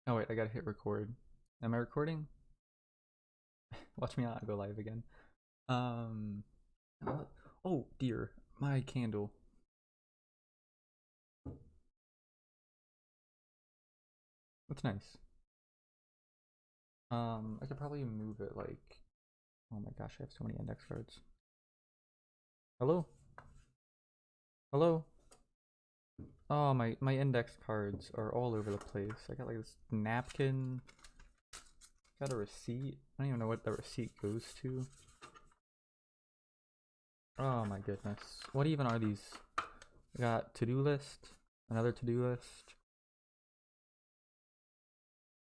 Oh wait, I gotta hit record. Am I recording? Watch me not go live again. Um. Oh dear, my candle. That's nice. I could probably move it like. Oh my gosh, I have so many index cards. Hello. Hello. Oh my index cards are all over the place. I got like this napkin. Got a receipt. I don't even know what the receipt goes to. Oh my goodness. What even are these? I got to-do list. Another to-do list.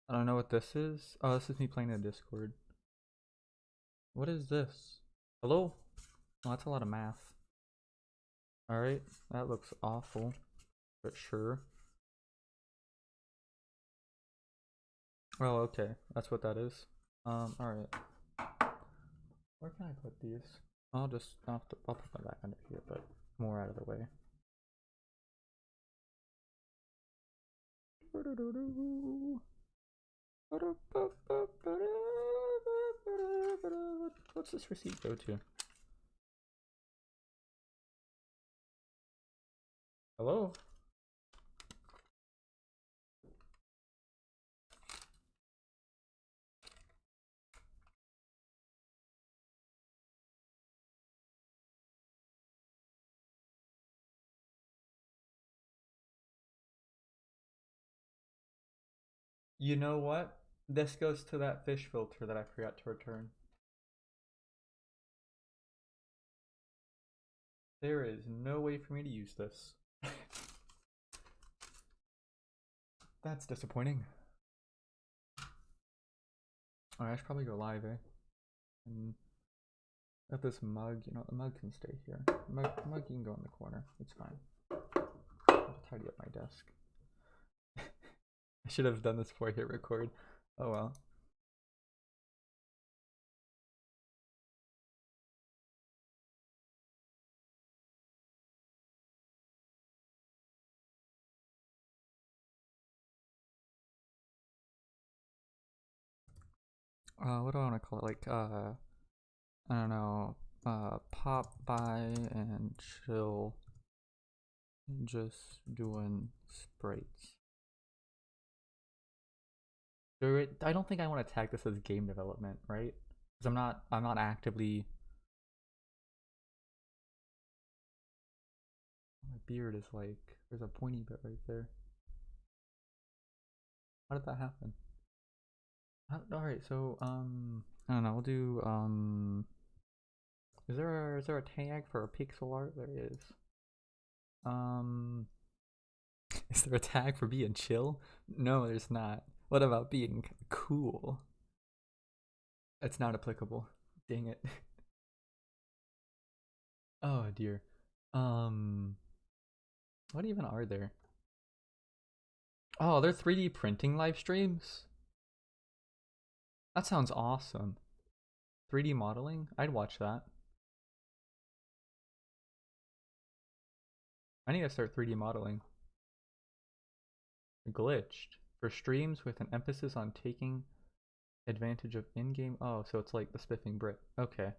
I don't know what this is. Oh, this is me playing in Discord. What is this? Hello? Oh, that's a lot of math. Alright, that looks awful, but sure. Oh, okay, that's what that is. Alright. Where can I put these? I'll put them back under here, but more out of the way. What's this receipt go to? Hello? You know what? This goes to that fish filter that I forgot to return. There is no way for me to use this. That's disappointing. Alright, I should probably go live, eh? And got this mug, you know, the mug can stay here. Mug can go in the corner. It's fine. I'll tidy up my desk. I should have done this before I hit record. Oh well. What do I want to call it? Like, I don't know. Pop by and chill. Just doing sprites. I don't think I want to tag this as game development, right? Because I'm not actively. My beard is like, there's a pointy bit right there. How did that happen? Alright, so, I don't know, we'll do, is there a tag for a pixel art? There is. Um, is there a tag for being chill? No, there's not. What about being cool? It's not applicable. Dang it. Oh dear. Um, what even are there? Oh, they're 3D printing live streams? That sounds awesome. 3D modeling? I'd watch that. I need to start 3D modeling. Glitched. For streams with an emphasis on taking advantage of in-game. Oh, so it's like the spiffing Brit. Okay.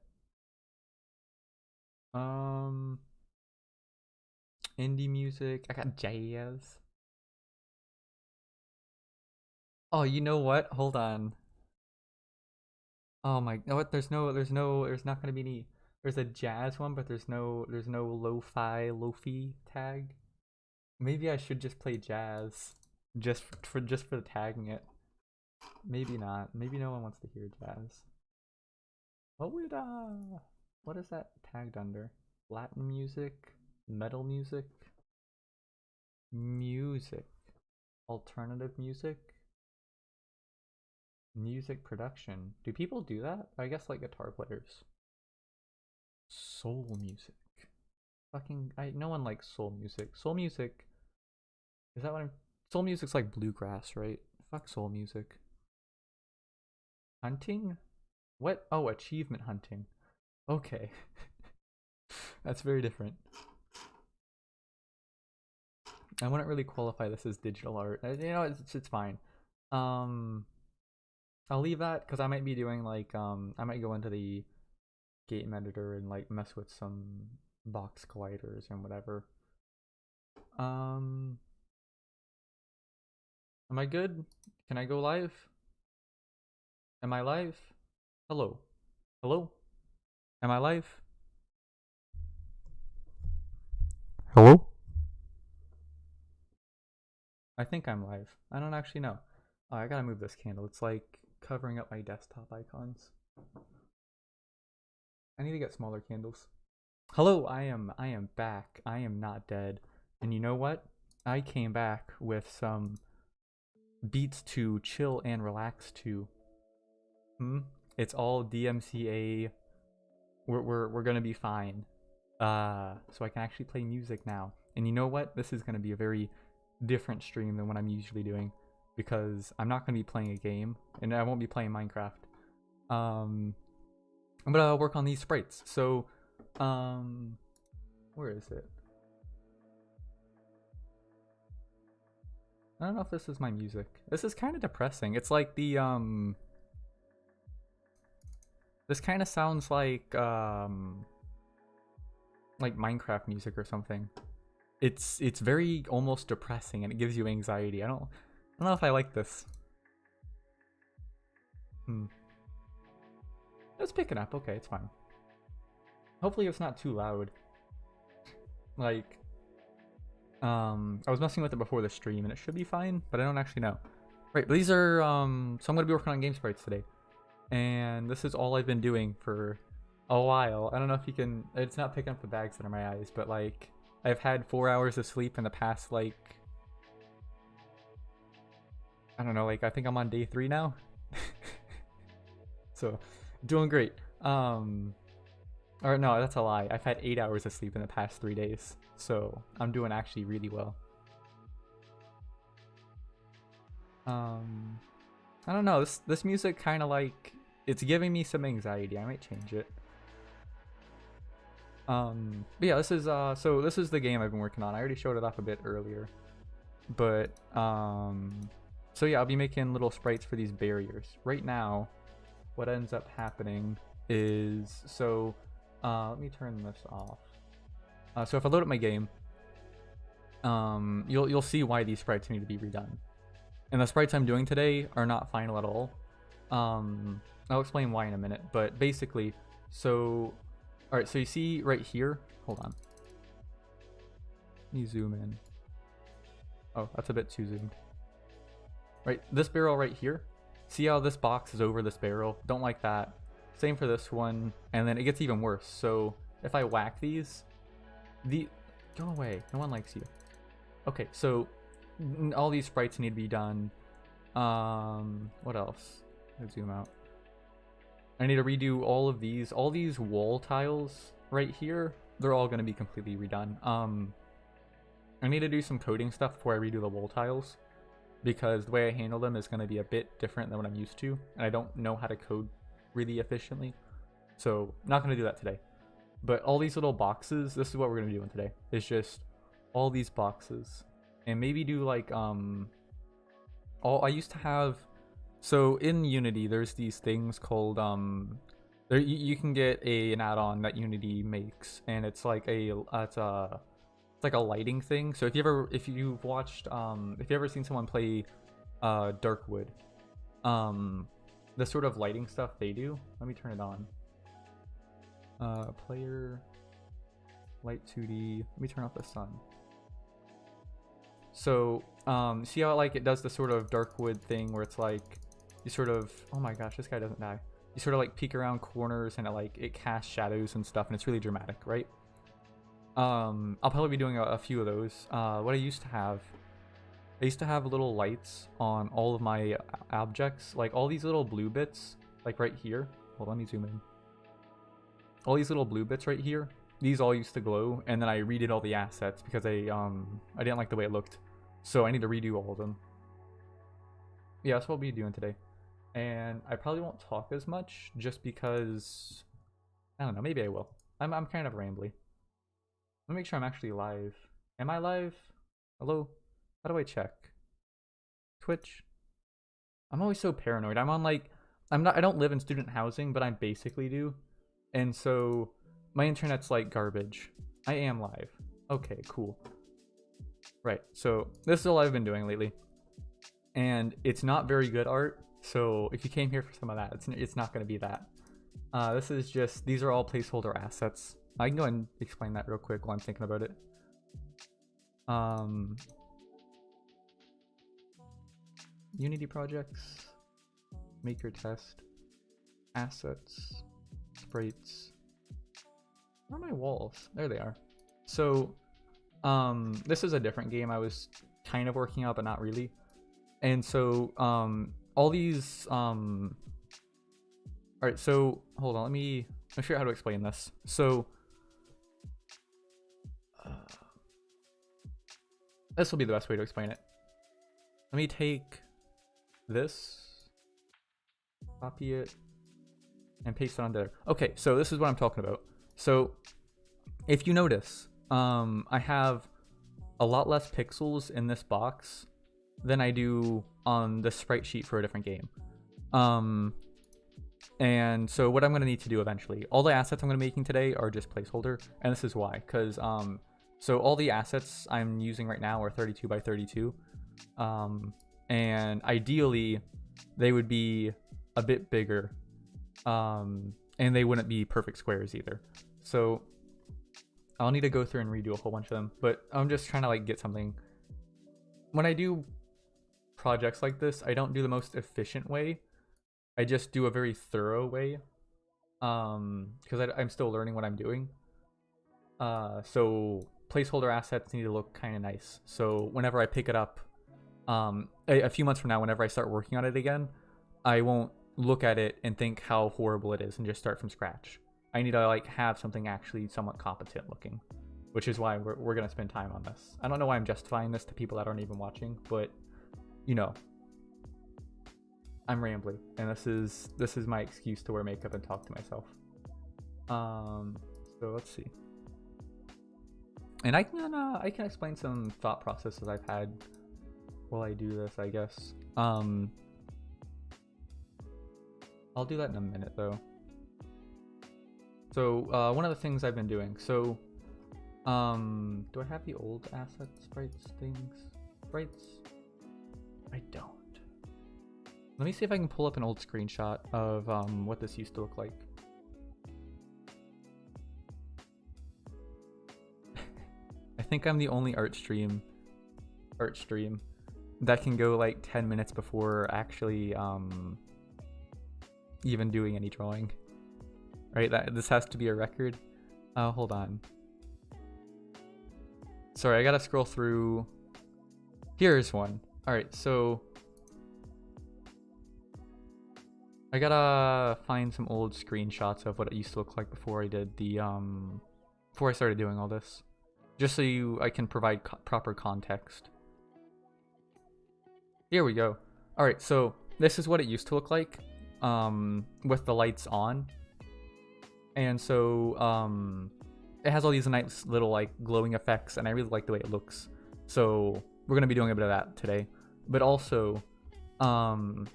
Indie music. I got jazz. Oh, you know what? Hold on. Oh my, what? There's not gonna be any. There's a jazz one, but there's no lo-fi tag. Maybe I should just play jazz, just for tagging it. Maybe not. Maybe no one wants to hear jazz. What is that tagged under? Latin music, metal music, music, alternative music, music production. Do people do that? I guess like guitar players. Soul music. Fucking, no one likes soul music. Soul music, is that what I'm, soul music's like bluegrass, right? Fuck soul music. Hunting? What? Oh, achievement hunting. Okay. That's very different. I wouldn't really qualify this as digital art. You know, it's fine. Um, I'll leave that because I might be doing like I might go into the game editor and like mess with some box colliders and whatever. Um, am I good? Can I go live? Am I live? Hello? Hello? Am I live? Hello? I think I'm live. I don't actually know. Oh, I gotta move this candle. It's like covering up my desktop icons. I need to get smaller candles. Hello, I am back. I am not dead. And you know what? I came back with some beats to chill and relax to. It's all DMCA. We're gonna be fine. So I can actually play music now. And you know what? This is gonna be a very different stream than what I'm usually doing because I'm not gonna be playing a game and I won't be playing Minecraft. I'm gonna work on these sprites. So, where is it? I don't know if this is my music. This is kind of depressing. It's like the this kind of sounds like Minecraft music or something. It's very almost depressing and it gives you anxiety. I don't know if I like this. It's picking up. Okay, it's fine. Hopefully it's not too loud. Like I was messing with it before the stream and it should be fine, but I don't actually know. Right, but these are so I'm gonna be working on game sprites today. And this is all I've been doing for a while. I don't know if you can, it's not picking up the bags that are my eyes, but like I've had 4 hours of sleep in the past, like I don't know, like I think I'm on day 3 now. So doing great. Or no, that's a lie. I've had 8 hours of sleep in the past 3 days, so I'm doing actually really well. I don't know, this music kind of like, it's giving me some anxiety. I might change it. But yeah, this is so this is the game I've been working on. I already showed it off a bit earlier, but so yeah, I'll be making little sprites for these barriers. Right now, what ends up happening is, so let me turn this off. So if I load up my game, you'll see why these sprites need to be redone. And the sprites I'm doing today are not final at all. I'll explain why in a minute, but basically, so all right, so you see right here, hold on. Let me zoom in. Oh, that's a bit too zoomed. Right, this barrel right here. See how this box is over this barrel? Don't like that. Same for this one, and then it gets even worse. So if I whack these, go away, no one likes you. Okay, so all these sprites need to be done. What else? Let's zoom out. I need to redo all of these. All these wall tiles right here, they're all going to be completely redone. I need to do some coding stuff before I redo the wall tiles, because the way I handle them is going to be a bit different than what I'm used to, and I don't know how to code really efficiently. So I'm not going to do that today. But all these little boxes, this is what we're going to be doing today. It's just all these boxes. And maybe do like, I used to have, so in Unity, there's these things called, you can get an add-on that Unity makes, and it's like it's like a lighting thing. So if you've watched, if you've ever seen someone play Darkwood, the sort of lighting stuff they do, let me turn it on. Player, light 2D, let me turn off the sun. So, see how like it does the sort of Darkwood thing where it's like, you sort of, oh my gosh, this guy doesn't die. You sort of like peek around corners and it casts shadows and stuff, and it's really dramatic, right? I'll probably be doing a few of those. What I used to have little lights on all of my objects, like all these little blue bits, like right here. Well, let me zoom in. All these little blue bits right here, these all used to glow, and then I redid all the assets because I didn't like the way it looked. So I need to redo all of them. Yeah, that's what we'll be doing today. And I probably won't talk as much just because, I don't know, maybe I will. I'm kind of rambly. Let me make sure I'm actually live. Am I live? Hello? How do I check? Twitch? I'm always so paranoid. I'm on like, I don't live in student housing, but I basically do. And so my internet's like garbage. I am live. Okay, cool. Right, so this is all I've been doing lately. And it's not very good art, so if you came here for some of that, it's not going to be that. This is just, these are all placeholder assets. I can go and explain that real quick while I'm thinking about it. Unity projects, maker test, assets, sprites. Where are my walls? There they are. So, this is a different game I was kind of working out, but not really. And so, all these, all right, so hold on, let me figure out how to explain this. So, this will be the best way to explain it. Let me take this, copy it, and paste it on there. Okay, so this is what I'm talking about. So, if you notice, I have a lot less pixels in this box than I do on the sprite sheet for a different game. And so what I'm going to need to do eventually, all the assets I'm going to be making today are just placeholder, and this is why, because so all the assets I'm using right now are 32 by 32, and ideally they would be a bit bigger, and they wouldn't be perfect squares either. So I'll need to go through and redo a whole bunch of them, but I'm just trying to like get something. When I do projects like this, I don't do the most efficient way. I just do a very thorough way, because I'm still learning what I'm doing. So placeholder assets need to look kind of nice. So whenever I pick it up, a few months from now, whenever I start working on it again, I won't look at it and think how horrible it is and just start from scratch. I need to like have something actually somewhat competent looking, which is why we're gonna spend time on this. I don't know why I'm justifying this to people that aren't even watching, but you know, I'm rambling, and this is my excuse to wear makeup and talk to myself. So let's see, and I can explain some thought processes I've had while I do this, I guess. I'll do that in a minute though. So one of the things I've been doing, so do I have the old asset sprites things? Sprites? I don't. Let me see if I can pull up an old screenshot of what this used to look like. I think I'm the only art stream that can go like 10 minutes before actually even doing any drawing. Right, this has to be a record. Hold on. Sorry, I gotta scroll through. Here's one. Alright, so I gotta find some old screenshots of what it used to look like before I did the before I started doing all this, just so I can provide proper context. Here we go. All right, so this is what it used to look like with the lights on, and so it has all these nice little like glowing effects, and I really like the way it looks. So we're gonna be doing a bit of that today, but also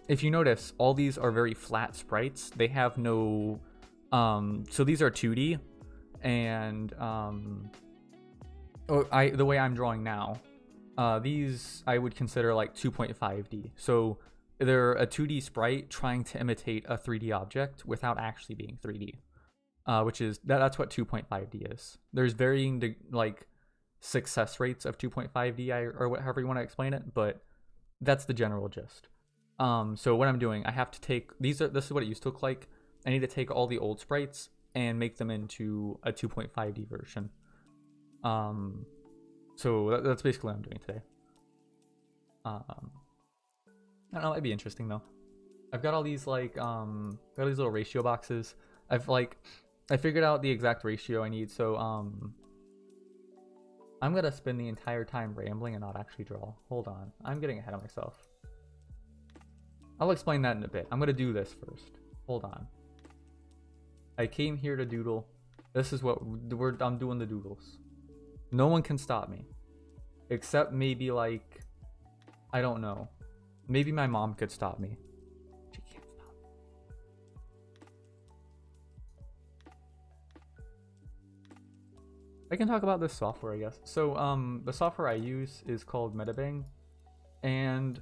if you notice, all these are very flat sprites. They have no so these are 2D, and the way I'm drawing now, these I would consider like 2.5D. So they're a 2D sprite trying to imitate a 3D object without actually being 3D, which is that's what 2.5D is. There's varying like success rates of 2.5D or however you want to explain it, but that's the general gist. So what I'm doing, I have to take this is what it used to look like. I need to take all the old sprites and make them into a 2.5D version. So that's basically what I'm doing today. I don't know, it might be interesting though. I've got all these like got all these little ratio boxes. I figured out the exact ratio I need, so I'm gonna spend the entire time rambling and not actually draw. Hold on, I'm getting ahead of myself. I'll explain that in a bit. I'm gonna do this first. Hold on. I came here to doodle. This is what I'm doing, the doodles. No one can stop me, except maybe like, I don't know, Maybe my mom could stop me. She can't stop. I can talk about this software, I guess. So the software I use is called Metabang, and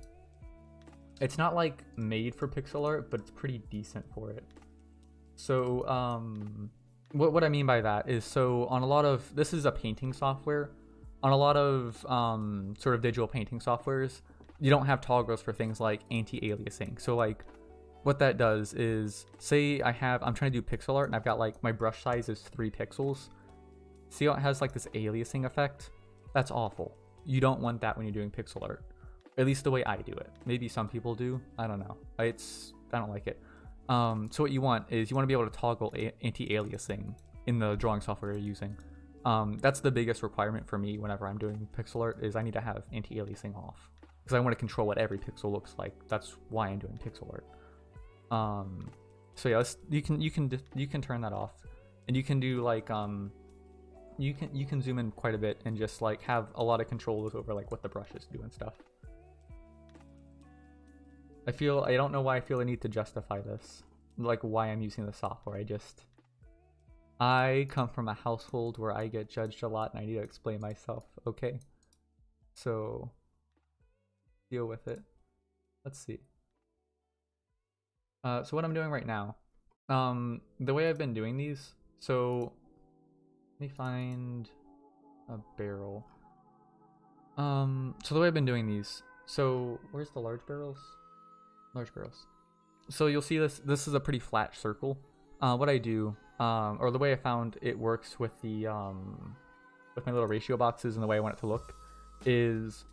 it's not like made for pixel art, but it's pretty decent for it. So what I mean by that is, so on a lot of, this is a painting software. On a lot of sort of digital painting softwares, you don't have toggles for things like anti-aliasing. So like what that does is, say I'm trying to do pixel art and I've got like my brush size is 3 pixels. See how it has like this aliasing effect? That's awful. You don't want that when you're doing pixel art. At least the way I do it. Maybe some people do. I don't know. I don't like it. So what you want is you want to be able to toggle anti-aliasing in the drawing software you're using. That's the biggest requirement for me whenever I'm doing pixel art, is I need to have anti-aliasing off, because I want to control what every pixel looks like. That's why I'm doing pixel art. So yeah, you can turn that off, and you can do like you can zoom in quite a bit and just like have a lot of controls over like what the brushes do and stuff. I don't know why I feel the need to justify this, like why I'm using the software. I come from a household where I get judged a lot and I need to explain myself, okay? So deal with it. Let's see. So what I'm doing right now, the way I've been doing these, so let me find a barrel. So the way I've been doing these, so where's the large barrels? Large barrels. So you'll see this is a pretty flat circle. What I do, or the way I found it works with the with my little ratio boxes and the way I want it to look, is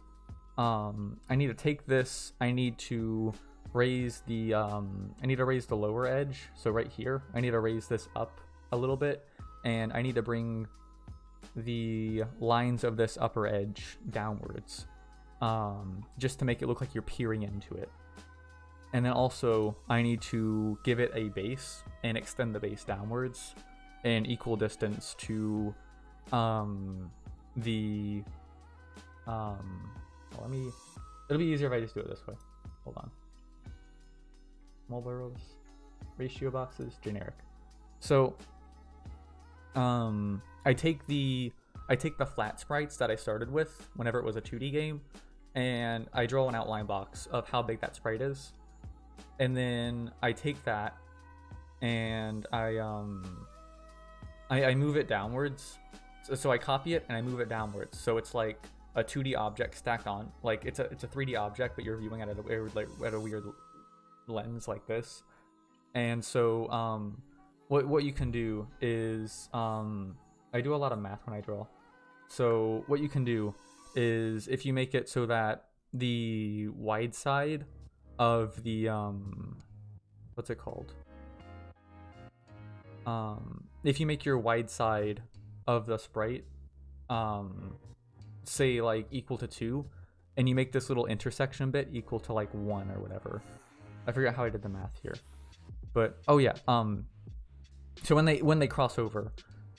I need to take this, I need to raise the lower edge, so right here I need to raise this up a little bit, and I need to bring the lines of this upper edge downwards, just to make it look like you're peering into it. And then also I need to give it a base and extend the base downwards an equal distance to the it'll be easier if I just do it this way. Hold on. Small barrels, ratio boxes, generic. So I take the flat sprites that I started with whenever it was a 2D game, and I draw an outline box of how big that sprite is. And then I take that and I move it downwards. So I copy it and I move it downwards. So it's like a 2D object stacked on, like it's a 3D object, but you're viewing it at a weird lens like this. And so what you can do is I do a lot of math when I draw. So what you can do is, if you make it so that the wide side of the what's it called, if you make your wide side of the sprite say like equal to 2, and you make this little intersection bit equal to like 1 or whatever. I forget how I did the math here, but oh yeah, so when they cross over,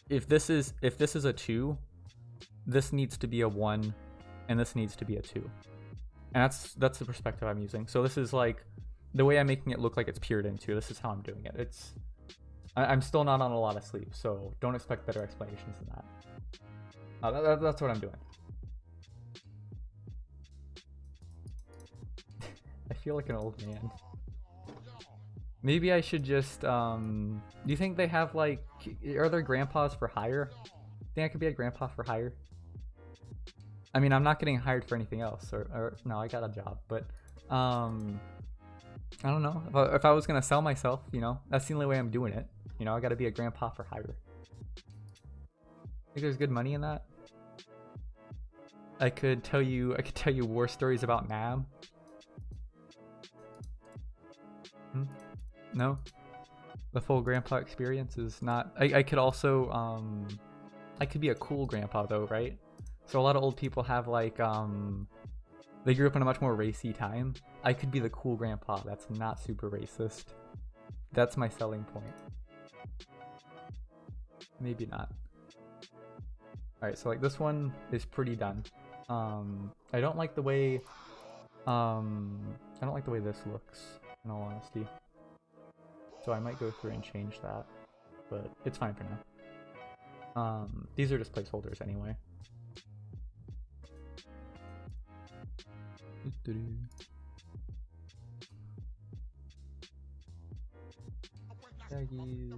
if this is a 2, this needs to be a 1, and this needs to be a 2. And that's the perspective I'm using. So this is like the way I'm making it look like it's peered into. This is how I'm doing it. I'm still not on a lot of sleep, so don't expect better explanations than that. That's what I'm doing. I feel like an old man. Maybe I should just do you think they have like, are there grandpas for hire? Think I could be a grandpa for hire? I mean, I'm not getting hired for anything else, or no, I got a job, but I don't know. If I was gonna sell myself, you know, that's the only way I'm doing it. You know, I gotta be a grandpa for hire. Think there's good money in that? I could tell you war stories about Nam. No? The full grandpa experience is not. I could also I could be a cool grandpa though, right? So a lot of old people have like they grew up in a much more racy time. I could be the cool grandpa that's not super racist. That's my selling point. Maybe not. Alright, so like this one is pretty done. I don't like the way I don't like the way this looks, in all honesty. So I might go through and change that, but it's fine for now. These are just placeholders anyway. Baggies.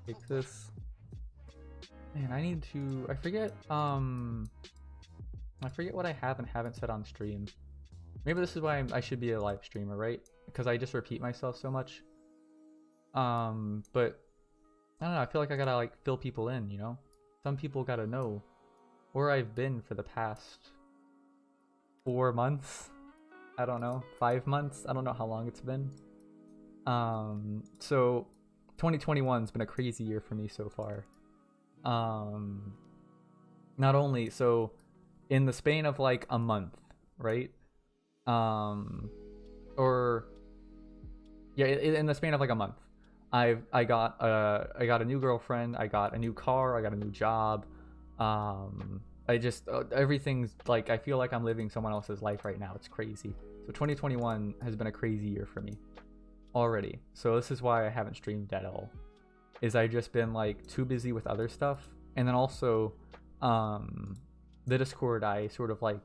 Take this. Man, I need to. I forget what I have and haven't said on stream. Maybe this is why I should be a live streamer, right? Because I just repeat myself so much. But I don't know. I feel like I gotta like fill people in, you know. Some people gotta know where I've been for the past 4 months. I don't know, 5 months. I don't know how long it's been. So 2021's been a crazy year for me so far. Not only so in the span of like a month, right? Or yeah, in the span of like a month, I got a new girlfriend, I got a new car, I got a new job. I just everything's like, I feel like I'm living someone else's life right now. It's crazy. So 2021 has been a crazy year for me already. So this is why I haven't streamed at all. Is I just been like too busy with other stuff, and then also the Discord I sort of like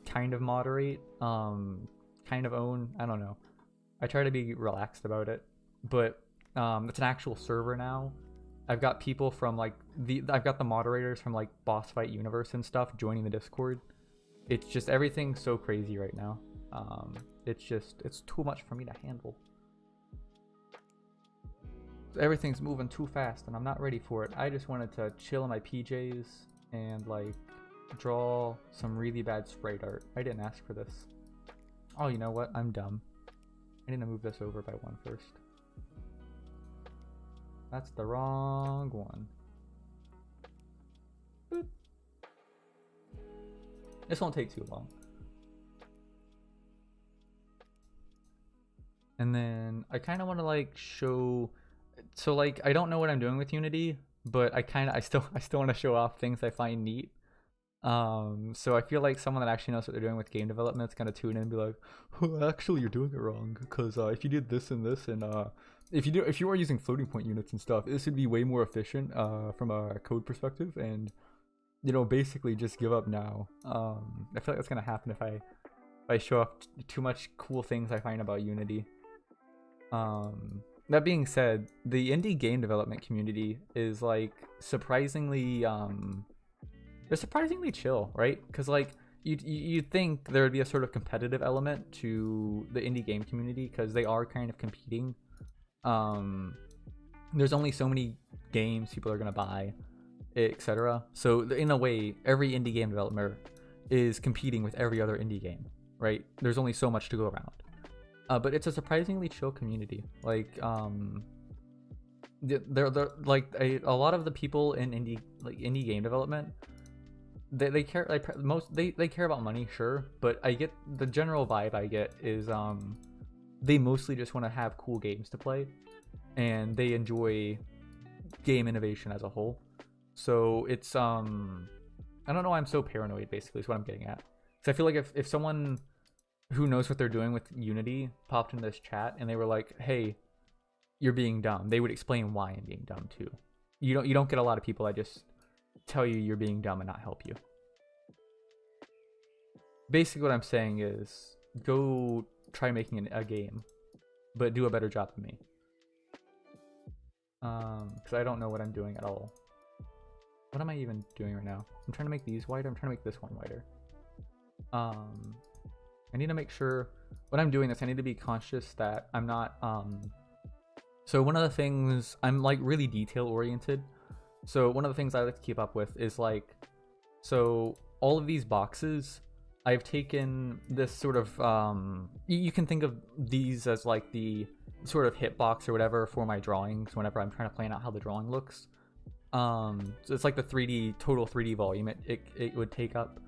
kind of moderate, kind of own. I don't know. I try to be relaxed about it, but it's an actual server now. I've got people from like I've got the moderators from like Boss Fight Universe and stuff joining the Discord. It's just everything's so crazy right now. It's too much for me to handle. Everything's moving too fast and I'm not ready for it. I just wanted to chill in my PJs and like draw some really bad sprite art. I didn't ask for this. Oh, you know what? I'm dumb. I need to move this over by one first. That's the wrong one. Boop. This won't take too long. And then I kind of want to like show, so like I don't know what I'm doing with Unity, but I still want to show off things I find neat. So I feel like someone that actually knows what they're doing with game development is gonna tune in and be like, oh, actually you're doing it wrong, because if you did this and this, and if you are using floating point units and stuff, this would be way more efficient from a code perspective, and you know, basically just give up now. I feel like that's gonna happen if I show off too much cool things I find about Unity. That being said, the indie game development community is like surprisingly they're surprisingly chill, right? Because like you'd think there would be a sort of competitive element to the indie game community, because they are kind of competing. There's only so many games people are gonna buy, etc. So in a way, every indie game developer is competing with every other indie game, right? There's only so much to go around. But it's a surprisingly chill community. Like they're like a lot of the people in indie game development, they care, like they care about money, sure, but I get the general vibe I get is they mostly just want to have cool games to play, and they enjoy game innovation as a whole. So it's I don't know why I'm so paranoid, basically is what I'm getting at. Because I feel like if someone who knows what they're doing with Unity popped into this chat and they were like, hey, you're being dumb, they would explain why I'm being dumb too. You don't get a lot of people that just tell you you're being dumb and not help you. Basically what I'm saying is, go try making a game, but do a better job than me. Because I don't know what I'm doing at all. What am I even doing right now? I'm trying to make these wider. I'm trying to make this one wider. I need to make sure when I'm doing this, I need to be conscious that I'm not so one of the things, I'm like really detail oriented. So one of the things I like to keep up with is like, so all of these boxes, I've taken this sort of you can think of these as like the sort of hitbox or whatever for my drawings whenever I'm trying to plan out how the drawing looks. So it's like the 3D total 3D volume it would take up.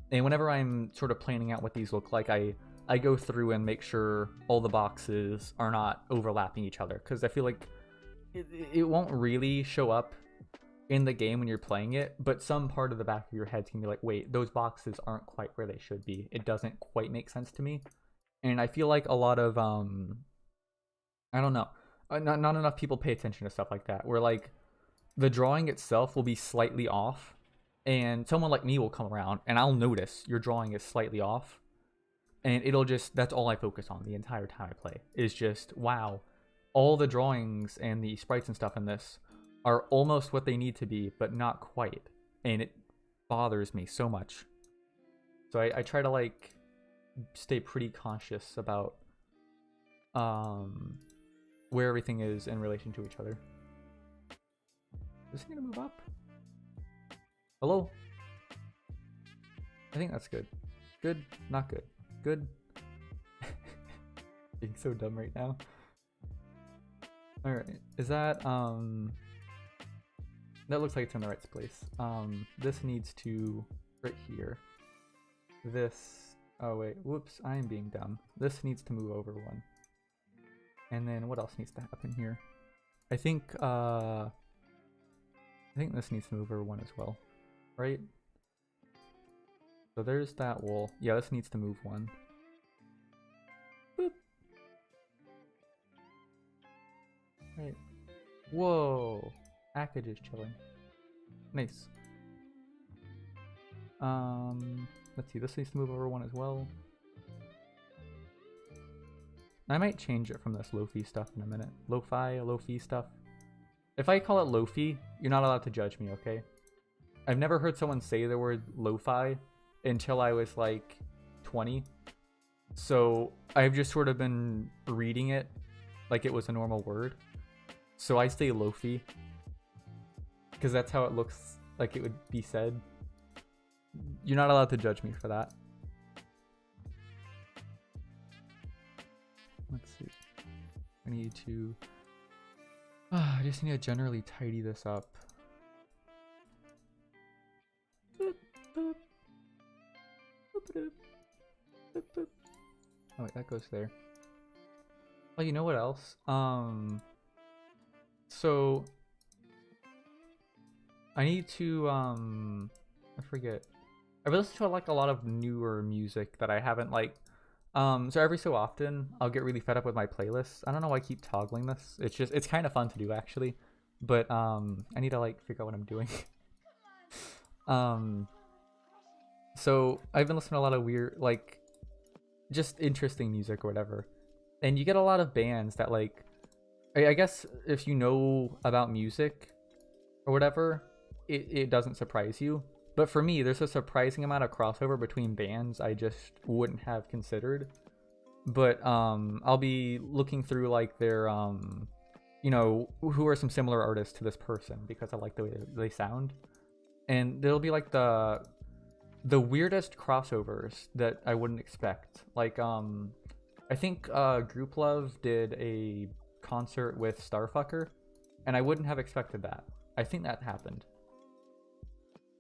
And whenever I'm sort of planning out what these look like, I go through and make sure all the boxes are not overlapping each other, because I feel like it won't really show up in the game when you're playing it, but some part of the back of your head can be like, wait, those boxes aren't quite where they should be. It doesn't quite make sense to me. And I feel like a lot of I don't know, not enough people pay attention to stuff like that, where like the drawing itself will be slightly off, and someone like me will come around and I'll notice your drawing is slightly off, and it'll just, that's all I focus on the entire time I play, is just, wow, all the drawings and the sprites and stuff in this are almost what they need to be, but not quite. And it bothers me so much. So I try to like stay pretty conscious about where everything is in relation to each other. Is he gonna move up? Hello? I think that's good. Good, not good. Good. Being so dumb right now. Alright, is that that looks like it's in the right place. This needs to, right here. This, oh wait, whoops, I am being dumb. This needs to move over one. And then what else needs to happen here? I think this needs to move over one as well, right? So there's that wall. Yeah, this needs to move one. Boop. Right. Whoa. Package is chilling. Nice. Let's see, this needs to move over one as well. I might change it from this lo-fi stuff in a minute. Lo-fi stuff. If I call it lo-fi, you're not allowed to judge me, okay? I've never heard someone say the word lo-fi until I was like 20. So I've just sort of been reading it like it was a normal word. So I say lo-fi because that's how it looks like it would be said. You're not allowed to judge me for that. Let's see. I need to... I just need to generally tidy this up. Oh wait, that goes there. Oh, you know what else? So I need to I forget. I've listened to like a lot of newer music that I haven't like. So every so often I'll get really fed up with my playlists. I don't know why I keep toggling this. It's just, it's kind of fun to do actually, but I need to like figure out what I'm doing. So I've been listening to a lot of weird, like, just interesting music or whatever, and you get a lot of bands that like, I guess if you know about music or whatever, it doesn't surprise you. But for me, there's a surprising amount of crossover between bands I just wouldn't have considered. But I'll be looking through like their you know, who are some similar artists to this person because I like the way they sound, and there'll be like the weirdest crossovers that I wouldn't expect. Like I think Group Love did a concert with Starfucker, and I wouldn't have expected that. I think that happened.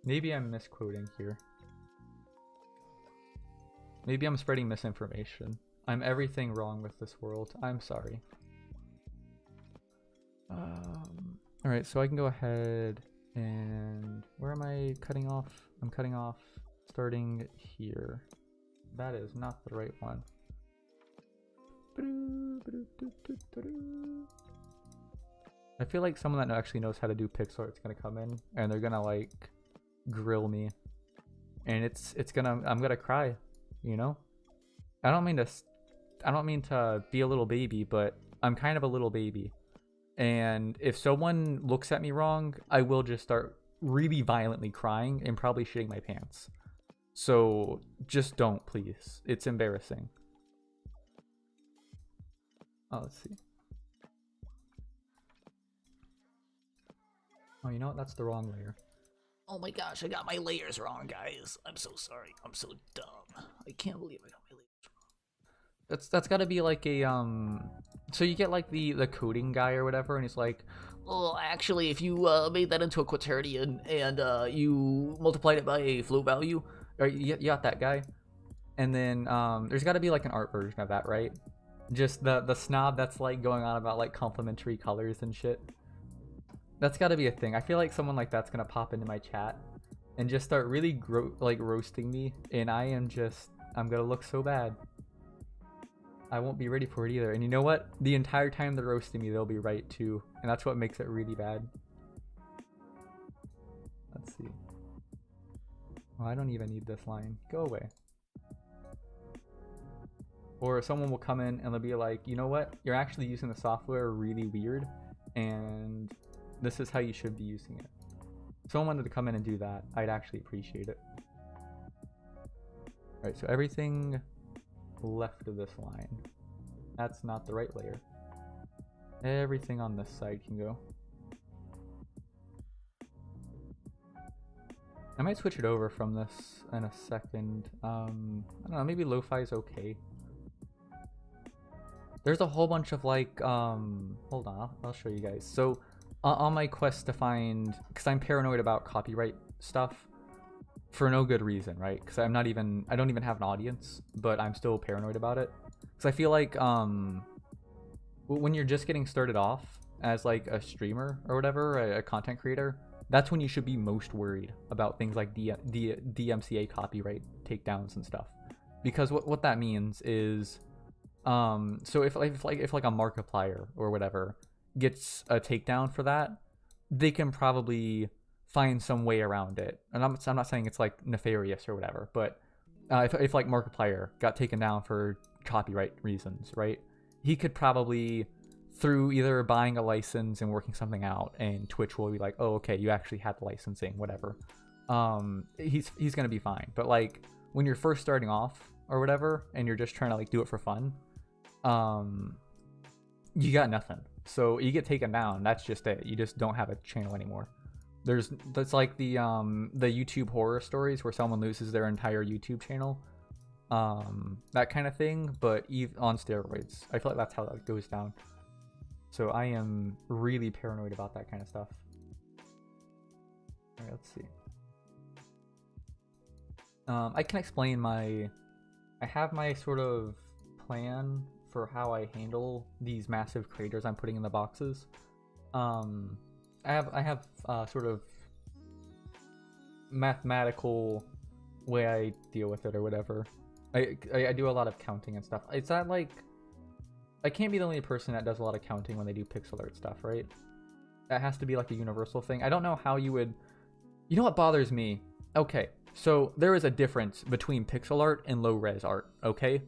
Maybe I'm misquoting here. Maybe I'm spreading misinformation. I'm everything wrong with this world. I'm sorry. Alright, so I can go ahead and... Where am I cutting off? I'm cutting off starting here. That is not the right one. I feel like someone that actually knows how to do pixel art's gonna come in and they're gonna like grill me, and I'm gonna cry, you know? I don't mean to be a little baby, but I'm kind of a little baby, and if someone looks at me wrong, I will just start really violently crying and probably shitting my pants. So just don't, please. It's embarrassing. Oh, let's see. Oh, you know what? That's the wrong layer. Oh my gosh, I got my layers wrong, guys. I'm so sorry. I'm so dumb. I can't believe I got my layers wrong. That's got to be like a so you get like the coding guy or whatever, and he's like, well, actually, if you made that into a quaternion and you multiplied it by a float value, or you got that guy, and then there's got to be like an art version of that, right? Just the snob that's like going on about like complementary colors and shit. That's got to be a thing. I feel like someone like that's gonna pop into my chat and just start really roasting me, and I'm gonna look so bad. I won't be ready for it either. And you know what? The entire time they're roasting me, they'll be right too, and that's what makes it really bad. Let's see. Well, I don't even need this line. Go away. Or someone will come in and they'll be like, you know what? You're actually using the software really weird, and this is how you should be using it. If someone wanted to come in and do that, I'd actually appreciate it. Alright, so everything left of this line. That's not the right layer. Everything on this side can go. I might switch it over from this in a second. I don't know, maybe lo-fi is okay. There's a whole bunch of like, hold on, I'll show you guys. So on my quest to find, because I'm paranoid about copyright stuff for no good reason, right? Because I don't even have an audience, but I'm still paranoid about it. Because I feel like when you're just getting started off as like a streamer or whatever, a content creator, that's when you should be most worried about things like DMCA copyright takedowns and stuff. Because what that means is, so if like a Markiplier or whatever gets a takedown for that, they can probably find some way around it. And I'm not saying it's like nefarious or whatever, but if like Markiplier got taken down for copyright reasons, right? He could probably, through either buying a license and working something out, and Twitch will be like, oh, okay, you actually had the licensing, whatever. He's gonna be fine. But like when you're first starting off or whatever, and you're just trying to like do it for fun, you got nothing. So you get taken down, that's just it. You just don't have a channel anymore. That's like the YouTube horror stories where someone loses their entire YouTube channel. That kind of thing, but on steroids. I feel like that's how that goes down. So I am really paranoid about that kind of stuff. Alright, let's see. I can explain I have my sort of plan for how I handle these massive craters I'm putting in the boxes. I have sort of mathematical way I deal with it or whatever. I do a lot of counting and stuff. It's not like I can't be the only person that does a lot of counting when they do pixel art stuff, right? That has to be like a universal thing. I don't know how you would. You know what bothers me? Okay, so there is a difference between pixel art and low res art. Okay,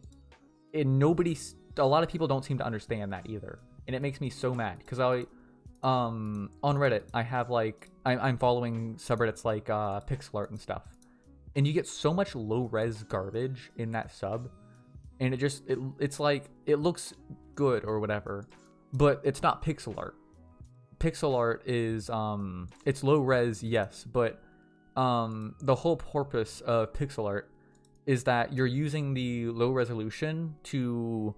and a lot of people don't seem to understand that either, and it makes me so mad because on Reddit I have like I'm following subreddits like pixel art and stuff, and you get so much low res garbage in that sub, and it's like it looks good or whatever, but it's not pixel art. Pixel art is it's low res, yes, but the whole purpose of pixel art is that you're using the low resolution to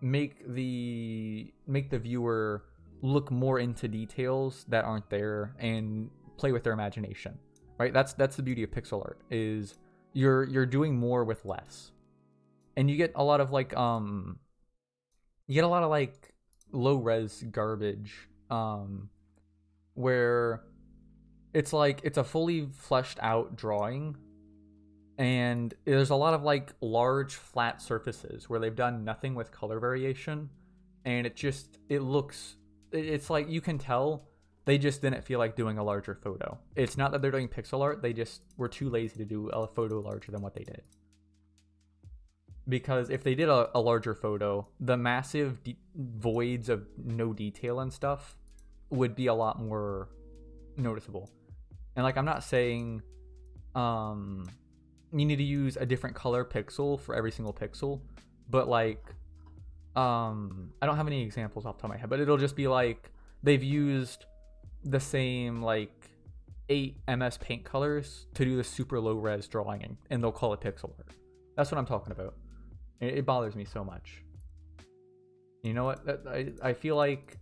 make the viewer look more into details that aren't there and play with their imagination, right? That's the beauty of pixel art, is you're doing more with less, and you get a lot of like low res garbage where it's like it's a fully fleshed out drawing, and there's a lot of like large flat surfaces where they've done nothing with color variation, and it's like you can tell they just didn't feel like doing a larger photo. It's not that they're doing pixel art, they just were too lazy to do a photo larger than what they did. Because if they did a larger photo, the massive voids of no detail and stuff would be a lot more noticeable. And like, I'm not saying you need to use a different color pixel for every single pixel, but like I don't have any examples off the top of my head, but it'll just be like they've used the same like 8 MS Paint colors to do the super low res drawing, and they'll call it pixel art. That's what I'm talking about. It bothers me so much. You know what? I feel like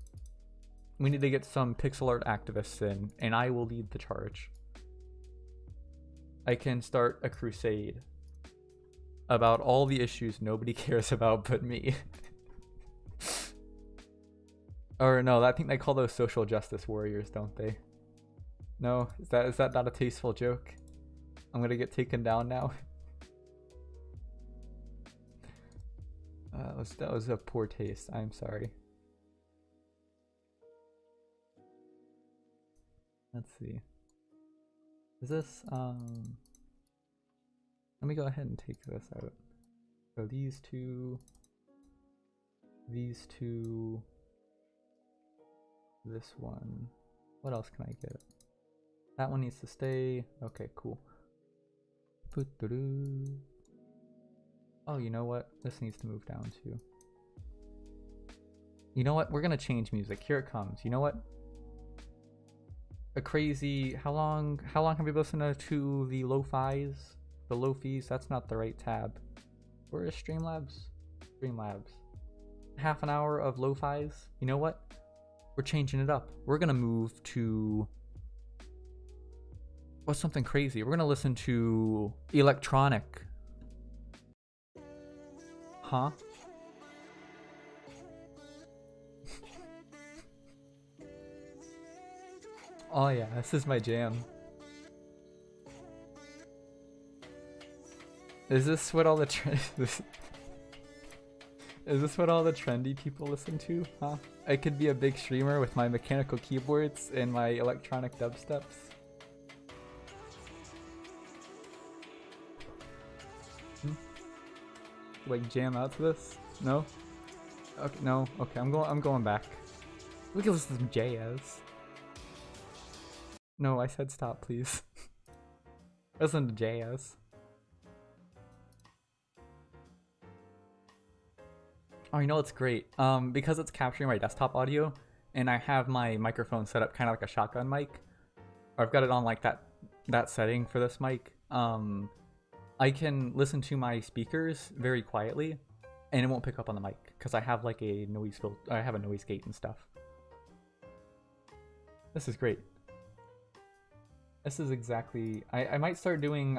we need to get some pixel art activists in, and I will lead the charge. I can start a crusade about all the issues nobody cares about but me. Or no, I think they call those social justice warriors, don't they? No, is that not a tasteful joke? I'm gonna get taken down now. That was a poor taste. I'm sorry. Let's see. Is this let me go ahead and take this out. So these two, this one. What else can I get? That one needs to stay. Okay, cool. Oh, you know what? This needs to move down too. You know what? We're gonna change music. Here it comes. You know what? A crazy. How long have we listened to the lo-fis? The lo-fis? That's not the right tab. Where is Streamlabs? Streamlabs. Half an hour of lo-fis. You know what? We're changing it up. We're gonna move to. What's something crazy? We're gonna listen to electronic. Huh? Oh yeah, this is my jam. Is this what all the is this what all the trendy people listen to? Huh? I could be a big streamer with my mechanical keyboards and my electronic dubsteps. Like jam out to this? No? Okay, no. Okay, I'm going back. We can listen to some jazz. No, I said stop, please. Listen to jazz. Oh, you know what's great? Because it's capturing my desktop audio, and I have my microphone set up kind of like a shotgun mic. Or I've got it on like that setting for this mic. I can listen to my speakers very quietly, and it won't pick up on the mic because I have like a noise filter. I have a noise gate and stuff. This is great. This is exactly. I might start doing.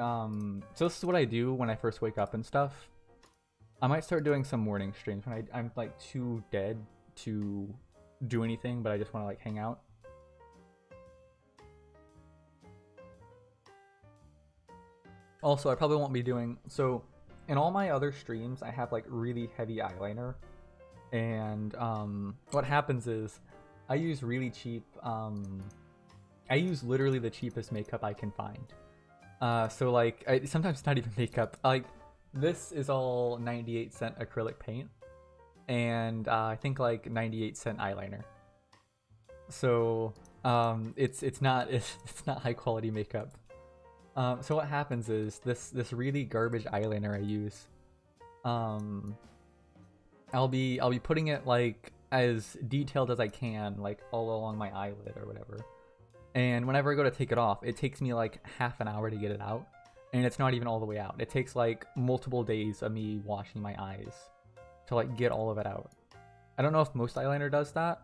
So this is what I do when I first wake up and stuff. I might start doing some morning streams when I'm like too dead to do anything, but I just want to like hang out. Also, I probably won't be doing so in all my other streams. I have like really heavy eyeliner, and what happens is I use really cheap. I use literally the cheapest makeup I can find. So like sometimes it's not even makeup. Like this is all 98-cent acrylic paint, and I think like 98-cent eyeliner. So it's not high quality makeup. So what happens is this really garbage eyeliner I use. I'll be putting it like as detailed as I can, like all along my eyelid or whatever. And whenever I go to take it off, it takes me like half an hour to get it out, and it's not even all the way out. It takes like multiple days of me washing my eyes to like get all of it out. I don't know if most eyeliner does that,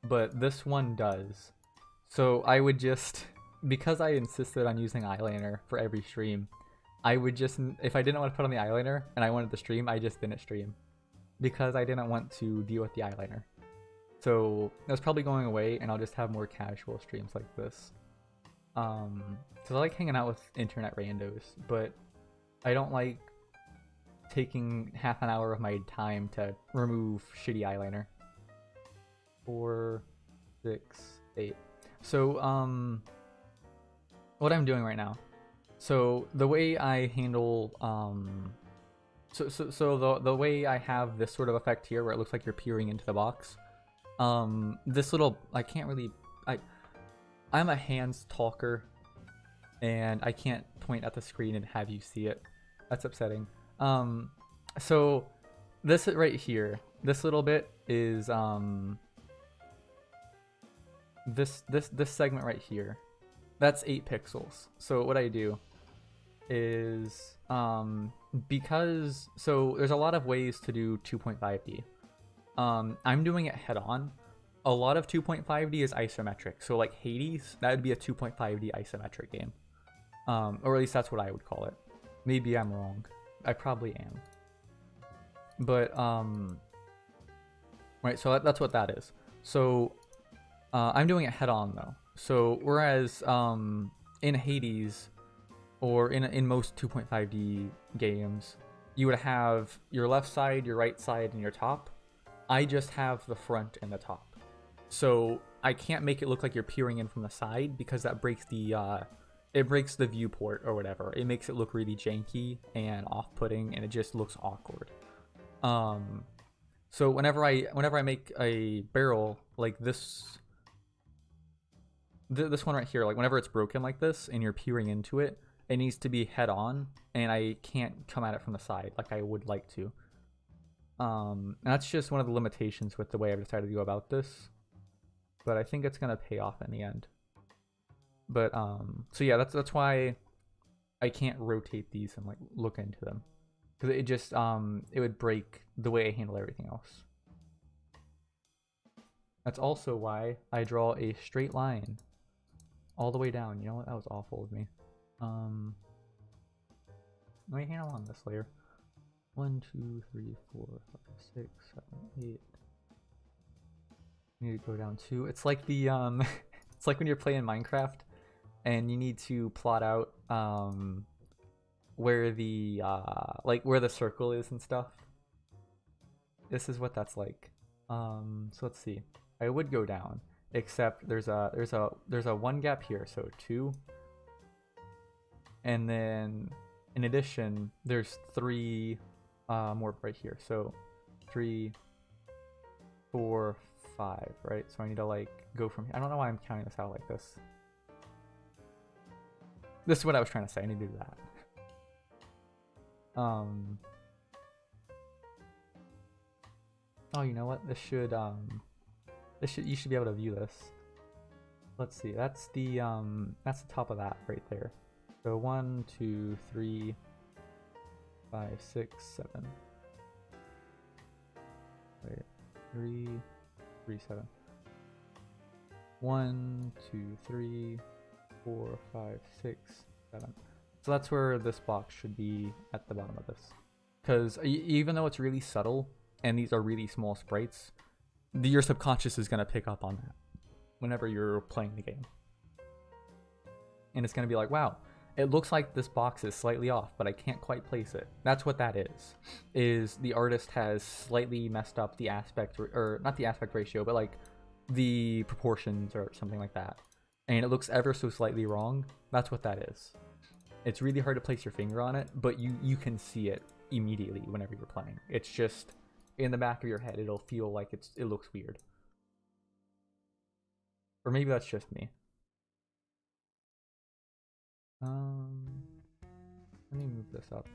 but this one does. So I would just. Because I insisted on using eyeliner for every stream, I would just, if I didn't want to put on the eyeliner and I wanted to stream, I just didn't stream. Because I didn't want to deal with the eyeliner. So that's probably going away, and I'll just have more casual streams like this. Because I like hanging out with internet randos, but I don't like taking half an hour of my time to remove shitty eyeliner. 4, 6, 8. So, what I'm doing right now. So the way I handle the way I have this sort of effect here where it looks like you're peering into the box. This little I'm a hands talker, and I can't point at the screen and have you see it. That's upsetting. So this right here, this little bit is this segment right here. That's 8 pixels. So what I do is, because, so there's a lot of ways to do 2.5D. I'm doing it head on. A lot of 2.5D is isometric. So like Hades, that would be a 2.5D isometric game. Or at least that's what I would call it. Maybe I'm wrong. I probably am. But, right, so that's what that is. So I'm doing it head on though. So whereas in Hades or in most 2.5D games, you would have your left side, your right side, and your top. I just have the front and the top. So I can't make it look like you're peering in from the side because that breaks the viewport or whatever. It makes it look really janky and off-putting, and it just looks awkward. So whenever I make a barrel like this one right here, like whenever it's broken like this and you're peering into it, it needs to be head on, and I can't come at it from the side like I would like to. And that's just one of the limitations with the way I've decided to go about this. But I think it's gonna pay off in the end. But so yeah, that's why I can't rotate these and like look into them, because it just it would break the way I handle everything else. That's also why I draw a straight line all the way down. You know what? That was awful of me. Let me handle on this layer. 1, 2, 3, 4, 5, 6, 7, 8. Need to go down 2. It's like the it's like when you're playing Minecraft and you need to plot out where the like where the circle is and stuff. This is what that's like. So let's see. I would go down, except there's a 1 gap here, so 2. And then in addition, there's 3 more right here. So 3, 4, 5, right? So I need to like go from here. I don't know why I'm counting this out like this. This is what I was trying to say. I need to do that. Oh, you know what? This should you should be able to view this. Let's see. That's the top of that right there. So 1, 2, 3, 5, 6, 7. Wait, 3, 3, 7. 1, 2, 3, 4, 5, 6, 7. So that's where this box should be at the bottom of this. Because even though it's really subtle and these are really small sprites, your subconscious is going to pick up on that whenever you're playing the game. And it's going to be like, wow, it looks like this box is slightly off, but I can't quite place it. That's what that is the artist has slightly messed up the aspect, or not the aspect ratio, but like the proportions or something like that. And it looks ever so slightly wrong. That's what that is. It's really hard to place your finger on it, but you can see it immediately whenever you're playing. It's just in the back of your head, it'll feel like it looks weird. Or maybe that's just me. Let me move this up.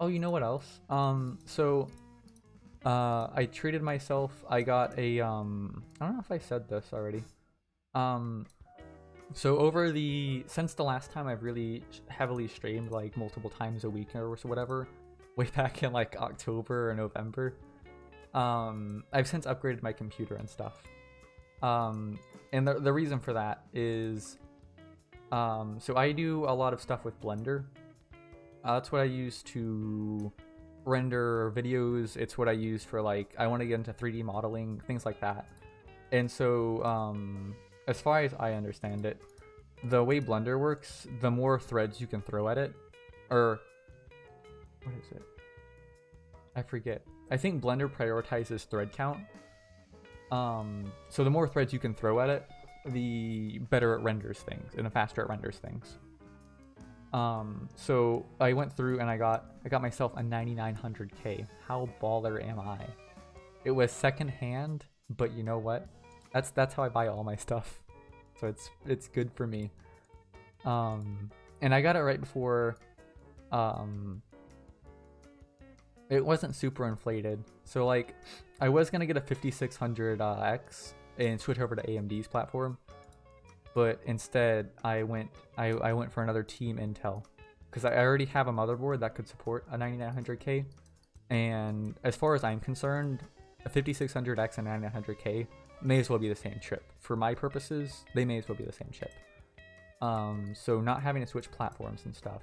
Oh, you know what else? I treated myself. I got a I don't know if I said this already. So since the last time I've really heavily streamed like multiple times a week or whatever, way back in like October or November, I've since upgraded my computer and stuff. And the reason for that is, so I do a lot of stuff with Blender. That's what I use to render videos. It's what I use for like, I want to get into 3D modeling, things like that. And so, as far as I understand it, the way Blender works, the more threads you can throw at it, or what is it? I forget. I think Blender prioritizes thread count. So the more threads you can throw at it, the better it renders things, and the faster it renders things. So I went through and I got myself a 9900K. How baller am I? It was secondhand, but you know what? That's how I buy all my stuff. So it's good for me. And I got it right before it wasn't super inflated. So like I was gonna get a 5600X and switch over to AMD's platform, but instead I went for another Team Intel, because I already have a motherboard that could support a 9900K, and as far as I'm concerned, a 5600X and 9900K may as well be the same chip. For my purposes, they may as well be the same chip. So not having to switch platforms and stuff,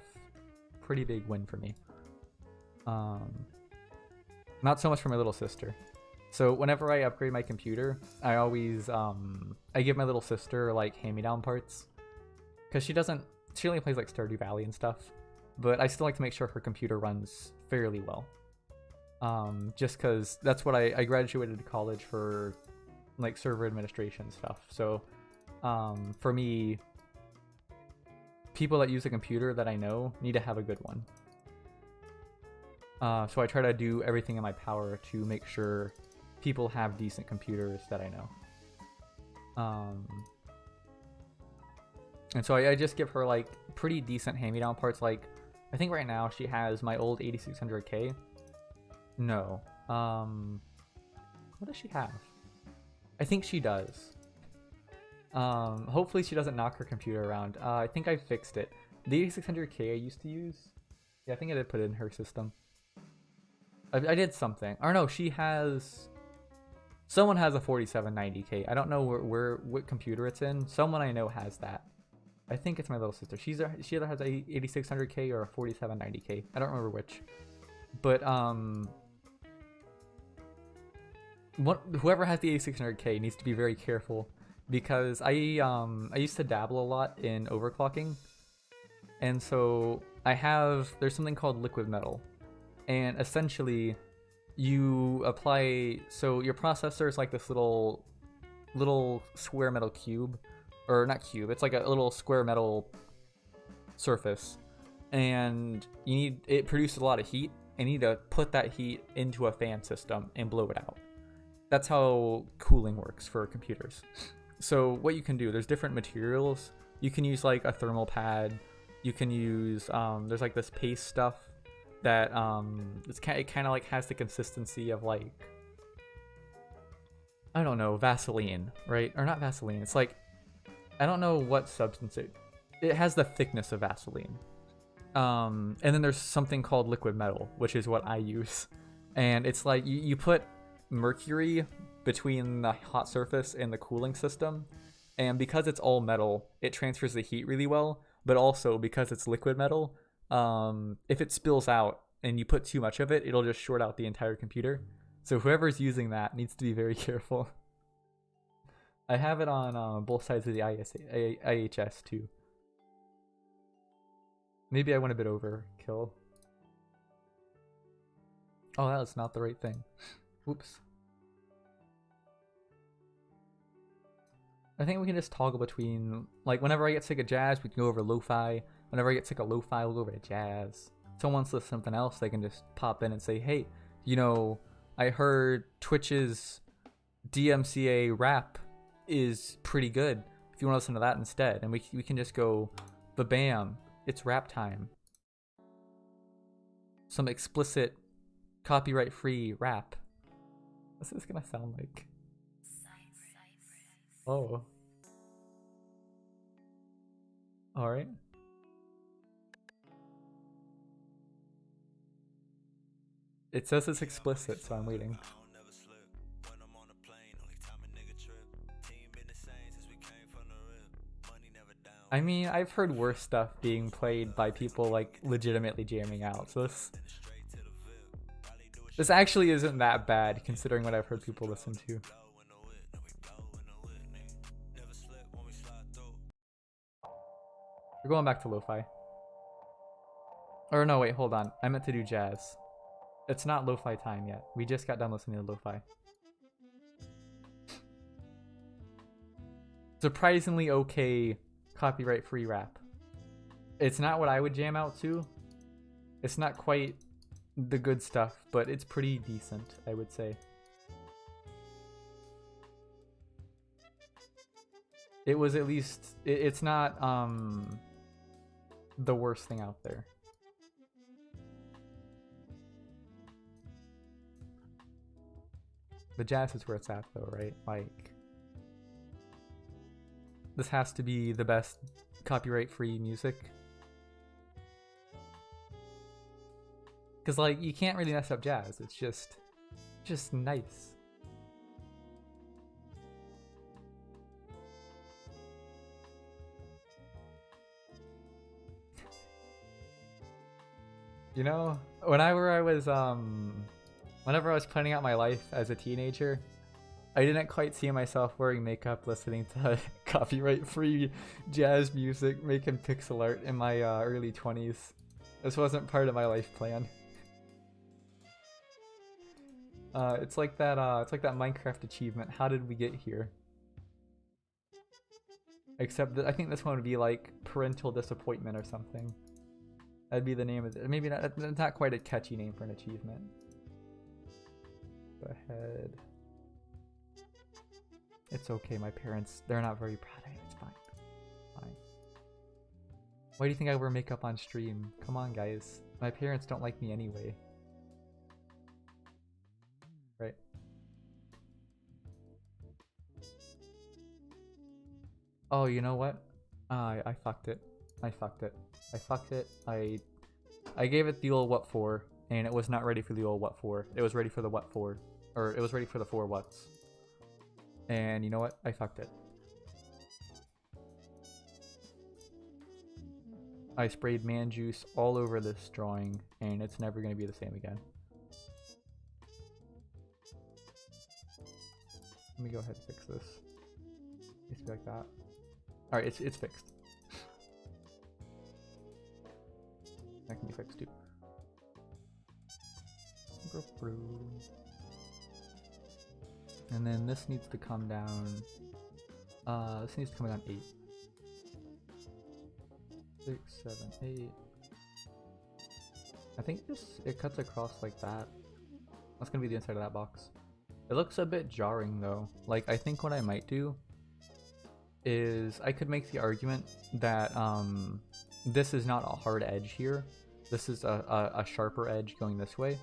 pretty big win for me. Not so much for my little sister. So whenever I upgrade my computer, I always I give my little sister like hand-me-down parts, because she only plays like Stardew Valley and stuff, but I still like to make sure her computer runs fairly well. Just because that's what I graduated college for, like server administration stuff. So for me, people that use a computer that I know need to have a good one. So I try to do everything in my power to make sure people have decent computers that I know. And so I just give her like pretty decent hand-me-down parts. Like I think right now she has my old 8600K. No. What does she have? I think she does. Hopefully she doesn't knock her computer around. I think I fixed it. The 8600K I used to use. Yeah, I think I did put it in her system. I did something. Or no, she has... Someone has a 4790K. I don't know what computer it's in. Someone I know has that. I think it's my little sister. She either has a 8600K or a 4790K. I don't remember which. But whoever has the 8600K needs to be very careful, because I used to dabble a lot in overclocking, and so there's something called liquid metal, and essentially you apply, so your processor is like this little square metal cube, or not cube, it's like a little square metal surface, and it produces a lot of heat, and you need to put that heat into a fan system and blow it out. That's how cooling works for computers. So what you can do, there's different materials. You can use like a thermal pad. You can use there's like this paste stuff that it kind of like has the consistency of like, I don't know, Vaseline, right? Or not Vaseline. It's like, I don't know what substance it has the thickness of Vaseline. And then there's something called liquid metal, which is what I use. And it's like you put mercury between the hot surface and the cooling system, and because it's all metal, it transfers the heat really well. But also because it's liquid metal, if it spills out and you put too much of it, it'll just short out the entire computer. So whoever's using that needs to be very careful. I have it on both sides of the IHS too. Maybe I went a bit overkill. Oh, that was not the right thing. Oops. I think we can just toggle between, like, whenever I get sick of jazz, we can go over lo-fi. Whenever I get sick of lo-fi, we'll go over to jazz. If someone wants to listen to something else, they can just pop in and say, hey, you know, I heard Twitch's DMCA rap is pretty good. If you want to listen to that instead. And we can just go, ba-bam, it's rap time. Some explicit, copyright-free rap. What's this gonna sound like? Oh. Alright. It says it's explicit, so I'm waiting. I mean, I've heard worse stuff being played by people like legitimately jamming out, so this actually isn't that bad considering what I've heard people listen to. We're going back to lo-fi. Or no, wait, hold on. I meant to do jazz. It's not lo-fi time yet. We just got done listening to lo-fi. Surprisingly okay copyright-free rap. It's not what I would jam out to. It's not quite the good stuff, but it's pretty decent, I would say. It was at least, it's not the worst thing out there. The jazz is where it's at though, right? Like, this has to be the best copyright-free music. Because, like, you can't really mess up jazz. It's just nice. You know, when I was Whenever I was planning out my life as a teenager, I didn't quite see myself wearing makeup, listening to copyright-free jazz music, making pixel art in my early 20s. This wasn't part of my life plan. It's like that Minecraft achievement. How did we get here? Except that I think this one would be like parental disappointment or something. That'd be the name of it. Maybe not quite a catchy name for an achievement. Go ahead. It's okay, my parents, they're not very proud of it. It's fine. Fine. Why do you think I wear makeup on stream? Come on, guys. My parents don't like me anyway. Right. Oh, you know what? I fucked it. I fucked it. I fucked it. I gave it the old what for, and it was not ready for the old what for. It was ready for the what for. Or it was ready for the four whats. And you know what? I fucked it. I sprayed man juice all over this drawing, and it's never going to be the same again. Let me go ahead and fix this. Needs to be like that. Alright, it's fixed. That can be fixed too. And then this needs to come down. This needs to come down 8. 6, 7, 8. I think it cuts across like that. That's gonna be the inside of that box. It looks a bit jarring though. Like, I think what I might do is I could make the argument that this is not a hard edge here. This is a sharper edge going this way.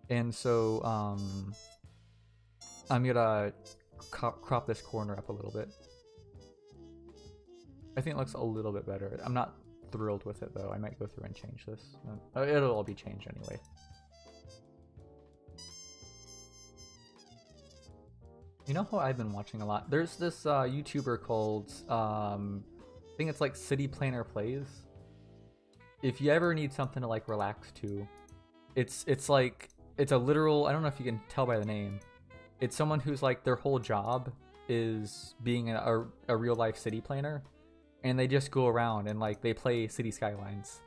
And so I'm gonna crop this corner up a little bit. I think it looks a little bit better. I'm not thrilled with it though. I might go through and change this. It'll all be changed anyway. You know how I've been watching a lot? There's this YouTuber called, I think it's like City Planner Plays. If you ever need something to like relax to, it's like, it's a literal, I don't know if you can tell by the name. It's someone who's like, their whole job is being a real life city planner. And they just go around and like, they play City Skylines.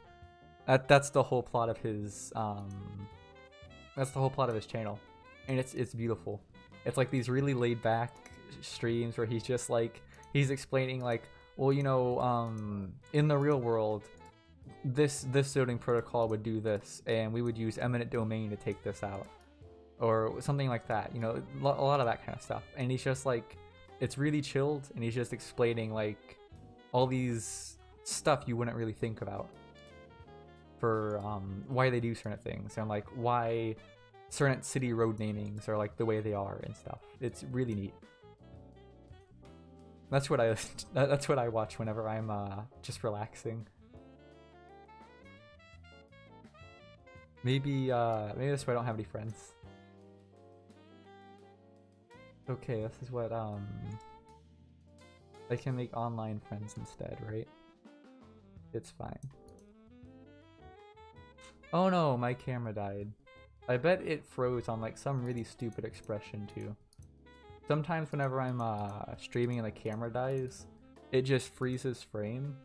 That's the whole plot of his, channel. And it's beautiful. It's like these really laid back streams where he's just like, he's explaining like, well, you know, in the real world, this zoning protocol would do this, and we would use eminent domain to take this out, or something like that. You know, a lot of that kind of stuff. And he's just like, it's really chilled, and he's just explaining like all these stuff you wouldn't really think about for why they do certain things, and like why certain city road namings are like the way they are and stuff. It's really neat. That's what I watch whenever I'm just relaxing. Maybe that's why I don't have any friends. Okay, this is what I can make online friends instead, right? It's fine. Oh no, my camera died. I bet it froze on like some really stupid expression too. Sometimes whenever I'm streaming and the camera dies, it just freezes frame.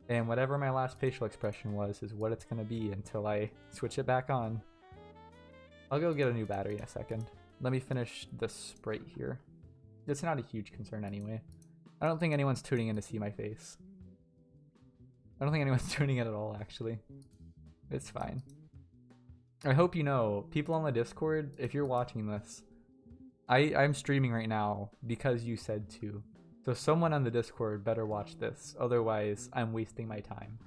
And whatever my last facial expression was is what it's gonna be until I switch it back on. I'll go get a new battery in a second. Let me finish the Sprite here. It's not a huge concern anyway. I don't think anyone's tuning in to see my face. I don't think anyone's tuning in at all, actually. It's fine. I hope you know, people on the Discord, if you're watching this, I'm streaming right now because you said to. So someone on the Discord better watch this, otherwise I'm wasting my time.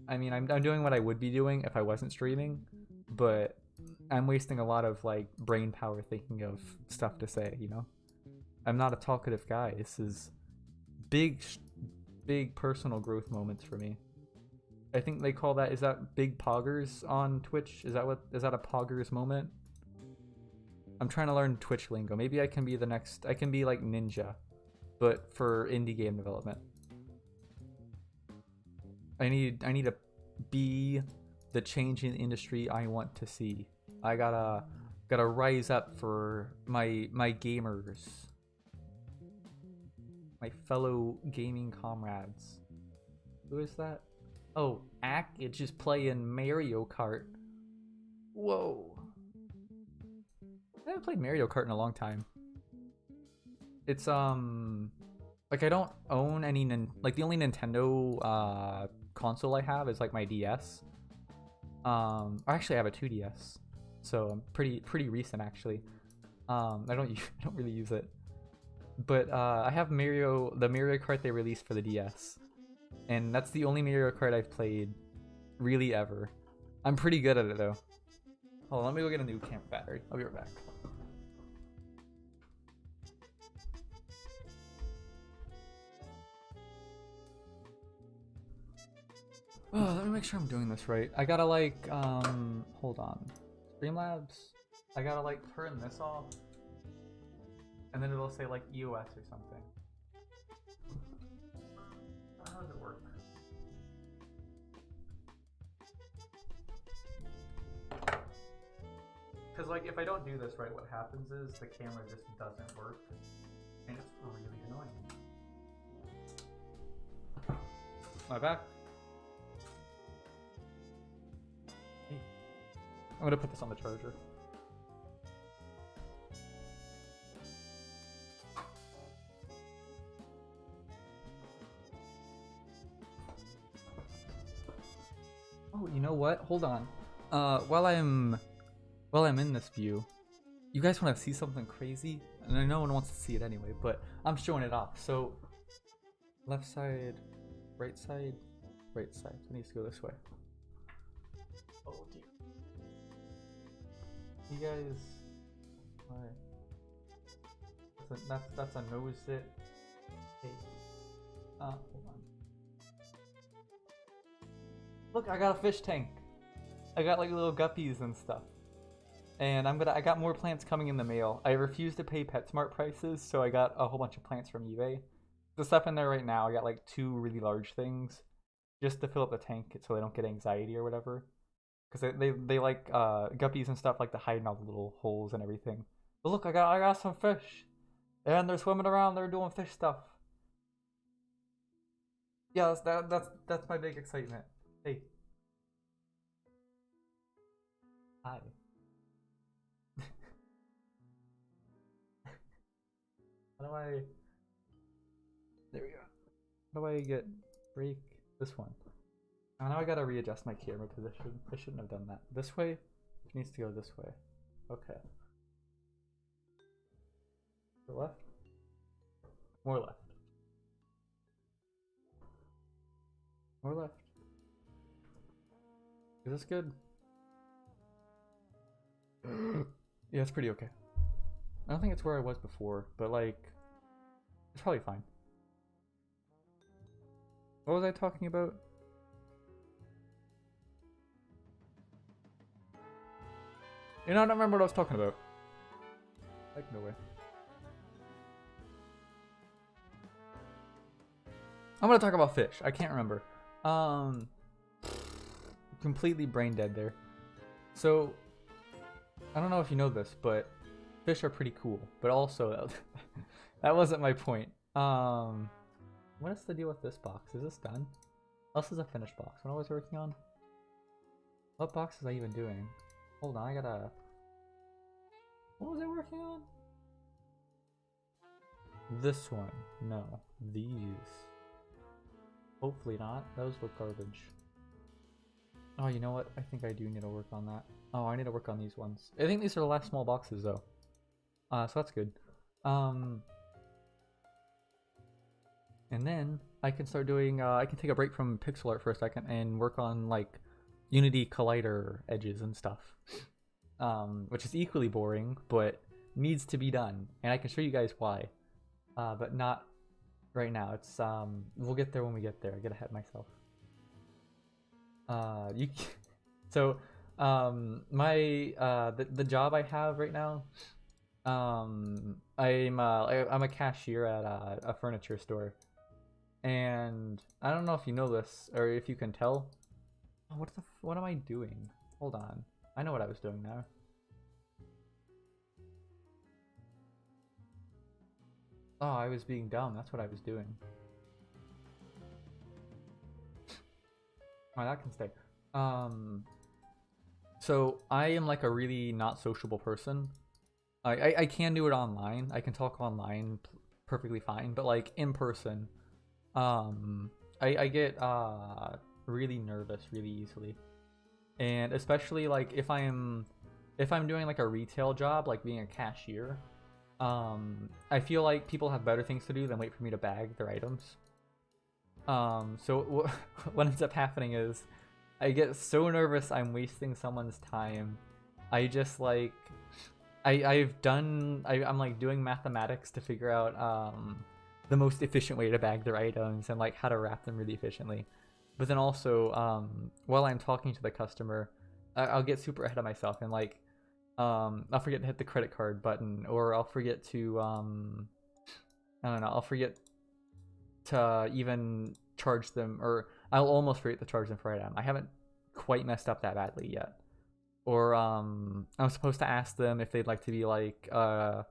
I mean, I'm doing what I would be doing if I wasn't streaming, but I'm wasting a lot of like brain power thinking of stuff to say, you know? I'm not a talkative guy. This is big personal growth moments for me. I think they call that, is that big poggers on Twitch? Is that a poggers moment? I'm trying to learn Twitch lingo. Maybe I can be I can be like Ninja, but for indie game development. I need to be the change in industry I want to see. I gotta rise up for my gamers, my fellow gaming comrades. Who is that? Oh, Ack, it's just playing Mario Kart. Whoa. I haven't played Mario Kart in a long time. It's like I don't own any like the only Nintendo console I have is like my DS. Actually I have a 2DS. So I'm pretty recent actually. I don't really use it. But I have the Mario Kart they released for the DS. And that's the only Mario Kart I've played really ever. I'm pretty good at it though. Hold on, let me go get a new camera battery. I'll be right back. Oh, let me make sure I'm doing this right. I gotta like, hold on. Streamlabs? I gotta like turn this off. And then it'll say like EOS or something. How does it work? Because like if I don't do this right, what happens is the camera just doesn't work. And it's really annoying. Am I back? Hey. I'm gonna put this on the charger. Oh, you know what? Hold on. While I'm in this view, you guys want to see something crazy? And I know no one wants to see it anyway, but I'm showing it off. So, left side, right side, right side. It needs to go this way. Oh dear. You guys, that's a nose sit. Hey, hold on. Look, I got a fish tank. I got like little guppies and stuff. And I got more plants coming in the mail. I refuse to pay PetSmart prices, so I got a whole bunch of plants from eBay. The stuff in there right now, I got like 2 really large things just to fill up the tank so they don't get anxiety or whatever. Because they like guppies and stuff like to hide in all the little holes and everything. But look, I got some fish. And they're swimming around, they're doing fish stuff. Yeah, that's my big excitement. Hey. Hi. How do I... There we go. How do I get break this one? Oh, now I gotta readjust my camera position. I shouldn't have done that. This way? It needs to go this way. Okay. To the left? More left. More left. Is this good? Yeah, it's pretty okay. I don't think it's where I was before, but like, it's probably fine. What was I talking about? You know, I don't remember what I was talking about. Like, no way. I'm gonna talk about fish. I can't remember. Completely brain dead there. So, I don't know if you know this, but fish are pretty cool. But also, that wasn't my point. What is the deal with this box? Is this done? This is a finished box. What was I working on? What box was I even doing? Hold on, I gotta... What was I working on? This one. No. These. Hopefully not. Those look garbage. Oh, you know what? I think I do need to work on that. Oh, I need to work on these ones. I think these are the last small boxes though. So that's good. And then I can start doing, I can take a break from pixel art for a second and work on like Unity Collider edges and stuff. Which is equally boring, but needs to be done. And I can show you guys why. But not right now. It's, we'll get there when we get there. I get ahead of myself. So, the job I have right now, I'm a cashier at a furniture store. And I don't know if you know this or if you can tell. Oh, what am I doing? Hold on. I know what I was doing now. Oh, I was being dumb. That's what I was doing. Oh, that can stay. Um, so I am like a really not sociable person. I can do it online. I can talk online perfectly fine, but like in person, um, I get really nervous really easily, and especially like if I'm doing like a retail job, like being a cashier, I feel like people have better things to do than wait for me to bag their items. So what ends up happening is I get so nervous I'm wasting someone's time. I just like I'm like doing mathematics to figure out the most efficient way to bag their items and like how to wrap them really efficiently. But then also while I'm talking to the customer, I'll get super ahead of myself and like I'll forget to hit the credit card button, or I'll forget to I don't know, I'll forget to even charge them, or I'll almost forget to charge them for item. I haven't quite messed up that badly yet. Or I'm supposed to ask them if they'd like to be like a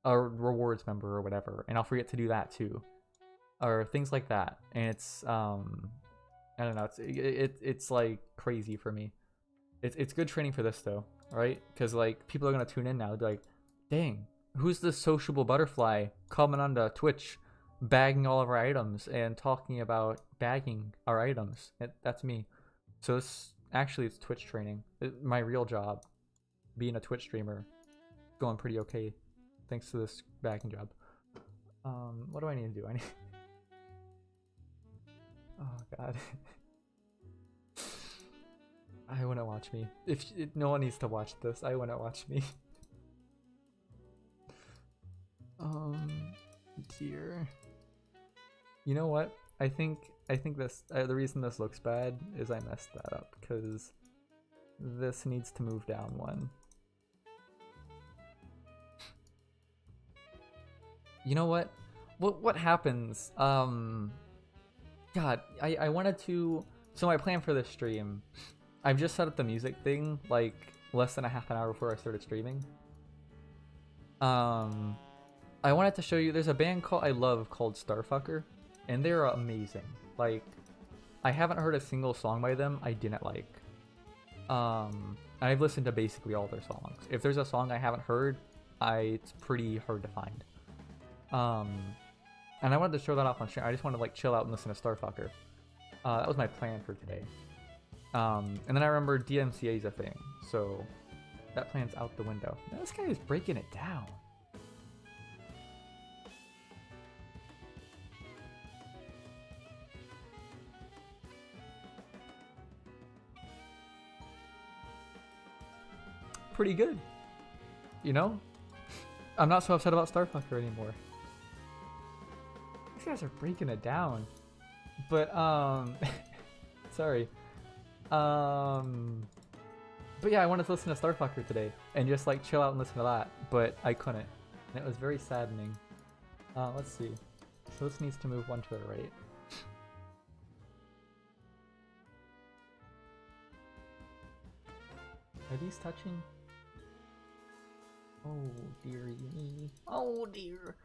rewards member or whatever, and I'll forget to do that too, or things like that. And it's I don't know, it's like crazy for me. It's good training for this though, right? Because like people are gonna tune in now. They'll be like, dang, who's this sociable butterfly coming onto Twitch, bagging all of our items and talking about bagging our items? That's me. So this actually it's Twitch training. My real job, being a Twitch streamer, going pretty okay, thanks to this bagging job. What do I need to do? I need. Oh God. I wouldn't watch me. If no one needs to watch this, I wouldn't watch me. Um, dear. You know what? I think this the reason this looks bad is I messed that up because this needs to move down one. You know what? What happens? God, I wanted to. So my plan for this stream, I've just set up the music thing like less than a half an hour before I started streaming. Um, I wanted to show you. There's a band called I love called Starfucker, and they're amazing. Like, I haven't heard a single song by them I didn't like. I've listened to basically all their songs. If there's a song I haven't heard, it's pretty hard to find. Um, and I wanted to show that off on stream. I just wanted to like chill out and listen to Starfucker. That was my plan for today. And then I remember DMCA is a thing, so that plan's out the window. Now this guy is breaking it down. Pretty good, you know? I'm not so upset about Starfucker anymore. These guys are breaking it down. But, sorry. But yeah, I wanted to listen to Starfucker today and just like chill out and listen to that, but I couldn't. And it was very saddening. Let's see. So this needs to move one to the right. Are these touching? Oh dearie me. Oh dear.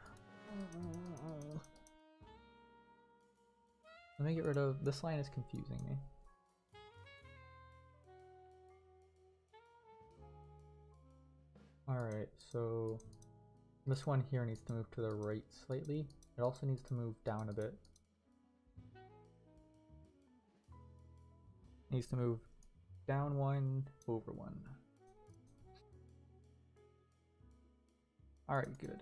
Let me get rid of this line is confusing me. Alright, so this one here needs to move to the right slightly. It also needs to move down a bit. It needs to move down one, over one. Alright, good.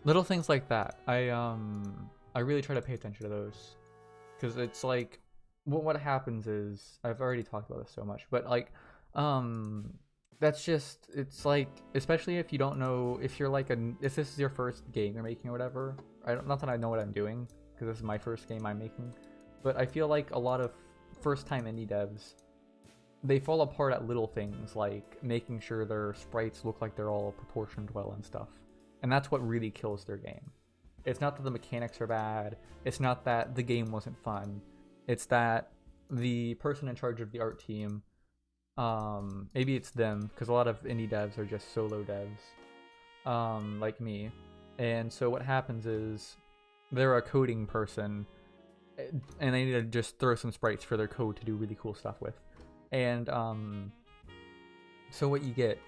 Little things like that. I really try to pay attention to those. Because it's like what happens is I've already talked about this so much, but like that's just it's like especially if you don't know if you're like if this is your first game you're making or whatever. Not that I know what I'm doing because this is my first game I'm making, but I feel like a lot of first time indie devs, they fall apart at little things like making sure their sprites look like they're all proportioned well and stuff. And that's what really kills their game. It's not that the mechanics are bad, it's not that the game wasn't fun. It's that the person in charge of the art team, maybe it's them, because a lot of indie devs are just solo devs. like me. And so what happens is they're a coding person, and they need to just throw some sprites for their code to do really cool stuff with. And so what you get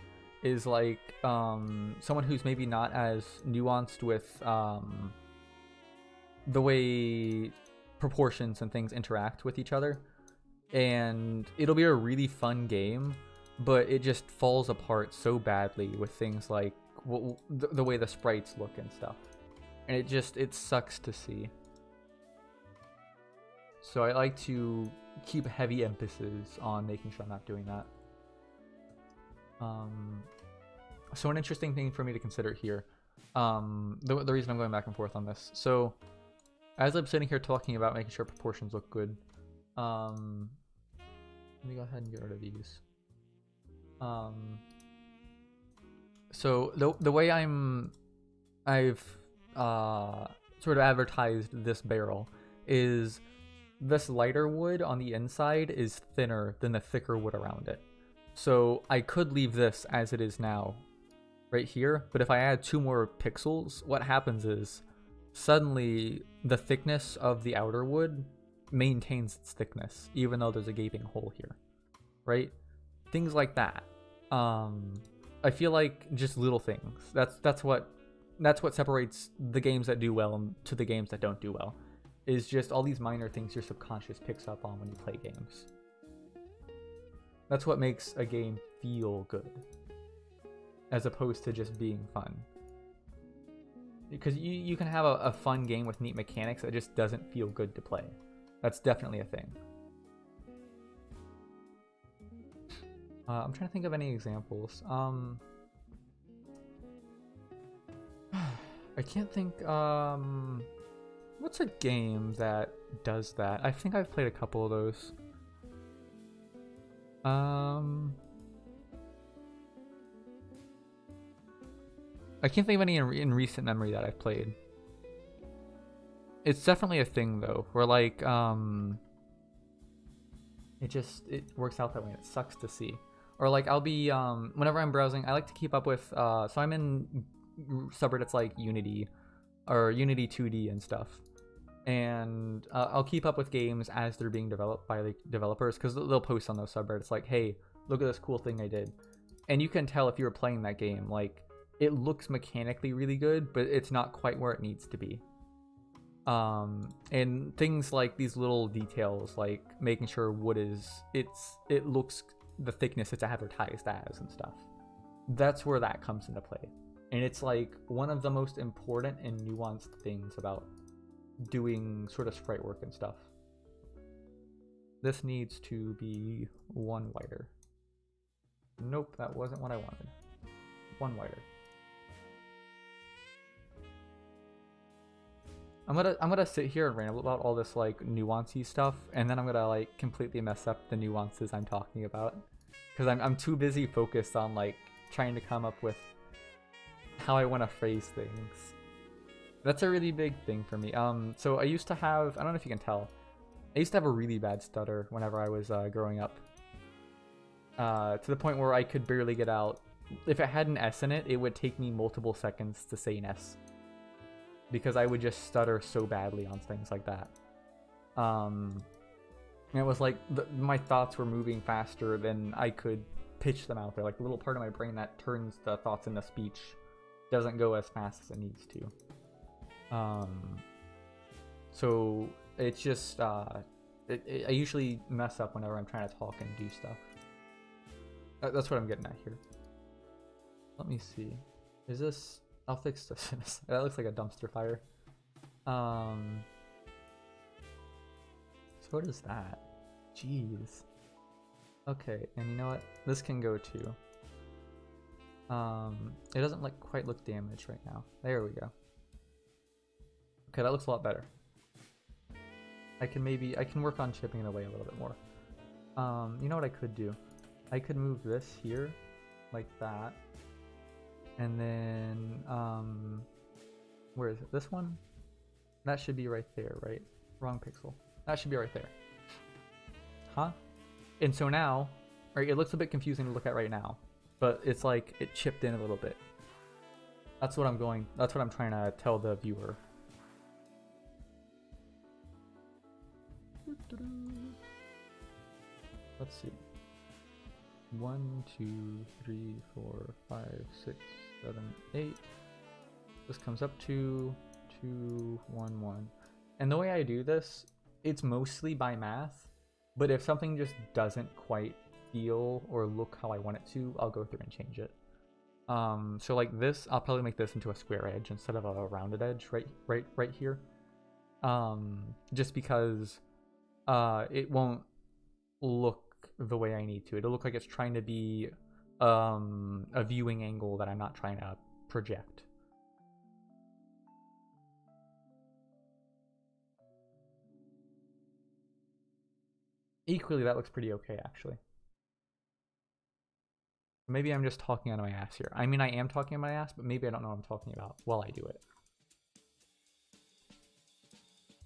is like someone who's maybe not as nuanced with the way proportions and things interact with each other, and it'll be a really fun game, but it just falls apart so badly with things like the way the sprites look and stuff, and it sucks to see. So I like to keep heavy emphasis on making sure I'm not doing that. So an interesting thing for me to consider here, the reason I'm going back and forth on this. So as I'm sitting here talking about making sure proportions look good, let me go ahead and get rid of these. So the way I've sort of advertised this barrel is this lighter wood on the inside is thinner than the thicker wood around it. So I could leave this as it is now, right here, but if I add 2 more pixels, what happens is suddenly the thickness of the outer wood maintains its thickness, even though there's a gaping hole here, right? Things like that. I feel like just little things. That's what separates the games that do well to the games that don't do well. Is just all these minor things your subconscious picks up on when you play games. That's what makes a game feel good, as opposed to just being fun. Because you can have a fun game with neat mechanics that just doesn't feel good to play. That's definitely a thing. I'm trying to think of any examples. I can't think. What's a game that does that? I think I've played a couple of those. I can't think of any in recent memory that I've played. It's definitely a thing though, where like it works out that way and it sucks to see. Or like I'll be whenever I'm browsing, I like to keep up with so I'm in subreddits like Unity or Unity 2D and stuff. And I'll keep up with games as they're being developed by the developers, because they'll post on those subreddits like, hey, look at this cool thing I did. And you can tell if you're playing that game, like, it looks mechanically really good, but it's not quite where it needs to be. And things like these little details, like making sure wood it looks the thickness it's advertised as and stuff. That's where that comes into play. And it's like one of the most important and nuanced things about doing sort of sprite work and stuff. This needs to be 1 wider. Nope, that wasn't what I wanted. 1 wider. I'm gonna sit here and ramble about all this like nuancy stuff, and then I'm gonna like completely mess up the nuances I'm talking about, because I'm too busy focused on like trying to come up with how I want to phrase things. That's a really big thing for me. So I used to have, I don't know if you can tell, I used to have a really bad stutter whenever I was growing up. To the point where I could barely get out. If it had an S in it, it would take me multiple seconds to say an S, because I would just stutter so badly on things like that. And it was like my thoughts were moving faster than I could pitch them out there. Like the little part of my brain that turns the thoughts into speech doesn't go as fast as it needs to. So it's just I usually mess up whenever I'm trying to talk and do stuff. That's what I'm getting at here. Let me see. Is this? I'll fix this. That looks like a dumpster fire. So what is that? Jeez. Okay, and you know what? This can go too. It doesn't quite look damaged right now. There we go. Okay, that looks a lot better. I can work on chipping it away a little bit more. You know what I could do? I could move this here, like that. And then, where is it? This one? That should be right there, right? Wrong pixel. That should be right there. Huh? And so now, right, it looks a bit confusing to look at right now, but it's like it chipped in a little bit. That's what I'm trying to tell the viewer. Let's see. 1, 2, 3, 4, 5, 6, 7, 8. This comes up to 2, 1, 1. And the way I do this, it's mostly by math, but if something just doesn't quite feel or look how I want it to, I'll go through and change it. So like this, I'll probably make this into a square edge instead of a rounded edge right here. Just because it won't look the way I need to. It'll look like it's trying to be a viewing angle that I'm not trying to project. Equally, that looks pretty okay, actually. Maybe I'm just talking out of my ass here. I mean, I am talking out of my ass, but maybe I don't know what I'm talking about while I do it.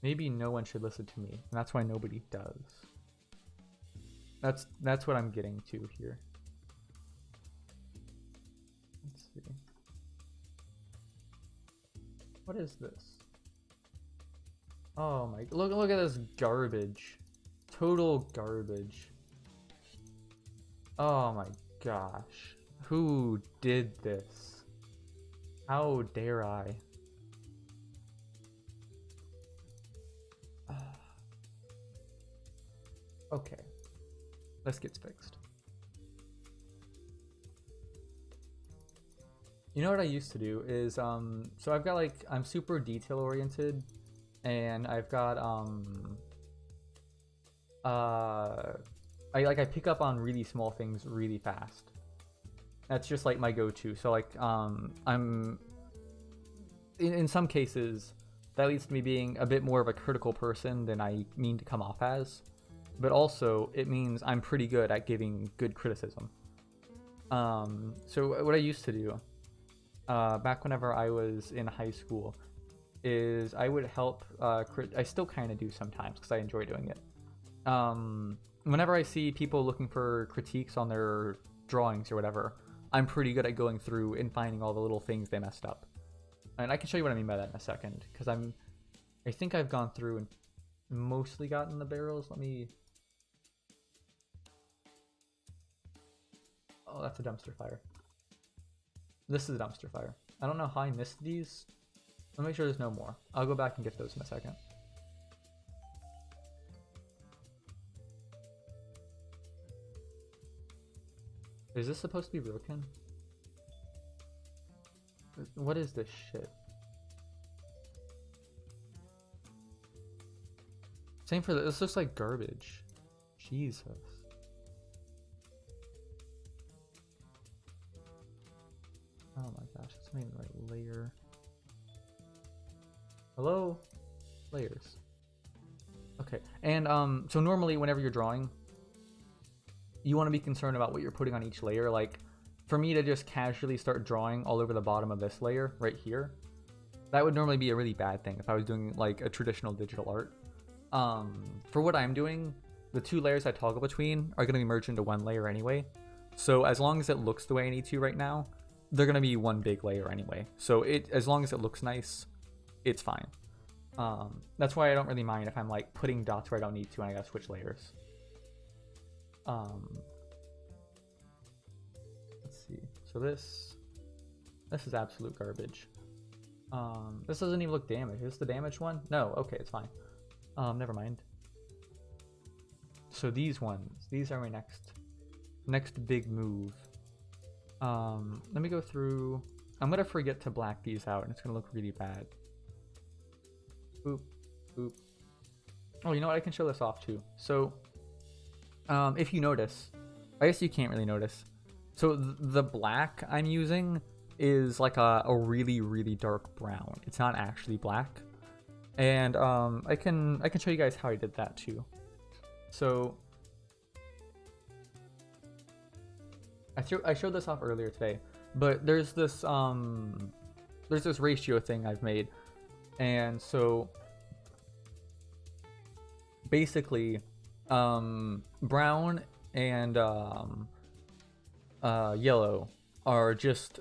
Maybe no one should listen to me, and that's why nobody does. That's what I'm getting to here. Let's see. What is this? Oh my, look at this garbage. Total garbage. Oh my gosh. Who did this? How dare I? Okay. This gets fixed. You know what I used to do is, so I've got like, I'm super detail oriented, and I've got, I pick up on really small things really fast. That's just like my go-to. So like, I'm, in some cases, that leads to me being a bit more of a critical person than I mean to come off as. But also, it means I'm pretty good at giving good criticism. So what I used to do, back whenever I was in high school, is I would help, I still kind of do sometimes because I enjoy doing it. Whenever I see people looking for critiques on their drawings or whatever, I'm pretty good at going through and finding all the little things they messed up. And I can show you what I mean by that in a second, because I think I've gone through and mostly gotten the barrels. Let me... Oh, that's a dumpster fire. This is a dumpster fire. I don't know how I missed these. Let me make sure there's no more. I'll go back and get those in a second. Is this supposed to be broken? What is this shit? Same for this. This looks like garbage. Jesus. Oh my gosh, it's not even the right layer. Hello? Layers. Okay, and so normally whenever you're drawing, you want to be concerned about what you're putting on each layer. Like, for me to just casually start drawing all over the bottom of this layer right here, that would normally be a really bad thing if I was doing like a traditional digital art. For what I'm doing, the two layers I toggle between are going to be merged into one layer anyway. So as long as it looks the way I need to right now, they're going to be one big layer anyway. So as long as it looks nice, it's fine. That's why I don't really mind if I'm like putting dots where I don't need to and I gotta switch layers. Let's see. So this is absolute garbage. This doesn't even look damaged. Is this the damaged one? No. Okay, it's fine. Never mind. So these are my next big move. Let me go through. I'm gonna forget to black these out, and it's gonna look really bad. Boop, boop. Oh, you know what? I can show this off too. So, if you notice, I guess you can't really notice. So the black I'm using is like a really, really dark brown. It's not actually black. And I can show you guys how I did that too. So I showed this off earlier today, but there's this ratio thing I've made. And so basically brown and yellow are just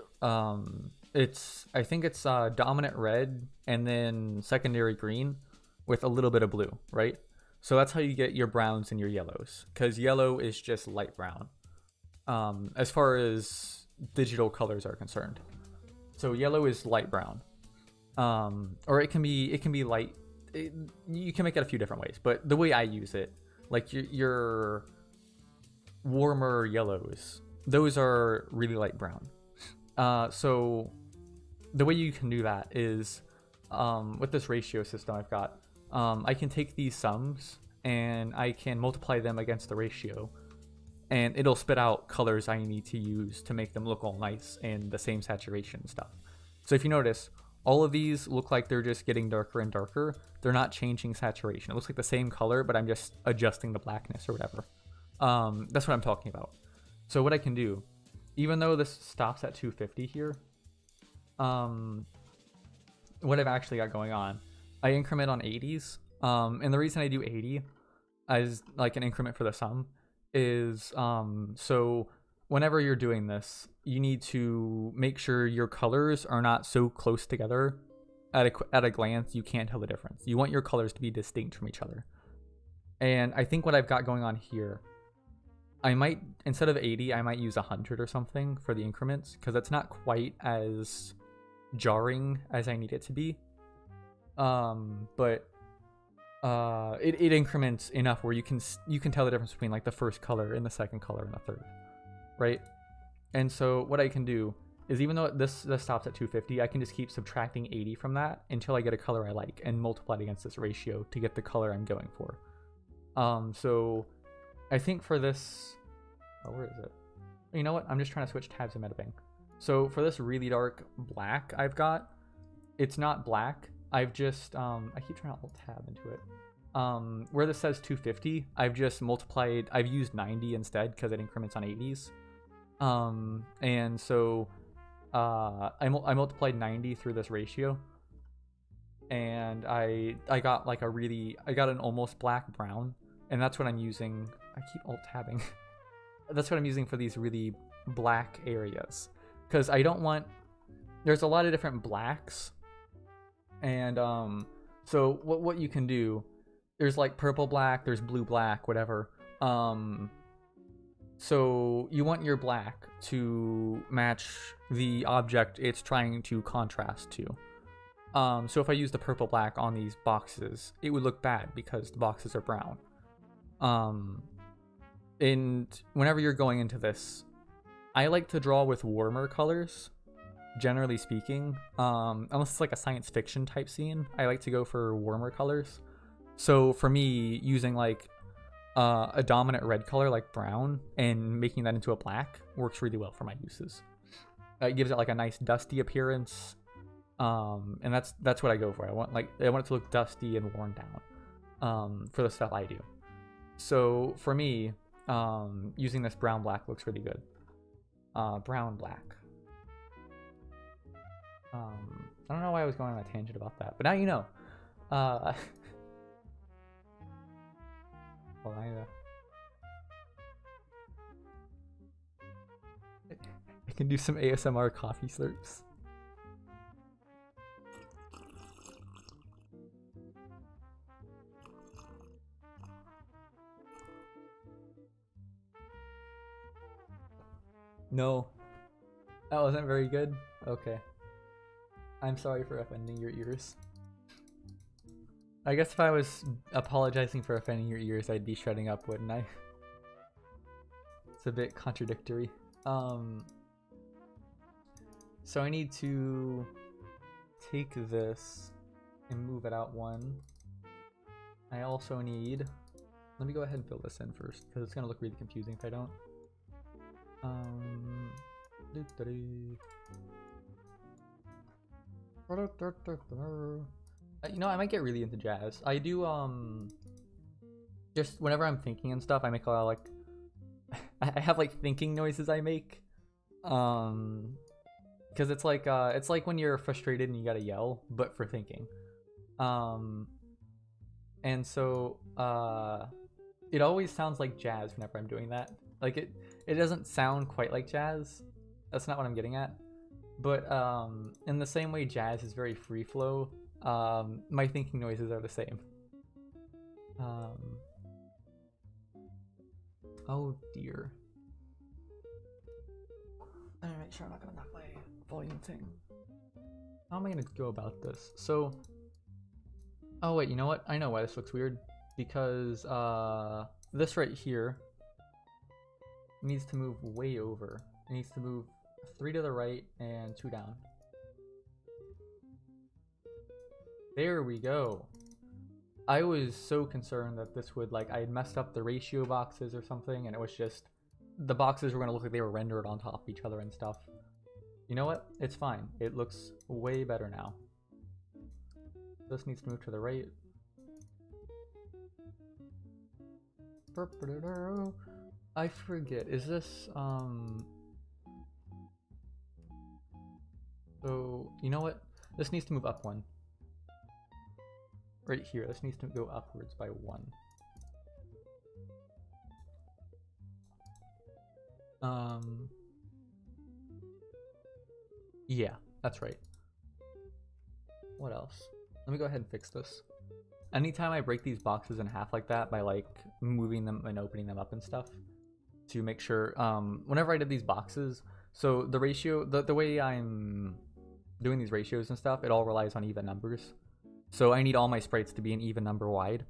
I think it's dominant red and then secondary green with a little bit of blue, right? So that's how you get your browns and your yellows, because yellow is just light brown, as far as digital colors are concerned. So yellow is light brown, or it can be light. You can make it a few different ways, but the way I use it, like your warmer yellows, those are really light brown. So the way you can do that is, with this ratio system I've got, I can take these sums and I can multiply them against the ratio, and it'll spit out colors I need to use to make them look all nice and the same saturation stuff. So if you notice, all of these look like they're just getting darker and darker. They're not changing saturation. It looks like the same color, but I'm just adjusting the blackness or whatever. That's what I'm talking about. So what I can do, even though this stops at 250 here, what I've actually got going on, I increment on 80s. And the reason I do 80 as like an increment for the sum is, so whenever you're doing this, you need to make sure your colors are not so close together at a glance you can't tell the difference. You want your colors to be distinct from each other. And I think what I've got going on here, I might, instead of 80, I might use 100 or something for the increments, because it's not quite as jarring as I need it to be. But it increments enough where you can tell the difference between like the first color and the second color and the third, right? And so what I can do is, even though this stops at 250, I can just keep subtracting 80 from that until I get a color I like and multiply it against this ratio to get the color I'm going for. So I think for this, where is it? You know what? I'm just trying to switch tabs in MetaBang. So for this really dark black I've got, it's not black. I've just, I keep trying to alt tab into it. Where this says 250, I've just multiplied, I've used 90 instead because it increments on 80s. And so I multiplied 90 through this ratio, and I got like I got an almost black brown, and that's what I'm using. I keep alt tabbing. That's what I'm using for these really black areas, because I don't want, there's a lot of different blacks, and so what you can do, there's like purple black, there's blue black, whatever. So you want your black to match the object it's trying to contrast to. So if I use the purple black on these boxes, it would look bad because the boxes are brown. And whenever you're going into this, I like to draw with warmer colors, generally speaking. Unless it's like a science fiction type scene, I like to go for warmer colors. So for me, using like a dominant red color like brown and making that into a black works really well for my uses. It gives it like a nice dusty appearance, and that's what I go for. I want it to look dusty and worn down for the stuff I do. So for me, using this brown black looks really good. Brown black. I don't know why I was going on a tangent about that, but now you know. Well, I can do some ASMR coffee slurps. No, that wasn't very good. Okay, I'm sorry for offending your ears. I guess if I was apologizing for offending your ears, I'd be shutting up, wouldn't I? It's a bit contradictory. So I need to take this and move it out one. I also need, let me go ahead and fill this in first, because it's gonna look really confusing if I don't. You know, I might get really into jazz. I do, just whenever I'm thinking and stuff, I make a lot of like, I have like thinking noises I make. Because it's like when you're frustrated and you gotta yell, but for thinking. And so, it always sounds like jazz whenever I'm doing that. Like it doesn't sound quite like jazz. That's not what I'm getting at. But in the same way jazz is very free flow, my thinking noises are the same. Oh dear. I'm gonna make sure I'm not gonna knock my volume thing. How am I gonna go about this? So, oh wait, you know what? I know why this looks weird. Because this right here needs to move way over. It needs to move 3 to the right and 2 down. There we go. I was so concerned that this would, like, I had messed up the ratio boxes or something, and it was just, the boxes were going to look like they were rendered on top of each other and stuff. You know what? It's fine. It looks way better now. This needs to move to the right. I forget. Is this, so, you know what? This needs to move up 1. Right here, this needs to go upwards by 1. Yeah, that's right. What else? Let me go ahead and fix this. Anytime I break these boxes in half like that by like moving them and opening them up and stuff to make sure, whenever I did these boxes, so the ratio, the way I'm doing these ratios and stuff, it all relies on even numbers. So I need all my sprites to be an even number wide.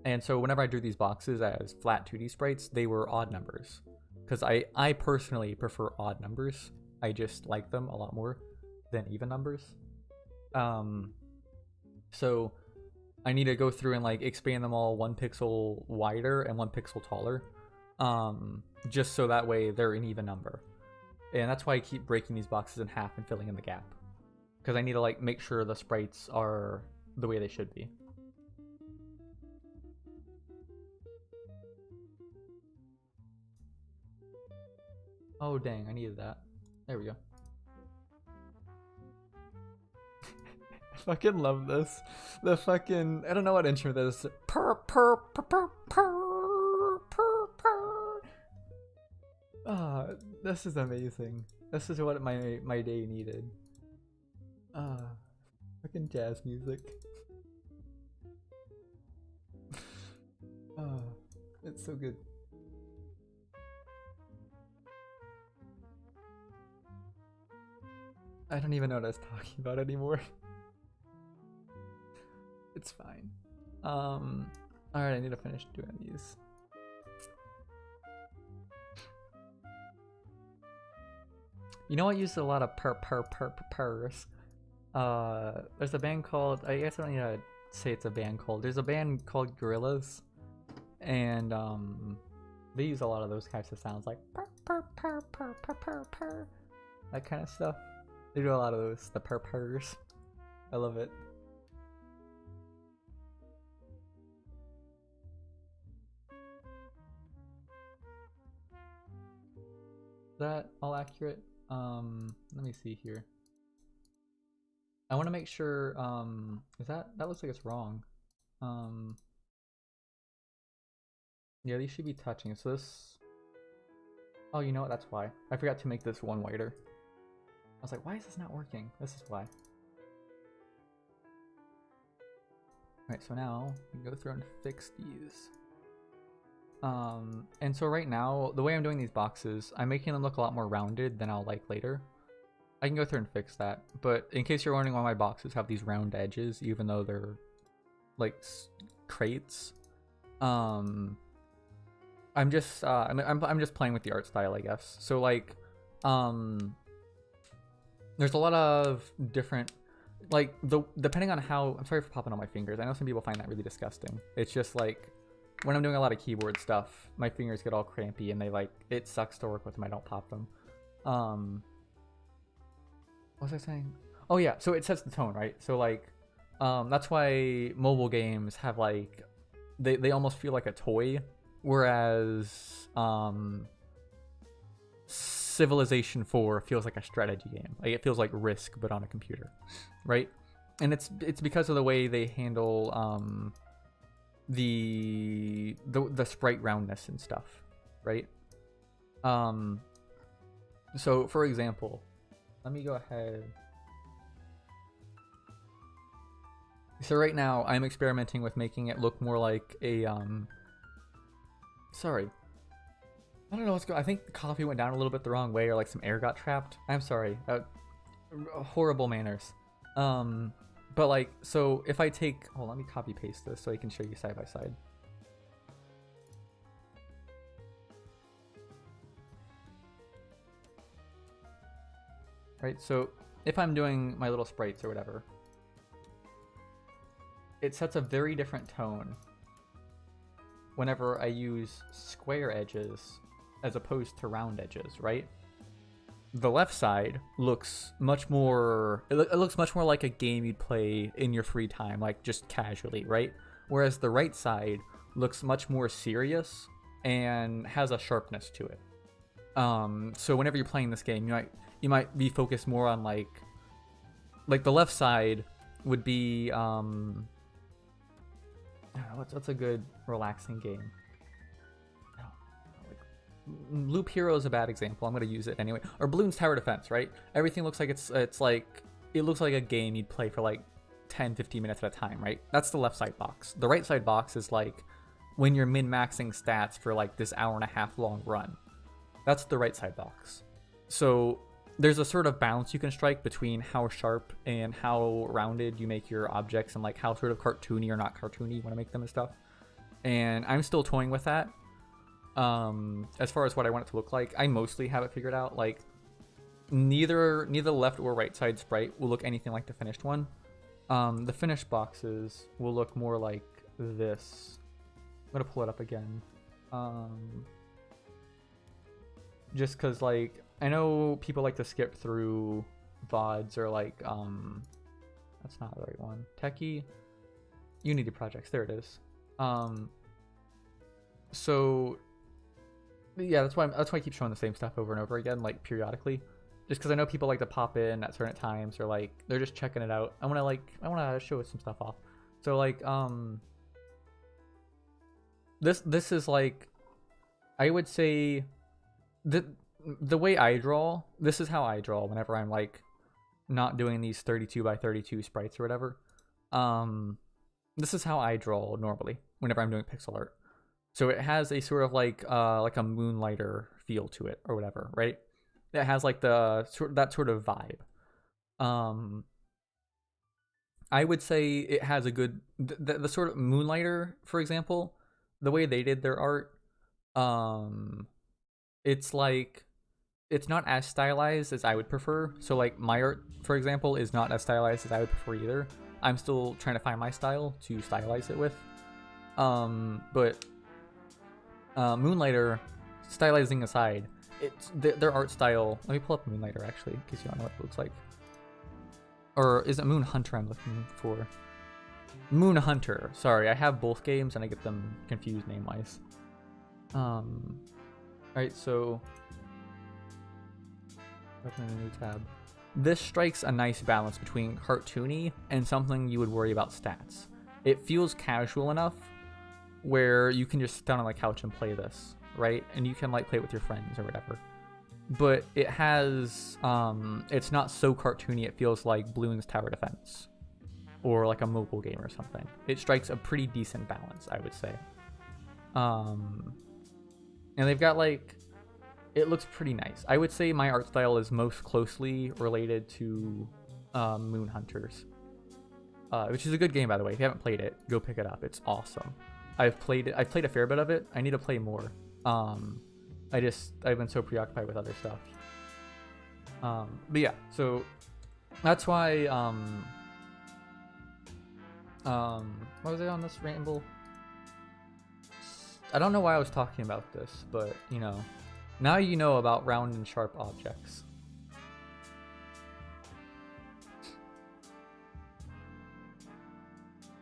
And so whenever I drew these boxes as flat 2D sprites, they were odd numbers. Because I personally prefer odd numbers. I just like them a lot more than even numbers. So I need to go through and like expand them all 1 pixel wider and 1 pixel taller. Just so that way they're an even number. And that's why I keep breaking these boxes in half and filling in the gap. Because I need to like make sure the sprites are the way they should be. Oh dang, I needed that. There we go. I fucking love this. The fucking, I don't know what intro this is. Purr, purr, purr, purr, purr, purr, purr. Ah, this is amazing. This is what my day needed. Fucking jazz music. It's so good. I don't even know what I was talking about anymore. It's fine. Alright, I need to finish doing these. You know what used a lot of purrs? There's a band called, I guess I don't need to say it's a band called, there's a band called Gorillaz, and they use a lot of those types of sounds, like purr, that kind of stuff. They do a lot of those, the purrs. I love it. Is that all accurate? Let me see here. I want to make sure, is that looks like it's wrong. Yeah, these should be touching. So this, oh, you know what? That's why. I forgot to make this 1 wider. I was like, why is this not working? This is why. Alright, so now we can go through and fix these. And so right now, the way I'm doing these boxes, I'm making them look a lot more rounded than I'll like later. I can go through and fix that, but in case you're wondering why my boxes have these round edges, even though they're like crates, I'm just playing with the art style, I guess. So like, there's a lot of different, like depending on how, I'm sorry for popping on my fingers. I know some people find that really disgusting. It's just like, when I'm doing a lot of keyboard stuff, my fingers get all crampy and they like, it sucks to work with them. I don't pop them. What was I saying? Oh yeah, so it sets the tone, right? So like, that's why mobile games have like, they almost feel like a toy, whereas Civilization 4 feels like a strategy game. Like it feels like Risk, but on a computer, right? And it's because of the way they handle the sprite roundness and stuff, right? So for example, let me go ahead. So right now I'm experimenting with making it look more like a sorry. I don't know what's going. I think the coffee went down a little bit the wrong way, or like some air got trapped. I'm sorry. Horrible manners. But like, so if I take, hold on, let me copy paste this so I can show you side by side. Right, so if I'm doing my little sprites or whatever, it sets a very different tone whenever I use square edges as opposed to round edges, right? The left side looks much more, it looks much more like a game you'd play in your free time, like just casually, right? Whereas the right side looks much more serious and has a sharpness to it. So whenever you're playing this game, you might be focused more on like the left side would be I don't know, what's a good relaxing game. Loop Hero is a bad example. I'm gonna use it anyway. Or Bloons Tower Defense, right? Everything looks like it's like, it looks like a game you'd play for like 10-15 minutes at a time, right? That's the left side box. The right side box is like when you're min-maxing stats for like this hour-and-a-half long run. That's the right side box. So there's a sort of balance you can strike between how sharp and how rounded you make your objects, and like how sort of cartoony or not cartoony you want to make them and stuff. And I'm still toying with that. As far as what I want it to look like, I mostly have it figured out. Like neither the left or right side sprite will look anything like the finished one. The finished boxes will look more like this. I'm gonna pull it up again. Just cause like I know people like to skip through VODs or like that's not the right one. Techie Unity projects, there it is. So yeah, that's why I keep showing the same stuff over and over again, like periodically, just because I know people like to pop in at certain times, or like they're just checking it out. I want to show some stuff off. So like this is like, I would say the way I draw, this is how I draw whenever I'm like not doing these 32 by 32 sprites or whatever. This is how I draw normally whenever I'm doing pixel art. So it has a sort of like a Moonlighter feel to it or whatever, right? It has like that sort of vibe. I would say it has a good the sort of Moonlighter, for example, the way they did their art. It's like, it's not as stylized as I would prefer. So like my art, for example, is not as stylized as I would prefer either. I'm still trying to find my style to stylize it with. But Moonlighter, stylizing aside, it's their art style. Let me pull up Moonlighter actually, in case you don't know what it looks like. Or is it Moon Hunter I'm looking for? Moon Hunter. Sorry, I have both games and I get them confused name-wise. Alright, so open a new tab. This strikes a nice balance between cartoony and something you would worry about stats. It feels casual enough where you can just sit down on the couch and play this, right? And you can like play it with your friends or whatever. But it has, it's not so cartoony it feels like Bloons Tower Defense or like a mobile game or something. It strikes a pretty decent balance, I would say. And they've got like, it looks pretty nice. I would say my art style is most closely related to Moon Hunters, which is a good game, by the way. If you haven't played it, go pick it up. It's awesome. I've played a fair bit of it. I need to play more. I've been so preoccupied with other stuff. But yeah, so that's why what was I on this ramble? I don't know why I was talking about this, but you know, now you know about round and sharp objects.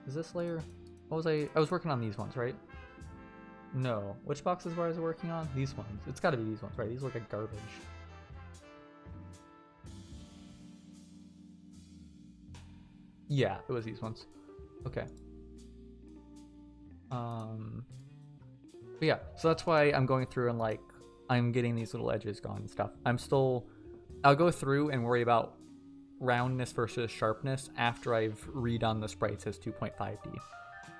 Is this layer? What was I was working on these ones, right? No. Which boxes was I working on? These ones. It's gotta be these ones, right? These look like garbage. Yeah, it was these ones. Okay. But yeah, so that's why I'm going through and like I'm getting these little edges gone and stuff. I'm still I'll go through and worry about roundness versus sharpness after I've redone the sprites as 2.5D.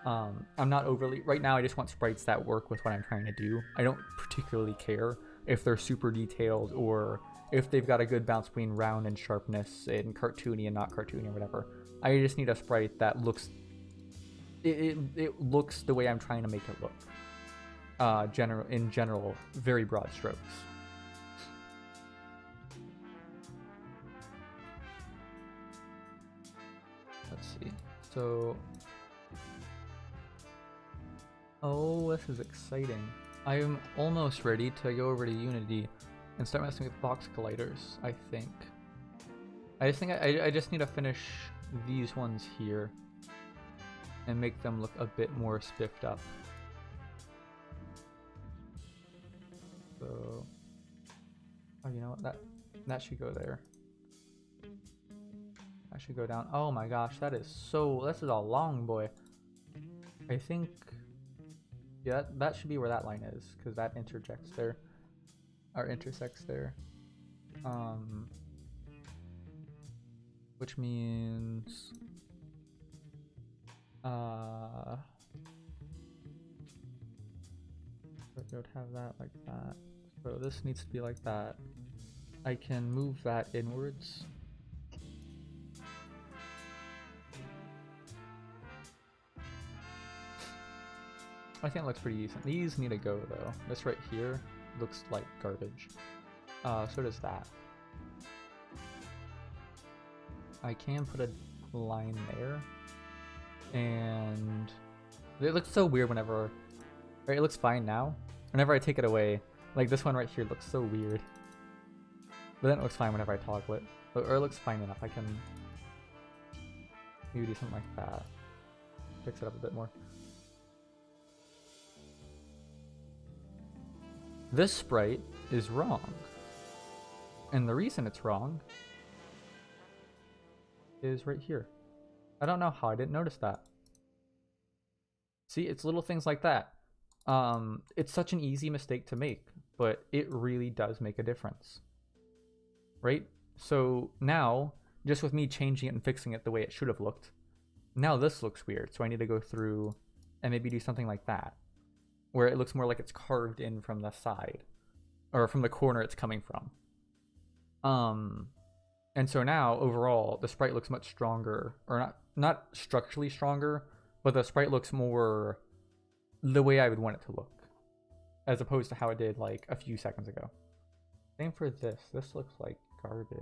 I'm not overly right now. I just want sprites that work with what I'm trying to do. I don't particularly care if they're super detailed or if they've got a good balance between round and sharpness and cartoony and not cartoony or whatever. I just need a sprite that looks it looks the way I'm trying to make it look. In general, very broad strokes. Let's see. So, oh, this is exciting. I'm almost ready to go over to Unity and start messing with box colliders, I think. I just need to finish these ones here and make them look a bit more spiffed up. So, oh, you know what? That should go there. That should go down. Oh my gosh, this is a long boy. I think, yeah, that should be where that line is, because that intersects there. Which means, I would have that like that. So this needs to be like that. I can move that inwards. I think it looks pretty decent. These need to go though. This right here looks like garbage. So does that. I can put a line there. And it looks so weird whenever, right? It looks fine now. Whenever I take it away, like this one right here looks so weird. But then it looks fine whenever I toggle it. Or it looks fine enough. I can maybe do something like that. Fix it up a bit more. This sprite is wrong. And the reason it's wrong is right here. I don't know how I didn't notice that. See, it's little things like that. It's such an easy mistake to make, but it really does make a difference. Right? So now, just with me changing it and fixing it the way it should have looked, now this looks weird. So I need to go through and maybe do something like that, where it looks more like it's carved in from the side or from the corner it's coming from. And so now overall the sprite looks much stronger, or not structurally stronger, but the sprite looks more the way I would want it to look, as opposed to how it did like a few seconds ago. Same for this. This looks like garbage.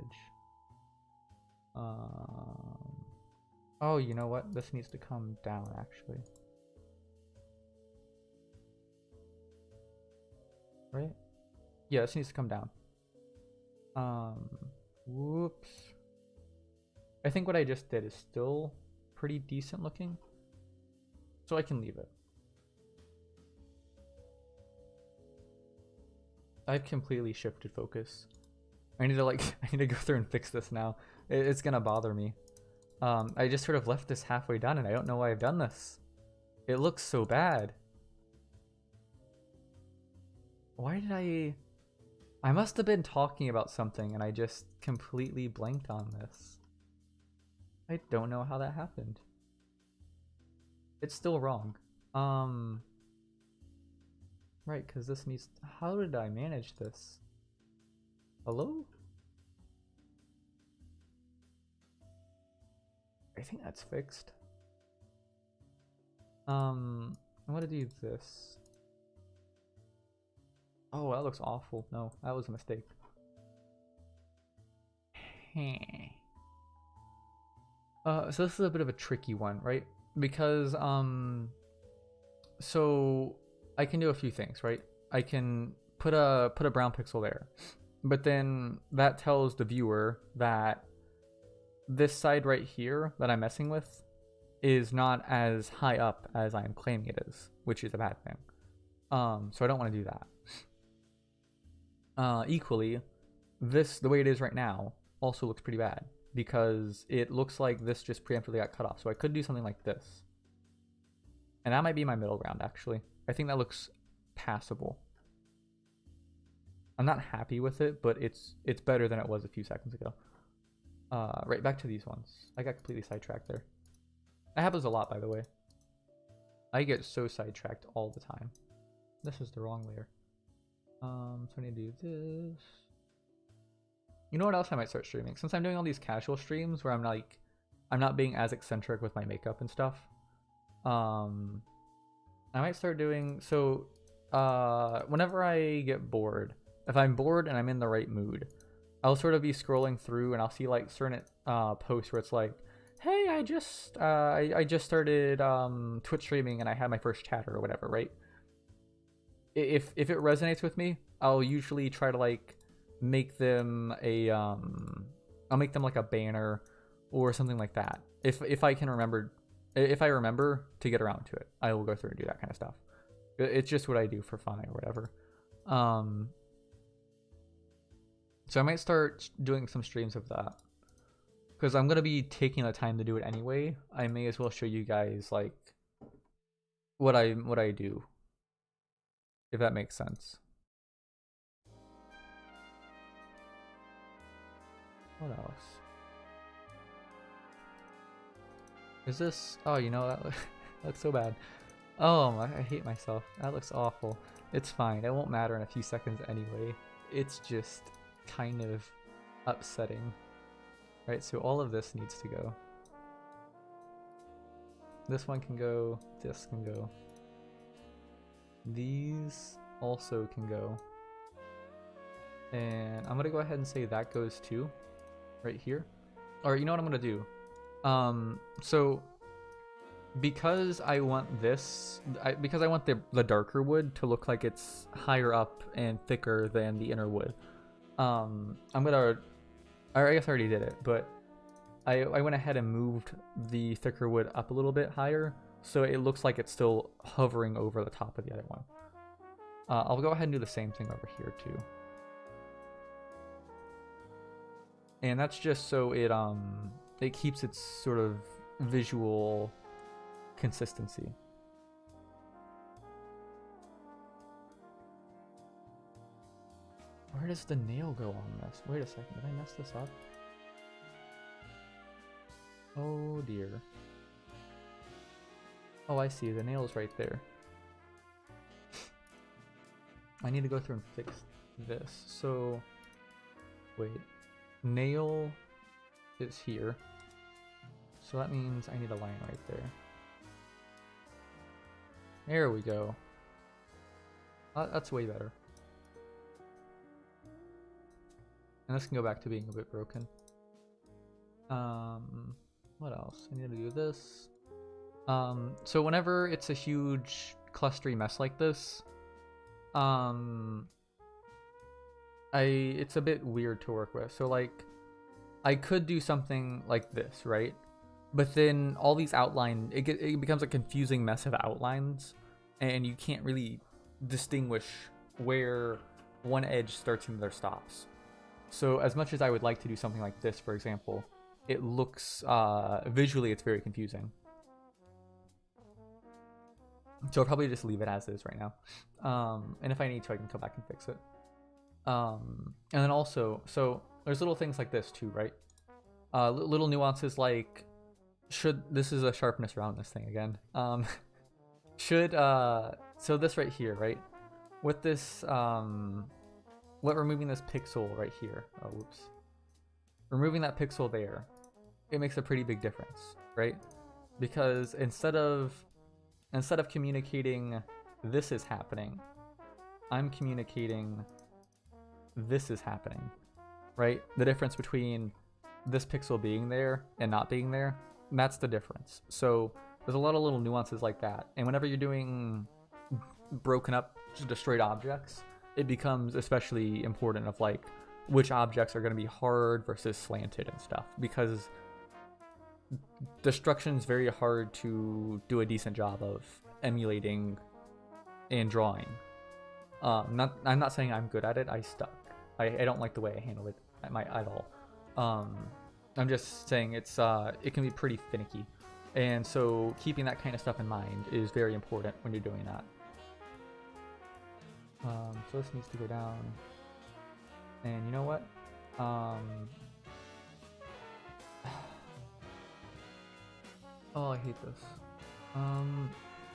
Oh, you know what? This needs to come down actually. Right? Yeah, this needs to come down. Whoops. I think what I just did is still pretty decent looking, so I can leave it. I've completely shifted focus. I need to go through and fix this now. It's gonna bother me. I just sort of left this halfway done and I don't know why I've done this. It looks so bad. Why did I must have been talking about something and I just completely blanked on this. I don't know how that happened. It's still wrong. Right, because this needs... How did I manage this? Hello? I think that's fixed. I'm gonna do this. Oh, that looks awful. No, that was a mistake. So this is a bit of a tricky one, right? Because, so I can do a few things, right? I can put a brown pixel there, but then that tells the viewer that this side right here that I'm messing with is not as high up as I'm claiming it is, which is a bad thing. So I don't want to do that. Equally, the way it is right now also looks pretty bad because it looks like this just preemptively got cut off. So I could do something like this. And that might be my middle ground, actually. I think that looks passable. I'm not happy with it, but it's better than it was a few seconds ago. Right, back to these ones. I got completely sidetracked there. That happens a lot, by the way. I get so sidetracked all the time. This is the wrong layer. So I need to do this. You know what else I might start streaming? Since I'm doing all these casual streams where I'm not being as eccentric with my makeup and stuff. I might start doing so. Whenever I get bored, if I'm bored and I'm in the right mood, I'll sort of be scrolling through and I'll see like certain posts where it's like, hey, I just started Twitch streaming and I had my first chatter or whatever, right? If it resonates with me, I'll usually try to like make them a I'll make them like a banner or something like that. If I can remember, if I remember to get around to it, I will go through and do that kind of stuff. It's just what I do for fun or whatever. So I might start doing some streams of that. Because I'm going to be taking the time to do it anyway. I may as well show you guys like what I do. If that makes sense. What else? Is this... Oh, you know, that looks so bad. Oh, I hate myself. That looks awful. It's fine. It won't matter in a few seconds anyway. It's just kind of upsetting. Right, so all of this needs to go. This one can go. This can go. These also can go. And I'm going to go ahead and say that goes too. Right here. Or you know what I'm going to do? So because I want this, because I want the darker wood to look like it's higher up and thicker than the inner wood, I'm gonna, I guess I already did it, but I went ahead and moved the thicker wood up a little bit higher, so it looks like it's still hovering over the top of the other one. I'll go ahead and do the same thing over here too. And that's just so it keeps its sort of visual consistency. Where does the nail go on this? Wait a second, did I mess this up? Oh dear. Oh, I see, the nail is right there. I need to go through and fix this. So, wait. Nail is here. So that means I need a line right there. There we go. That's way better. And this can go back to being a bit broken. What else? I need to do this. So whenever it's a huge clustery mess like this, it's a bit weird to work with. So like, I could do something like this, right? But then all these it becomes a confusing mess of outlines, and you can't really distinguish where one edge starts and the other stops. So as much as I would like to do something like this, for example, it looks, visually it's very confusing. So I'll probably just leave it as is right now. And if I need to, I can come back and fix it. And then also, so there's little things like this too, right? Little nuances like, this is a sharpness roundness thing again. So this right here, right? With this, removing this pixel right here. Oh, whoops. Removing that pixel there, it makes a pretty big difference, right? Because instead of communicating this is happening, I'm communicating this is happening, right? The difference between this pixel being there and not being there, that's the difference. So there's a lot of little nuances like that. And whenever you're doing broken up, destroyed objects, it becomes especially important of like which objects are going to be hard versus slanted and stuff, because destruction is very hard to do a decent job of emulating and drawing. I'm not saying I'm good at it. I don't like the way I handle it at all. I'm just saying it can be pretty finicky, and so keeping that kind of stuff in mind is very important when you're doing that. So this needs to go down And you know what? Oh, I hate this. I'm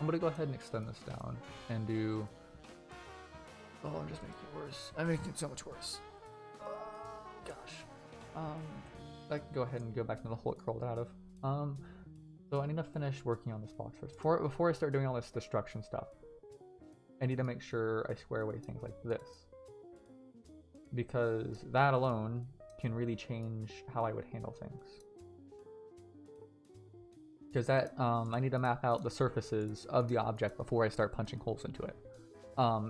gonna go ahead and extend this down and do. Oh, I'm just making it worse. I'm making it so much worse. Oh gosh. I can go ahead and go back to the hole it crawled out of. So I need to finish working on this box first. Before I start doing all this destruction stuff, I need to make sure I square away things like this, because that alone can really change how I would handle things. Because that I need to map out the surfaces of the object before I start punching holes into it.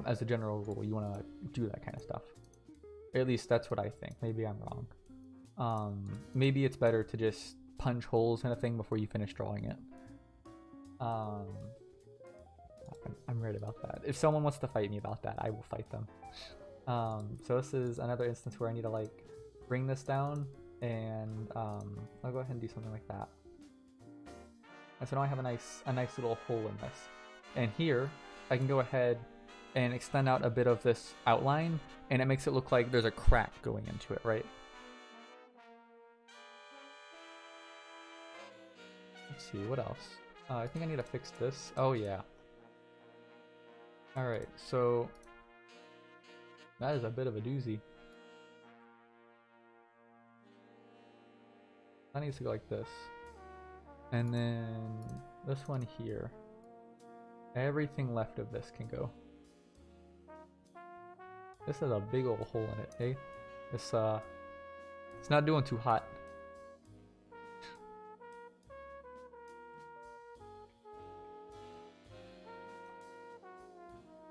As a general rule, you want to do that kind of stuff. At least that's what I think. Maybe I'm wrong. Maybe it's better to just punch holes in a thing before you finish drawing it. I'm right about that. If someone wants to fight me about that, I will fight them. So this is another instance where I need to like bring this down, and I'll go ahead and do something like that. And so now I have a nice little hole in this. And here, I can go ahead and extend out a bit of this outline, and it makes it look like there's a crack going into it, right? Let's see, what else? I think I need to fix this. Oh yeah. Alright, so that is a bit of a doozy. That needs to go like this. And then this one here. Everything left of this can go. This has a big old hole in it, eh? It's not doing too hot.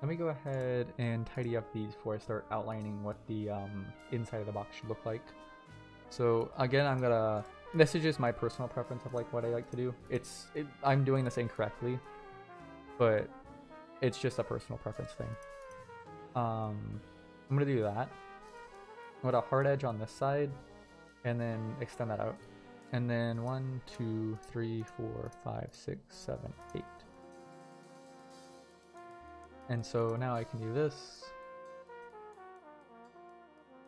Let me go ahead and tidy up these before I start outlining what the inside of the box should look like. So again, this is just my personal preference of like what I like to do. I'm doing this incorrectly, but it's just a personal preference thing. I'm gonna do that. I'm gonna hard edge on this side, and then extend that out, and then 1, 2, 3, 4, 5, 6, 7, 8. And so now I can do this.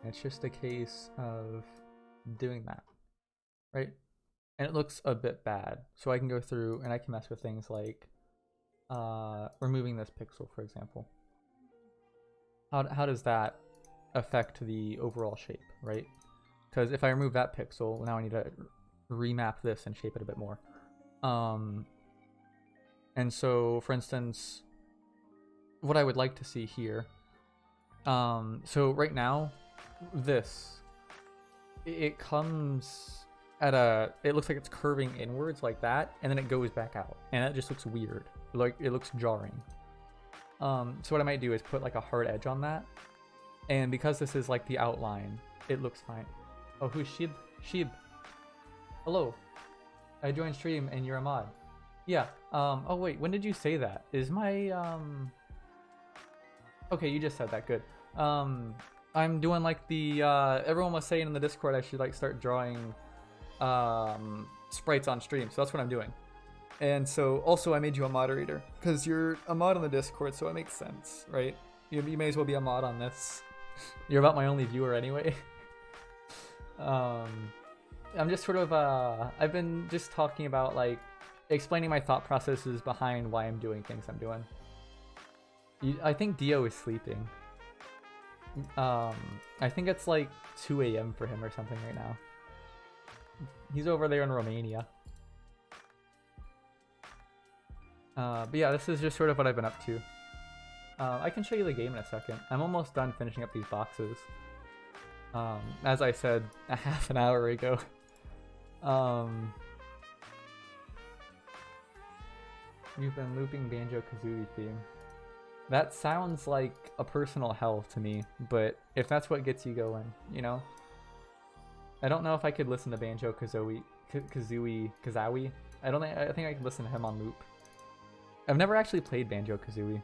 It's just a case of doing that, right? And it looks a bit bad. So I can go through and I can mess with things like removing this pixel, for example. How does that affect the overall shape, right? Because if I remove that pixel, now I need to remap this and shape it a bit more. And so, for instance, what I would like to see here. So right now, this, it comes at it looks like it's curving inwards like that, and then it goes back out, and that just looks weird. Like it looks jarring. So what I might do is put like a hard edge on that, and because this is like the outline, it looks fine. Oh, who's Shib? Shib. Hello. I joined stream and you're a mod. Yeah. Oh wait, when did you say that? Is my Okay, you just said that. Good. I'm doing like the everyone was saying in the Discord I should like start drawing sprites on stream, so that's what I'm doing. And so also I made you a moderator because you're a mod on the Discord, so it makes sense, right? You may as well be a mod on this. You're about my only viewer anyway. I'm just sort of I've been just talking about like explaining my thought processes behind why I'm doing things I'm doing. I think Dio is sleeping. I think it's like 2 a.m. for him or something right now. He's over there in Romania. But yeah, this is just sort of what I've been up to. I can show you the game in a second. I'm almost done finishing up these boxes. As I said a half an hour ago. You've been looping Banjo-Kazooie theme. That sounds like a personal hell to me, but if that's what gets you going, you know? I don't know if I could listen to Banjo-Kazooie. I think I could listen to him on loop. I've never actually played Banjo-Kazooie.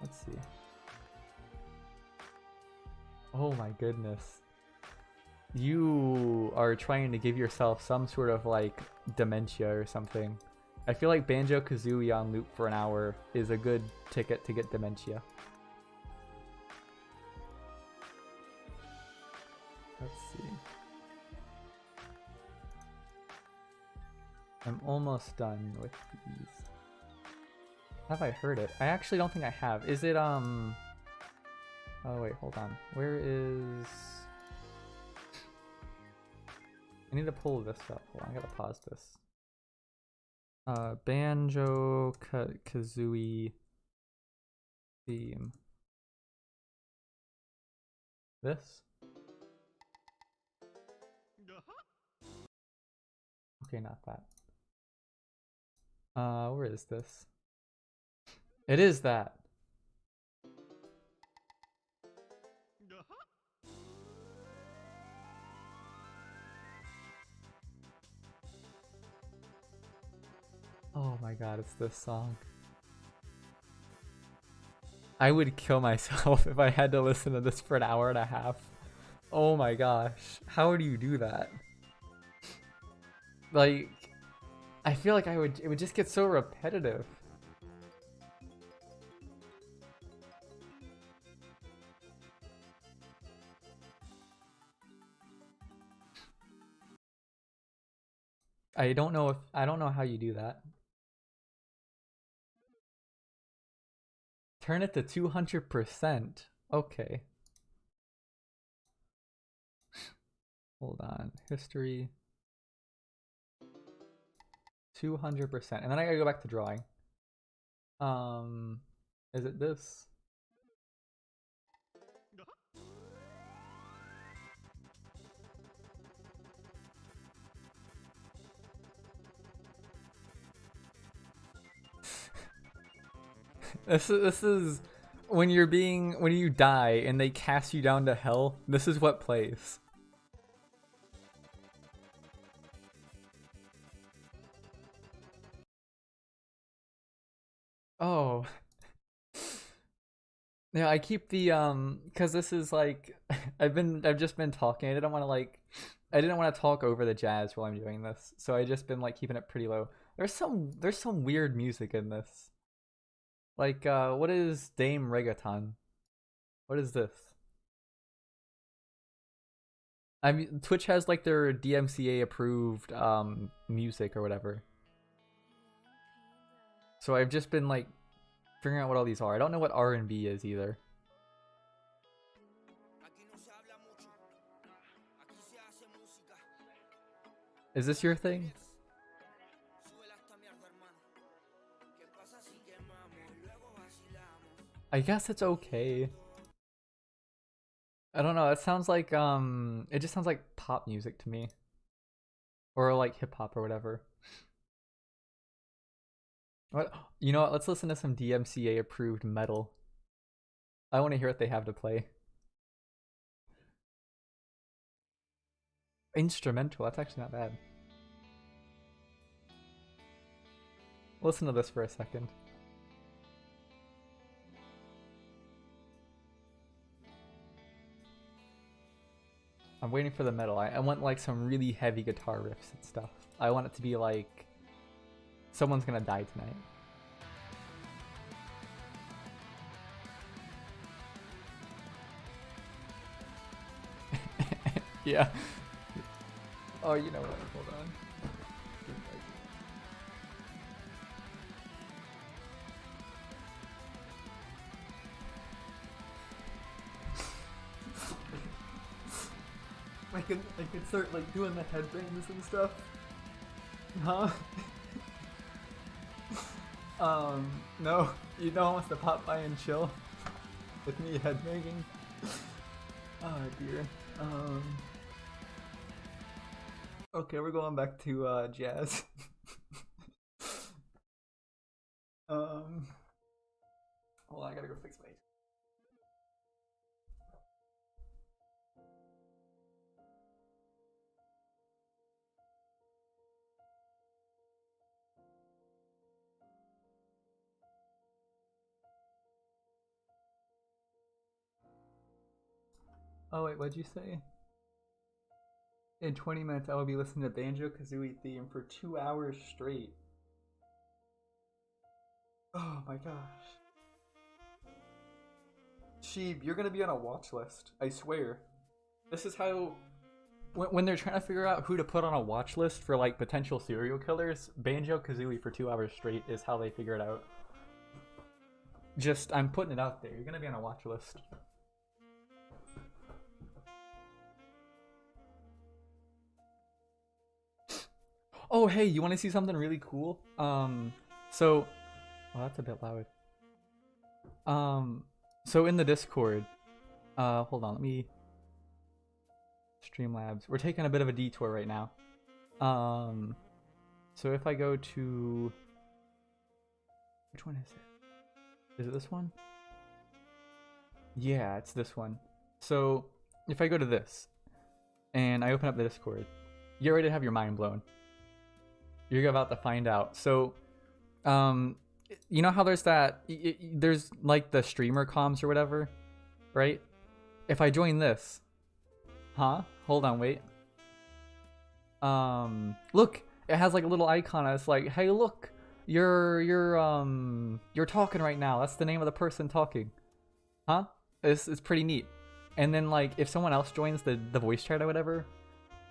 Let's see. Oh my goodness. You are trying to give yourself some sort of like dementia or something. I feel like Banjo-Kazooie on loop for an hour is a good ticket to get dementia. see. I'm almost done with these. Have I heard it? I actually don't think I have. Is it, oh wait, hold on. Where is... I need to pull this up. Hold on, I gotta pause this. Banjo Kazooie theme. This? Okay, not that. Where is this? It is that. Oh my god, it's this song. I would kill myself if I had to listen to this for an hour and a half. Oh my gosh. How do you do that? Like, I feel like it would just get so repetitive. I don't know how you do that. Turn it to 200%. Okay. Hold on. History. 200%. And then I gotta go back to drawing. Is it this? This is when you die and they cast you down to hell. This is what plays. Oh. Yeah, I keep the cuz this is like I've just been talking. I didn't want to talk over the jazz while I'm doing this. So I just been like keeping it pretty low. There's some weird music in this. Like what is Dame Reggaeton? What is this? I mean, Twitch has like their DMCA approved music or whatever. So I've just been like figuring out what all these are. I don't know what R&B is either. Is this your thing? I guess it's okay. I don't know. It sounds like it just sounds like pop music to me. Or like hip hop or whatever. What? You know what? Let's listen to some DMCA approved metal. I want to hear what they have to play. Instrumental. That's actually not bad. Listen to this for a second. I'm waiting for the metal. I want like some really heavy guitar riffs and stuff. I want it to be like someone's gonna die tonight. Yeah. Oh, you know what? Hold on. I could start like doing the headbangs and stuff. Huh? No, you don't want to pop by and chill with me headbanging. Oh dear. Okay, we're going back to jazz. Hold on, I gotta go fix my. Oh wait, what'd you say? In 20 minutes, I will be listening to Banjo Kazooie theme for 2 hours straight. Oh my gosh. Sheeb, you're gonna be on a watch list. I swear. This is how when they're trying to figure out who to put on a watch list for like potential serial killers, Banjo-Kazooie for 2 hours straight is how they figure it out. Just, I'm putting it out there. You're gonna be on a watch list. Oh, hey, you want to see something really cool? So, oh, that's a bit loud. So in the Discord, hold on, let me Streamlabs. We're taking a bit of a detour right now. So if I go to, which one is it? Is it this one? Yeah, it's this one. So if I go to this and I open up the Discord, you're ready to have your mind blown. You're about to find out. So, you know how there's that, there's like the streamer comms or whatever, right? If I join this, hold on, wait. Look, it has like a little icon. It's like, hey, look, you're talking right now. That's the name of the person talking. It's pretty neat. And then like if someone else joins the voice chat or whatever,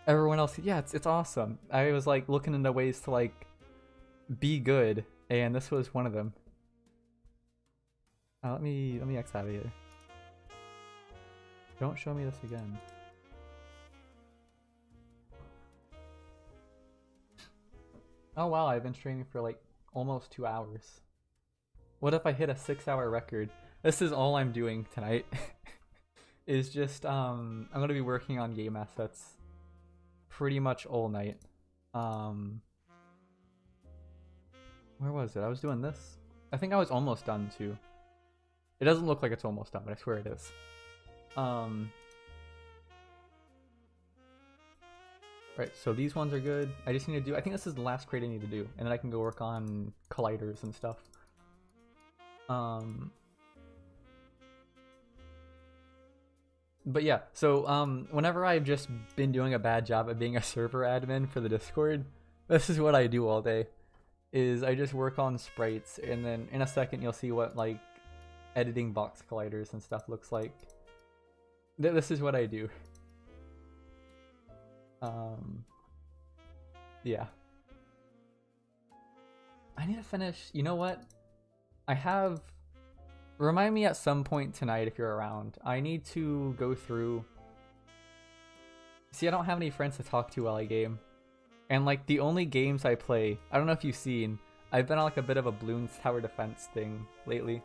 everyone else, yeah, it's awesome. I was like looking into ways to like be good, and this was one of them. Let me X out of here. Don't show me this again. Oh wow, I've been streaming for like almost 2 hours. What if I hit a 6-hour record? This is all I'm doing tonight. Is just I'm gonna be working on game assets pretty much all night. Where was it? I was doing this. I think I was almost done too. It doesn't look like it's almost done, but I swear it is. Right, so these ones are good. I just need to do, I think this is the last crate I need to do, and then I can go work on colliders and stuff. But yeah, so whenever I've just been doing a bad job at being a server admin for the Discord, this is what I do all day. Is I just work on sprites, and then in a second you'll see what like editing box colliders and stuff looks like. This is what I do. Yeah. I need to finish. You know what? I have. Remind me at some point tonight if you're around. I need to go through. See, I don't have any friends to talk to while I game. And like the only games I play, I don't know if you've seen, I've been on like a bit of a Bloons Tower Defense thing lately.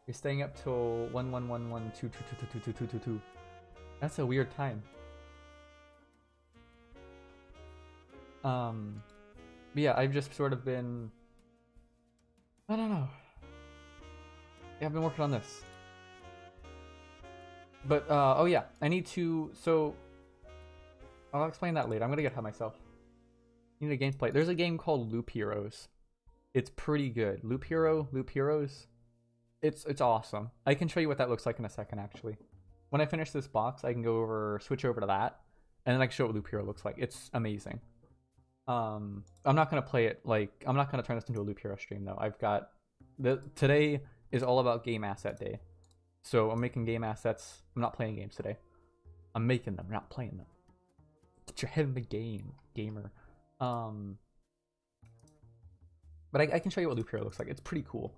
You're staying up till 111122222222. That's a weird time. But yeah, I've just sort of been, I don't know. Yeah, I've been working on this. But oh yeah, I need to, so I'll explain that later. I'm gonna get ahead of myself. You need a gameplay. There's a game called Loop Heroes. It's pretty good. Loop Heroes. It's awesome. I can show you what that looks like in a second, actually. When I finish this box, I can switch over to that, and then I can show what Loop Hero looks like. It's amazing. I'm not gonna play it like, I'm not gonna turn this into a Loop Hero stream though. I've got today is all about game asset day, so I'm making game assets. I'm not playing games today. I'm making them, not playing them. Get your head in the game, gamer. But I can show you what Loop Hero looks like. It's pretty cool.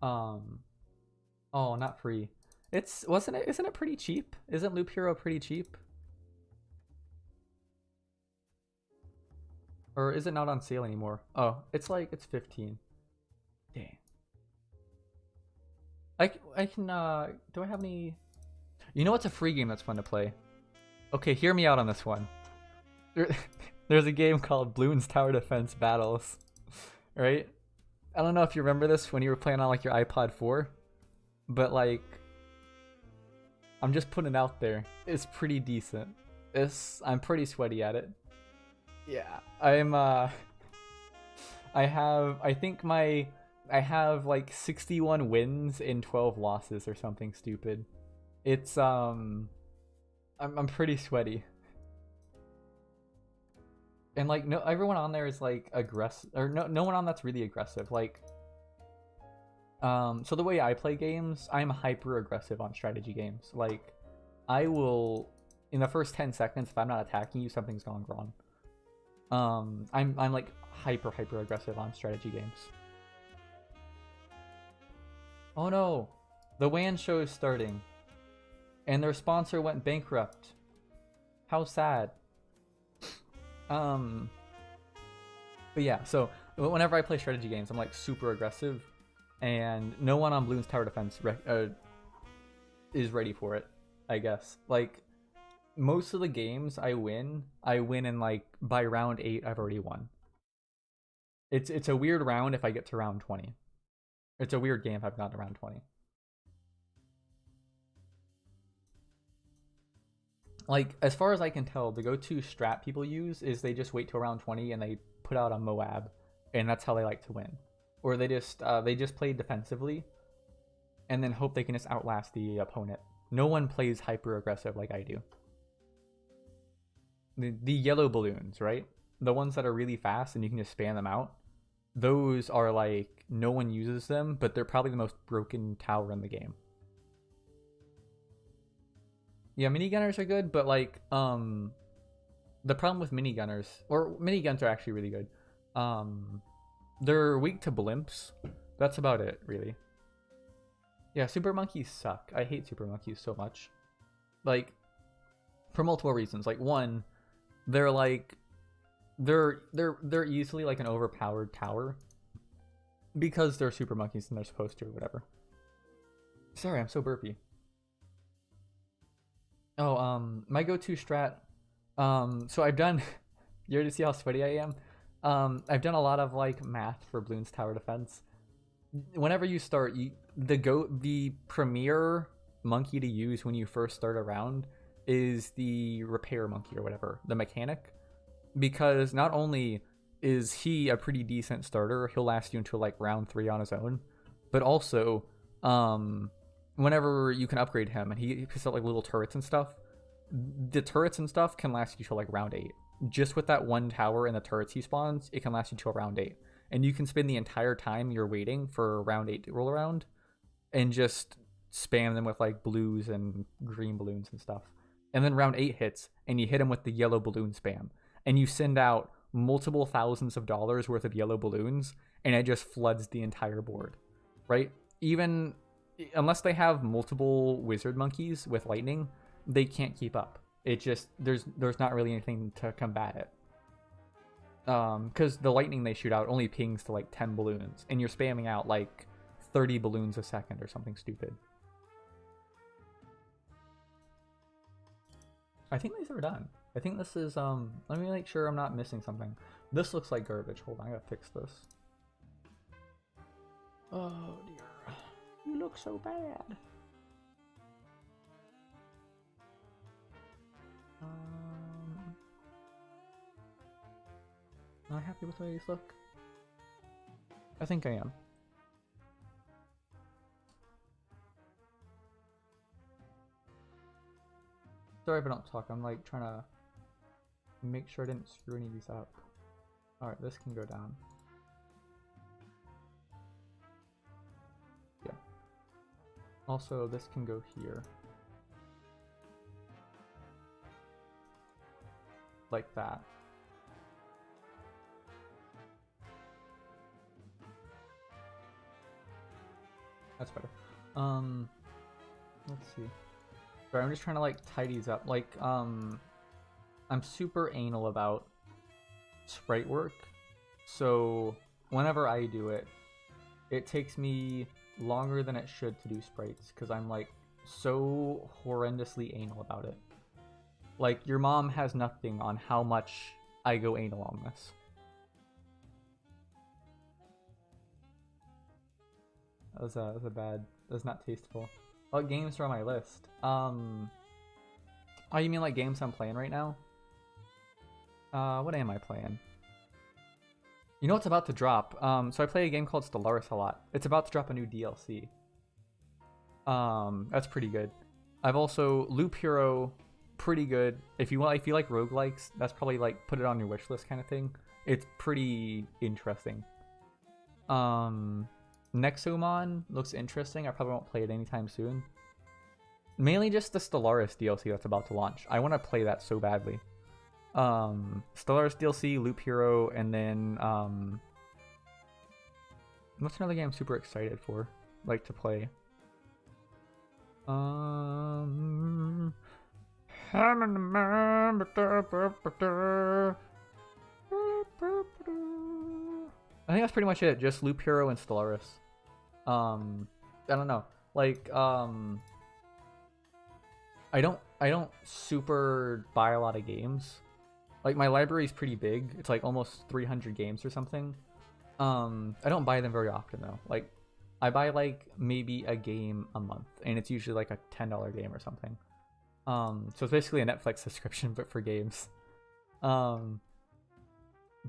Oh, not free. Isn't it pretty cheap? Isn't Loop Hero pretty cheap? Or is it not on sale anymore? Oh, it's 15. Dang. I can do I have any? You know what's a free game that's fun to play? Okay, hear me out on this one. There's a game called Bloons Tower Defense Battles, right? I don't know if you remember this when you were playing on like your iPod 4, but like, I'm just putting it out there. It's pretty decent. I'm pretty sweaty at it. Yeah, I have like 61 wins and 12 losses or something stupid. It's I'm pretty sweaty. And like no everyone on there is like aggressive, or no one on that's really aggressive. Like so the way I play games, I'm hyper aggressive on strategy games. Like I will in the first 10 seconds, if I'm not attacking you, something's gone wrong. I'm like hyper aggressive on strategy games. Oh no, the WAN show is starting, and their sponsor went bankrupt. How sad. But yeah, so whenever I play strategy games, I'm like super aggressive, and no one on Bloons Tower Defense is ready for it, I guess. Like, most of the games I win in like by round 8 I've already won. It's a weird round if I get to round 20. It's a weird game if I've gotten to round 20. Like, as far as I can tell, the go-to strat people use is they just wait till round 20 and they put out a Moab, and that's how they like to win. Or they just play defensively and then hope they can just outlast the opponent. No one plays hyper aggressive like I do. The yellow balloons, right? The ones that are really fast and you can just spam them out. Those are like, no one uses them, but they're probably the most broken tower in the game. Yeah, minigunners are good, but like, the problem with minigunners, or miniguns are actually really good. They're weak to blimps. That's about it, really. Yeah, super monkeys suck. I hate super monkeys so much. Like, for multiple reasons. Like, one, they're like, they're easily like an overpowered tower because they're super monkeys and they're supposed to, or whatever. Sorry, I'm so burpy. Oh, my go-to strat. So I've done. You ready to see how sweaty I am? I've done a lot of like math for Bloons Tower Defense. Whenever you start, the premier monkey to use when you first start a round is the repair monkey or whatever, the mechanic, because not only is he a pretty decent starter, he'll last you until like round 3 on his own, but also, whenever you can upgrade him and he puts out like little turrets and stuff, the turrets and stuff can last you till like round 8. Just with that one tower and the turrets he spawns, it can last you till round 8. And you can spend the entire time you're waiting for round 8 to roll around and just spam them with like blues and green balloons and stuff. And then round 8 hits and you hit him with the yellow balloon spam. And you send out multiple thousands of dollars worth of yellow balloons and it just floods the entire board, right? Even unless they have multiple wizard monkeys with lightning, they can't keep up. It just, there's not really anything to combat it. Because the lightning they shoot out only pings to like 10 balloons, and you're spamming out like 30 balloons a second or something stupid. I think these are done. I think this is, let me make sure I'm not missing something. This looks like garbage. Hold on, I gotta fix this. Oh dear. You look so bad. Am I happy with the way these look? I think I am. Sorry if I don't talk, I'm like trying to make sure I didn't screw any of these up. Alright, this can go down. Yeah. Also, this can go here. Like that. That's better. Let's see. Sorry, I'm just trying to like tidy these up. Like, I'm super anal about sprite work. So whenever I do it, it takes me longer than it should to do sprites because I'm like so horrendously anal about it. Like, your mom has nothing on how much I go anal on this. That was a bad, that was not tasteful. What games are on my list? Oh, you mean like games I'm playing right now? What am I playing? You know what's about to drop? So I play a game called Stellaris a lot. It's about to drop a new DLC. That's pretty good. I've also Loop Hero, pretty good. If you like roguelikes, that's probably like put it on your wish list kind of thing. It's pretty interesting. Nexomon looks interesting. I probably won't play it anytime soon. Mainly just the Stellaris DLC that's about to launch. I want to play that so badly. Stellaris DLC, Loop Hero, and then what's another game I'm super excited for, like to play? I think that's pretty much it. Just Loop Hero and Stellaris. I don't know. Like, I don't super buy a lot of games. Like my library is pretty big. It's like almost 300 games or something. I don't buy them very often though. Like, I buy like maybe a game a month, and it's usually like a $10 game or something. So it's basically a Netflix subscription, but for games.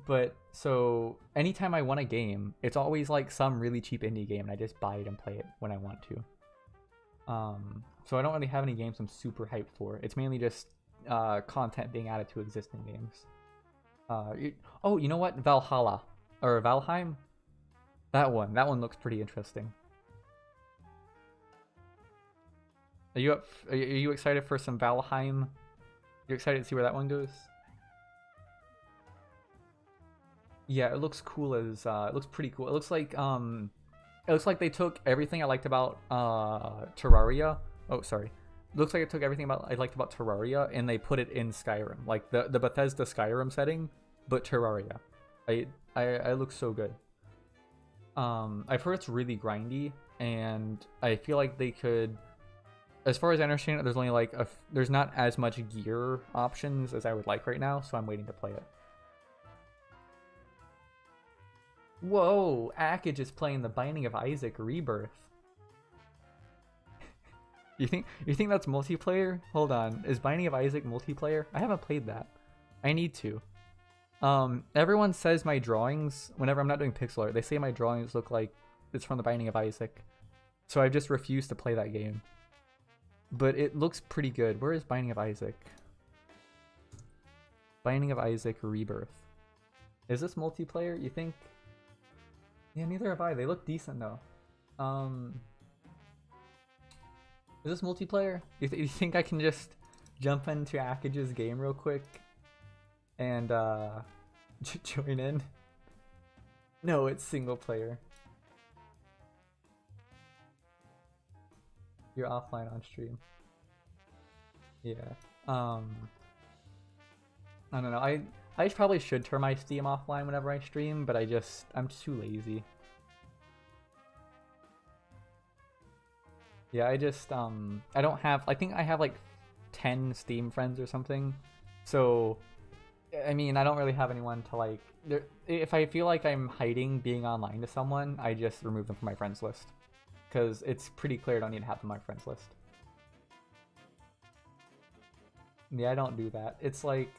But so anytime I want a game, it's always like some really cheap indie game, and I just buy it and play it when I want to. So I don't really have any games I'm super hyped for. It's mainly just content being added to existing games. Oh, you know what? Valhalla or Valheim? That one looks pretty interesting. Are you up? Are you excited for some Valheim? You excited to see where that one goes? Yeah, it looks cool as it looks pretty cool. It looks like they took everything I liked about Terraria. Oh, sorry. It looks like it took everything I liked about Terraria and they put it in Skyrim, like the Bethesda Skyrim setting, but Terraria. I look so good. I've heard it's really grindy, and I feel like they could, as far as I understand it, there's only like there's not as much gear options as I would like right now, so I'm waiting to play it. Whoa, Akage is playing The Binding of Isaac Rebirth. You think that's multiplayer? Hold on, is Binding of Isaac multiplayer? I haven't played that. I need to. Everyone says my drawings, whenever I'm not doing pixel art, they say my drawings look like it's from The Binding of Isaac. So I've just refused to play that game. But it looks pretty good. Where is Binding of Isaac? Binding of Isaac Rebirth. Is this multiplayer, you think? Yeah, neither have I. They look decent though. Is this multiplayer? You think I can just jump into Akage's game real quick and join in? No, it's single player. You're offline on stream. Yeah. I don't know. I probably should turn my Steam offline whenever I stream, but I'm too lazy. Yeah, I don't have, I think I have like 10 Steam friends or something. So, I mean, I don't really have anyone to like, if I feel like I'm hiding being online to someone, I just remove them from my friends list. Because it's pretty clear I don't need to have them on my friends list. Yeah, I don't do that. It's like,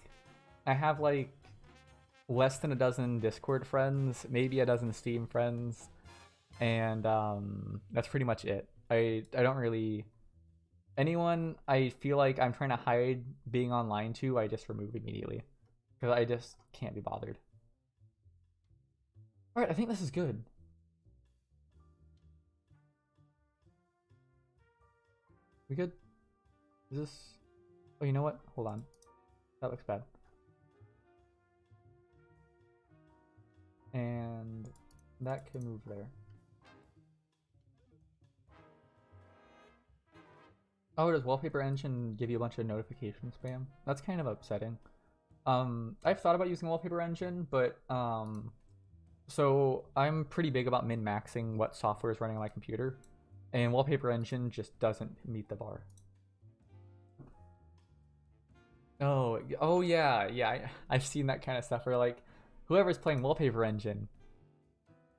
I have like less than a dozen Discord friends, maybe a dozen Steam friends, and that's pretty much it. I don't really, anyone I feel like I'm trying to hide being online to, I just remove immediately because I just can't be bothered. All right, I think this is good. We good? Is this? Oh, you know what? Hold on. That looks bad. And that can move there. Oh, does Wallpaper Engine give you a bunch of notification spam? That's kind of upsetting. I've thought about using Wallpaper Engine, but so I'm pretty big about min-maxing what software is running on my computer, and Wallpaper Engine just doesn't meet the bar. Oh yeah, I've seen that kind of stuff where like whoever's playing Wallpaper Engine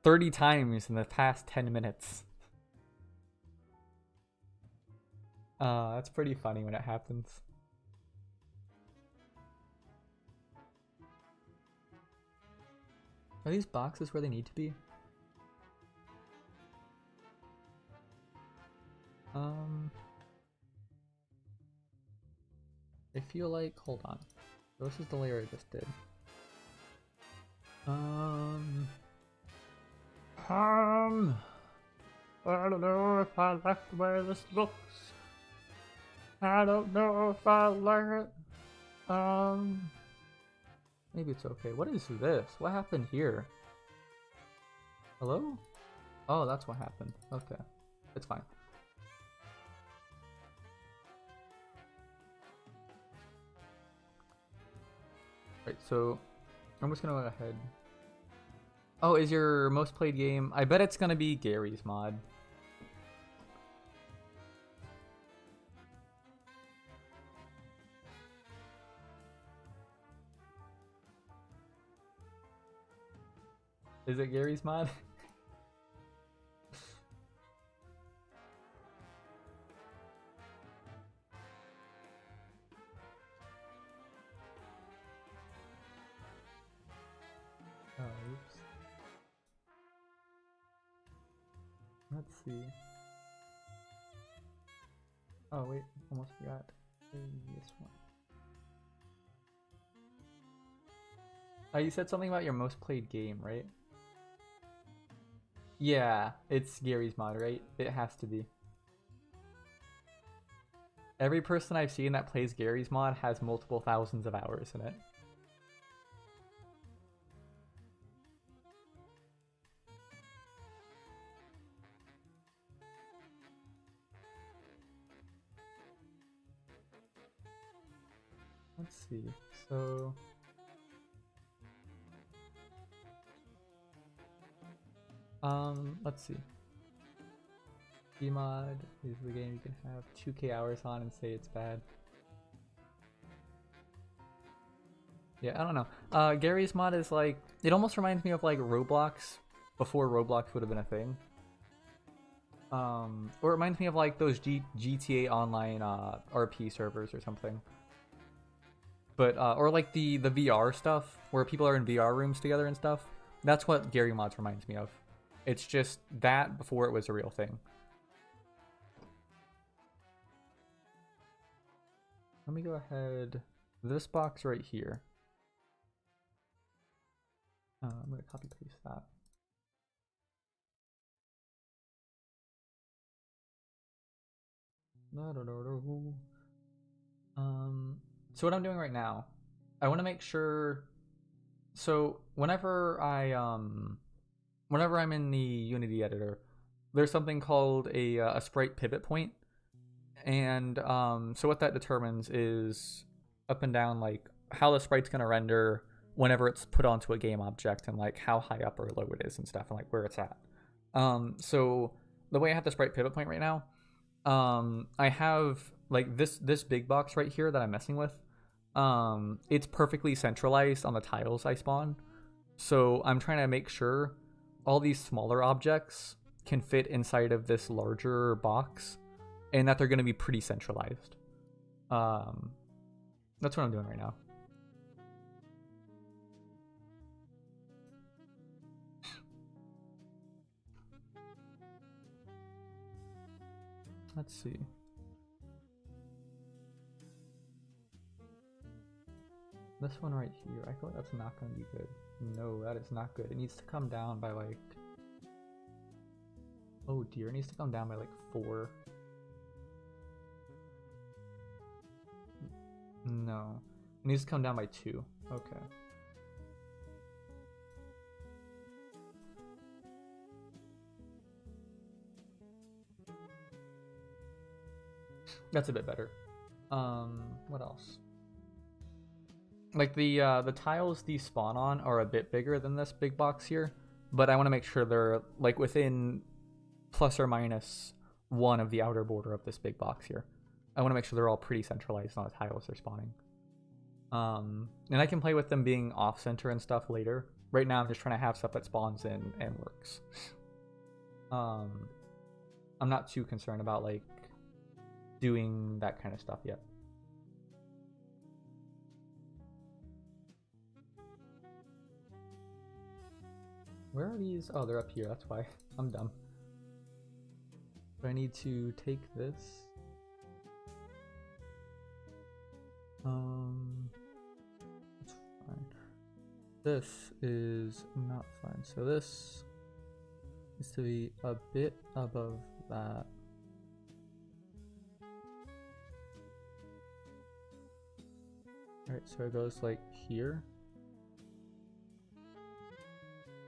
30 times in the past 10 minutes. That's pretty funny when it happens. Are these boxes where they need to be? I feel like, hold on. This is the layer I just did. I don't know if I like the way this looks. I don't know if I like it. Maybe it's okay. What is this? What happened here? Hello? Oh, that's what happened. Okay. It's fine. Right, so I'm just gonna go ahead. Oh, is your most played game? I bet it's gonna be Gary's mod. Is it Gary's mod? Oh, oops. Let's see. Oh, wait. Almost forgot. This one. You said something about your most played game, right? Yeah, it's Gary's mod, right? It has to be. Every person I've seen that plays Gary's mod has multiple thousands of hours in it. Let's see. So let's see. Gmod is the game you can have 2K hours on and say it's bad. Yeah, I don't know. Gary's mod is like, it almost reminds me of like Roblox before Roblox would have been a thing. Or it reminds me of like those GTA Online RP servers or something. But or like the VR stuff where people are in VR rooms together and stuff. That's what Gary mods reminds me of. It's just that before it was a real thing. Let me go ahead. This box right here. I'm gonna copy paste that. So what I'm doing right now, I want to make sure. So whenever I'm in the Unity editor, there's something called a sprite pivot point, and so what that determines is up and down like how the sprite's gonna render whenever it's put onto a game object and like how high up or low it is and stuff and like where it's at. So the way I have the sprite pivot point right now, I have like this big box right here that I'm messing with. It's perfectly centralized on the tiles I spawn. So I'm trying to make sure all these smaller objects can fit inside of this larger box and that they're going to be pretty centralized. That's what I'm doing right now. Let's see. This one right here, I feel like that's not going to be good. No, that is not good. It needs to come down by like... Oh dear, it needs to come down by like 4. No. It needs to come down by 2. Okay. That's a bit better. What else? Like the tiles these spawn on are a bit bigger than this big box here, but I want to make sure they're like within plus or minus 1 of the outer border of this big box here. I want to make sure they're all pretty centralized on the tiles they're spawning. And I can play with them being off center and stuff later. Right now I'm just trying to have stuff that spawns in and works. I'm not too concerned about like doing that kind of stuff yet. Where are these? Oh, they're up here. That's why. I'm dumb. Do I need to take this? It's fine. This is not fine. So this needs to be a bit above that. Alright, so it goes like here.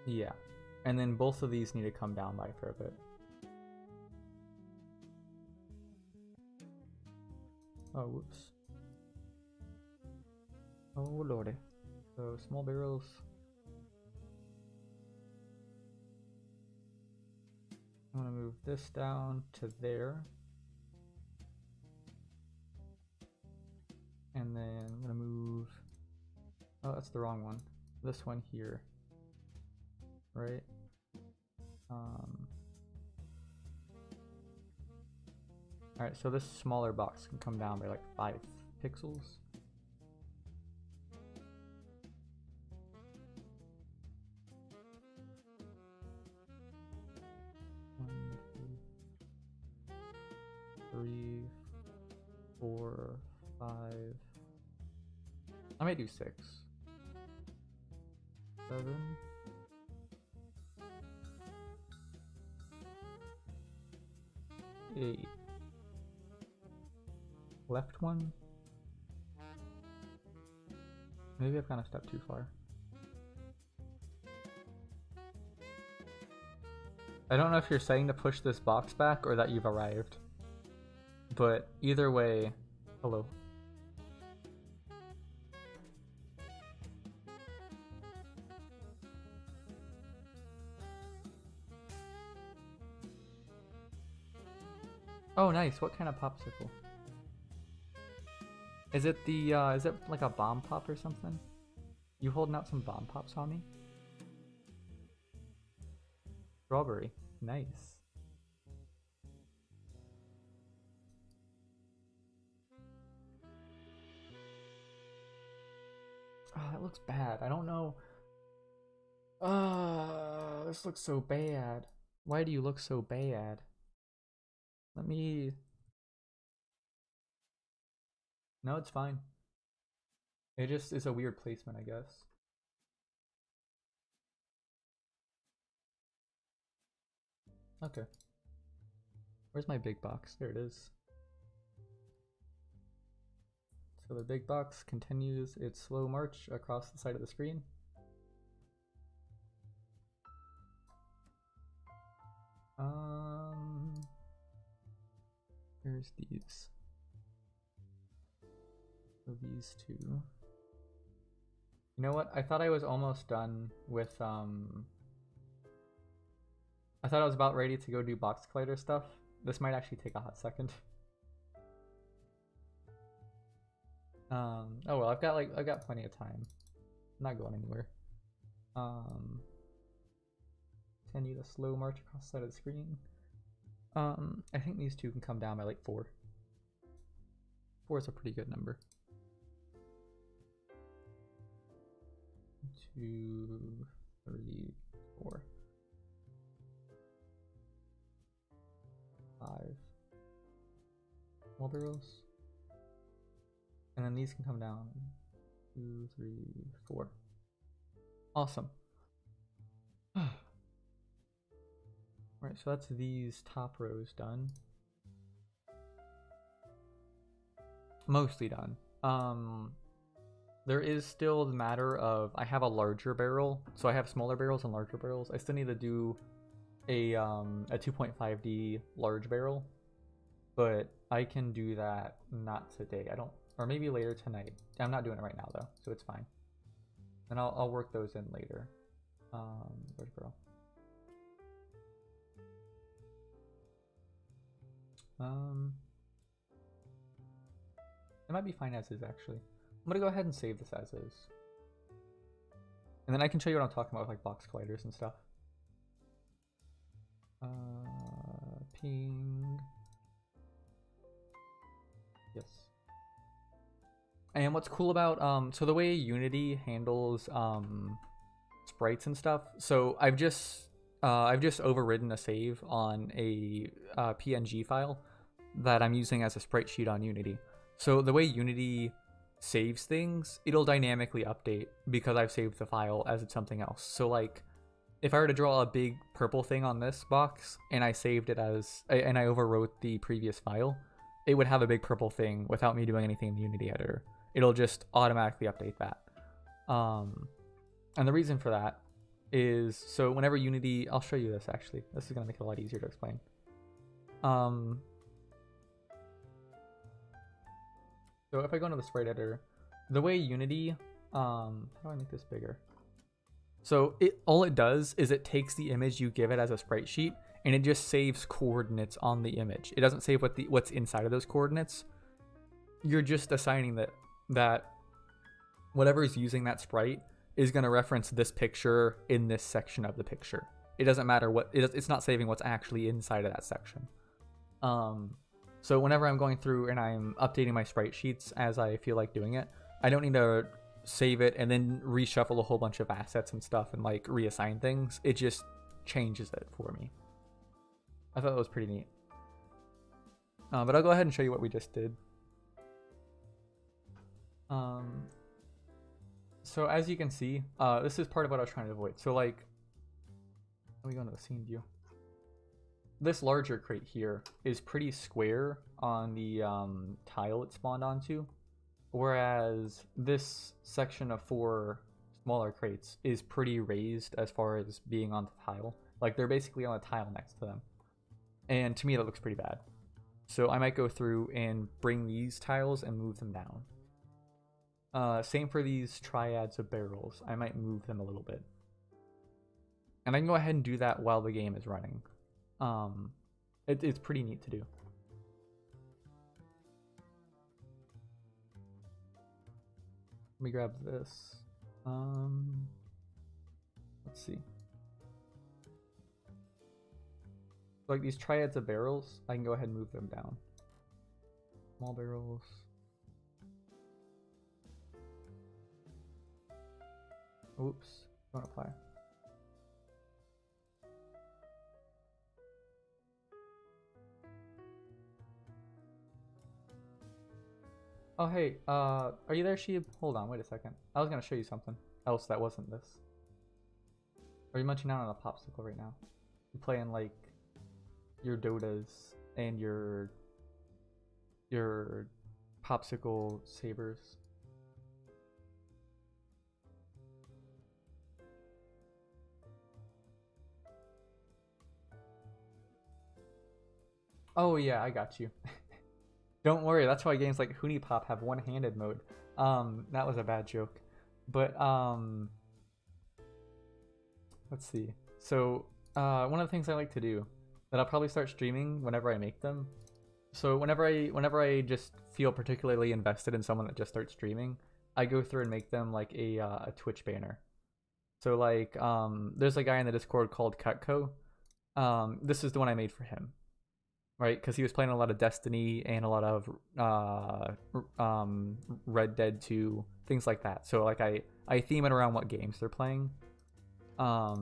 Yeah. And then both of these need to come down by for a bit. Oh, whoops. Oh, lordy. So, small barrels. I'm gonna move this down to there. And then I'm gonna move... Oh, that's the wrong one. This one here. Right? Alright, so this smaller box can come down by like 5 pixels. One, two, 3, 4, 5. I might do 6. 7. 8. Left one? Maybe I've gone a step too far. I don't know if you're saying to push this box back or that you've arrived. But either way, hello. Oh, nice. What kind of popsicle? Is it the, is it like a bomb pop or something? You holding out some bomb pops on me? Strawberry. Nice. Oh, that looks bad. I don't know. This looks so bad. Why do you look so bad? Let me... No, it's fine. It just is a weird placement, I guess. Okay. Where's my big box? There it is. So the big box continues its slow march across the side of the screen. Here's these. So these two. You know what? I thought I was almost done with I thought I was about ready to go do box collider stuff. This might actually take a hot second. Oh well, I've got plenty of time. I'm not going anywhere. Continue the slow march across the side of the screen. I think these two can come down by like 4. 4 is a pretty good number. 2, 3, 4, 5. Small barrels. And then these can come down. 2, 3, 4. Awesome. Right, so that's these top rows done. Mostly done. There is still the matter of I have a larger barrel, so I have smaller barrels and larger barrels. I still need to do a 2.5D large barrel, but I can do that not today. I don't, or maybe later tonight. I'm not doing it right now though, so it's fine. And I'll work those in later. Where's barrel? It might be fine as is actually. I'm gonna go ahead and save this as is. And then I can show you what I'm talking about with like box colliders and stuff. Ping. Yes. And what's cool about so the way Unity handles sprites and stuff. So I've just overridden a save on a PNG file that I'm using as a sprite sheet on Unity. So the way Unity saves things, it'll dynamically update because I've saved the file as it's something else. So like if I were to draw a big purple thing on this box and I saved it as, and I overwrote the previous file, it would have a big purple thing without me doing anything in the Unity editor. it'll just automatically update that. And the reason for that is, so whenever Unity, I'll show you this actually. This is gonna make it a lot easier to explain. So if I go into the sprite editor, the way Unity, how do I make this bigger? So all it does is it takes the image you give it as a sprite sheet and it just saves coordinates on the image. It doesn't save what's inside of those coordinates. You're just assigning that whatever is using that sprite is going to reference this picture in this section of the picture. It doesn't matter what, it's not saving what's actually inside of that section. So whenever I'm going through and I'm updating my sprite sheets as I feel like doing it, I don't need to save it and then reshuffle a whole bunch of assets and stuff and like reassign things. It just changes it for me. I thought that was pretty neat. But I'll go ahead and show you what we just did. So as you can see, this is part of what I was trying to avoid. So like, let me go into the scene view. This larger crate here is pretty square on the tile it spawned onto, whereas this section of 4 smaller crates is pretty raised as far as being on the tile. Like they're basically on a tile next to them. And to me that looks pretty bad. So I might go through and bring these tiles and move them down. Same for these triads of barrels. I might move them a little bit. And I can go ahead and do that while the game is running. It's pretty neat to do. Let me grab this. Let's see. Like these triads of barrels, I can go ahead and move them down. Small barrels. Oops, don't apply. Oh hey, are you there, Sheeb? Hold on, wait a second. I was gonna show you something else that wasn't this. Are you munching down on a popsicle right now? You playing like your Dotas and your popsicle sabers. Oh yeah, I got you. Don't worry, that's why games like Hoonie Pop have one-handed mode. That was a bad joke. But let's see. So one of the things I like to do that I'll probably start streaming whenever I make them. So whenever I just feel particularly invested in someone that just starts streaming, I go through and make them like a Twitch banner. So like there's a guy in the Discord called Cutco. This is the one I made for him. Right, because he was playing a lot of Destiny and a lot of Red Dead 2, things like that. So like I theme it around what games they're playing. No,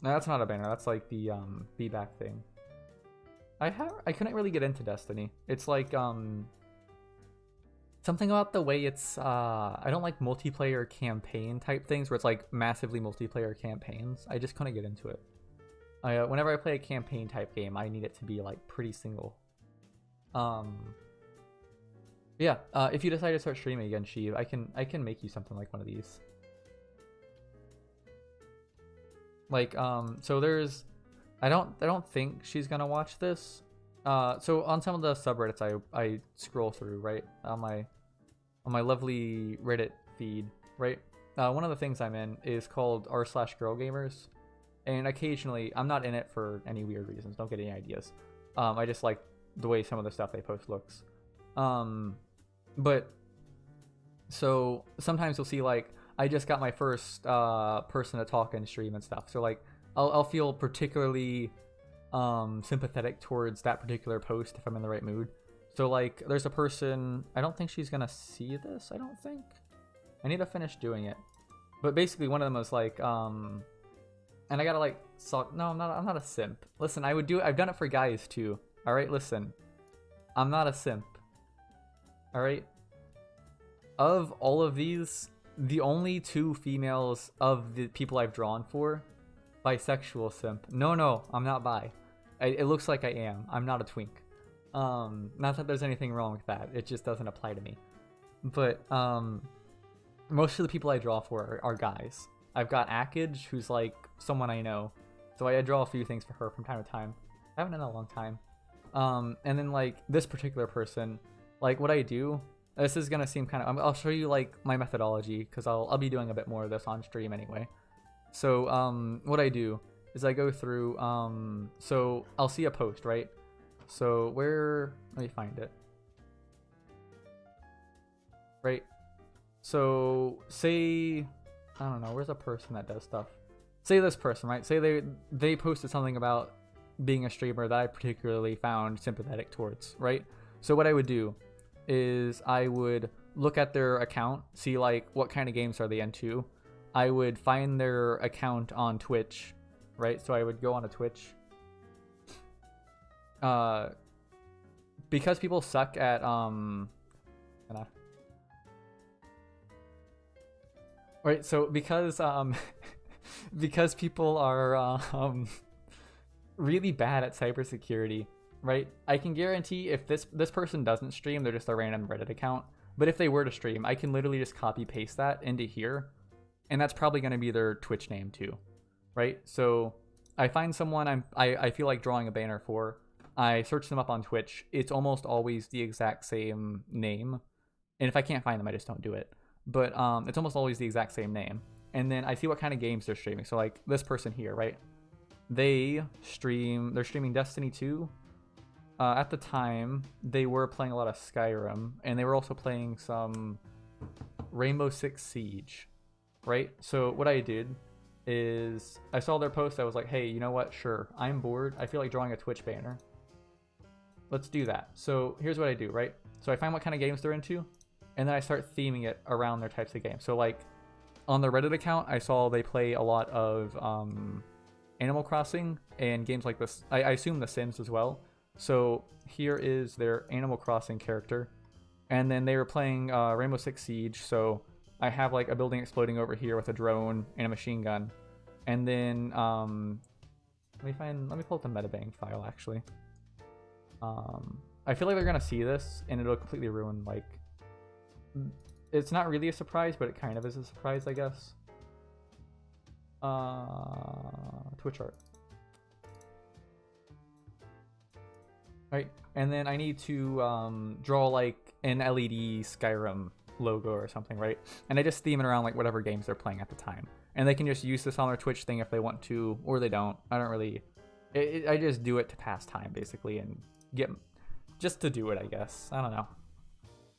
that's not a banner. That's like the be back thing. I couldn't really get into Destiny. It's like something about the way it's I don't like multiplayer campaign type things where it's like massively multiplayer campaigns. I just couldn't get into it. Whenever I play a campaign type game, I need it to be like pretty single. Yeah. If you decide to start streaming again, Sheev, I can make you something like one of these. Like so there's, I don't think she's gonna watch this. So on some of the subreddits I scroll through, right, on my lovely Reddit feed, right. One of the things I'm in is called r/girlgamers. And occasionally, I'm not in it for any weird reasons. Don't get any ideas. I just like the way some of the stuff they post looks. But so sometimes you'll see like I just got my first person to talk and stream and stuff. So like I'll feel particularly sympathetic towards that particular post if I'm in the right mood. So like there's a person, I don't think she's gonna see this. I don't think. I need to finish doing it. But basically one of them was like and I gotta like, no, I'm not a simp. Listen, I've done it for guys too. All right, listen, I'm not a simp. All right. Of all of these, the only 2 females of the people I've drawn for, bisexual simp. No, I'm not bi. It looks like I am. I'm not a twink. Not that there's anything wrong with that. It just doesn't apply to me. But most of the people I draw for are guys. I've got Akage, who's like someone I know, so I draw a few things for her from time to time. I haven't in a long time. And then like this particular person, like what I do. This is gonna seem kind of. I'll show you like my methodology because I'll be doing a bit more of this on stream anyway. So what I do is I go through. So I'll see a post, right? So let me find it. Right. So say, I don't know, where's a person that does stuff? Say this person, right? Say they posted something about being a streamer that I particularly found sympathetic towards, right? So what I would do is I would look at their account, see like what kind of games are they into. I would find their account on Twitch, right? So I would go on a Twitch. Because people suck at right, so because because people are really bad at cybersecurity, right? I can guarantee if this person doesn't stream, they're just a random Reddit account. But if they were to stream, I can literally just copy paste that into here, and that's probably going to be their Twitch name too, right? So I find someone I feel like drawing a banner for. I search them up on Twitch. It's almost always the exact same name, and if I can't find them, I just don't do it. But it's almost always the exact same name. And then I see what kind of games they're streaming. So like this person here, right? They're streaming Destiny 2. At the time, they were playing a lot of Skyrim, and they were also playing some Rainbow Six Siege, right? So what I did is I saw their post. I was like, hey, you know what? Sure, I'm bored. I feel like drawing a Twitch banner. Let's do that. So here's what I do, right? So I find what kind of games they're into, and then I start theming it around their types of games. So like on their Reddit account, I saw they play a lot of Animal Crossing and games like this. I assume The Sims as well. So here is their Animal Crossing character, and then they were playing Rainbow Six Siege. So I have like a building exploding over here with a drone and a machine gun, and then let me pull up the metabang file actually. I feel like they're gonna see this and it'll completely ruin like. It's not really a surprise, but it kind of is a surprise, I guess. Twitch art. Right, and then I need to draw like an LED Skyrim logo or something, right? And I just theme it around like whatever games they're playing at the time. And they can just use this on their Twitch thing if they want to, or they don't. I don't really... I just do it to pass time, basically, and get... Just to do it, I guess. I don't know.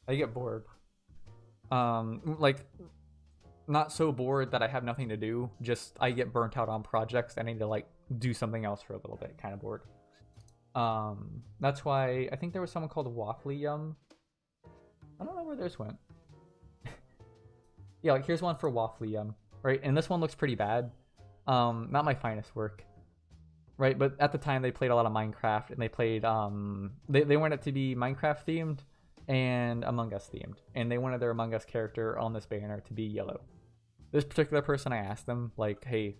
I get bored. Like, not so bored that I have nothing to do. Just, I get burnt out on projects. I need to, like, do something else for a little bit. Kind of bored. That's why... I think there was someone called Waffly Yum. I don't know where theirs went. Yeah, like, here's one for Waffly Yum. Right, and this one looks pretty bad. Not my finest work. Right, but at the time they played a lot of Minecraft, and they played, they wanted it to be Minecraft themed and Among Us themed. And they wanted their Among Us character on this banner to be yellow. This particular person, I asked them, like, hey,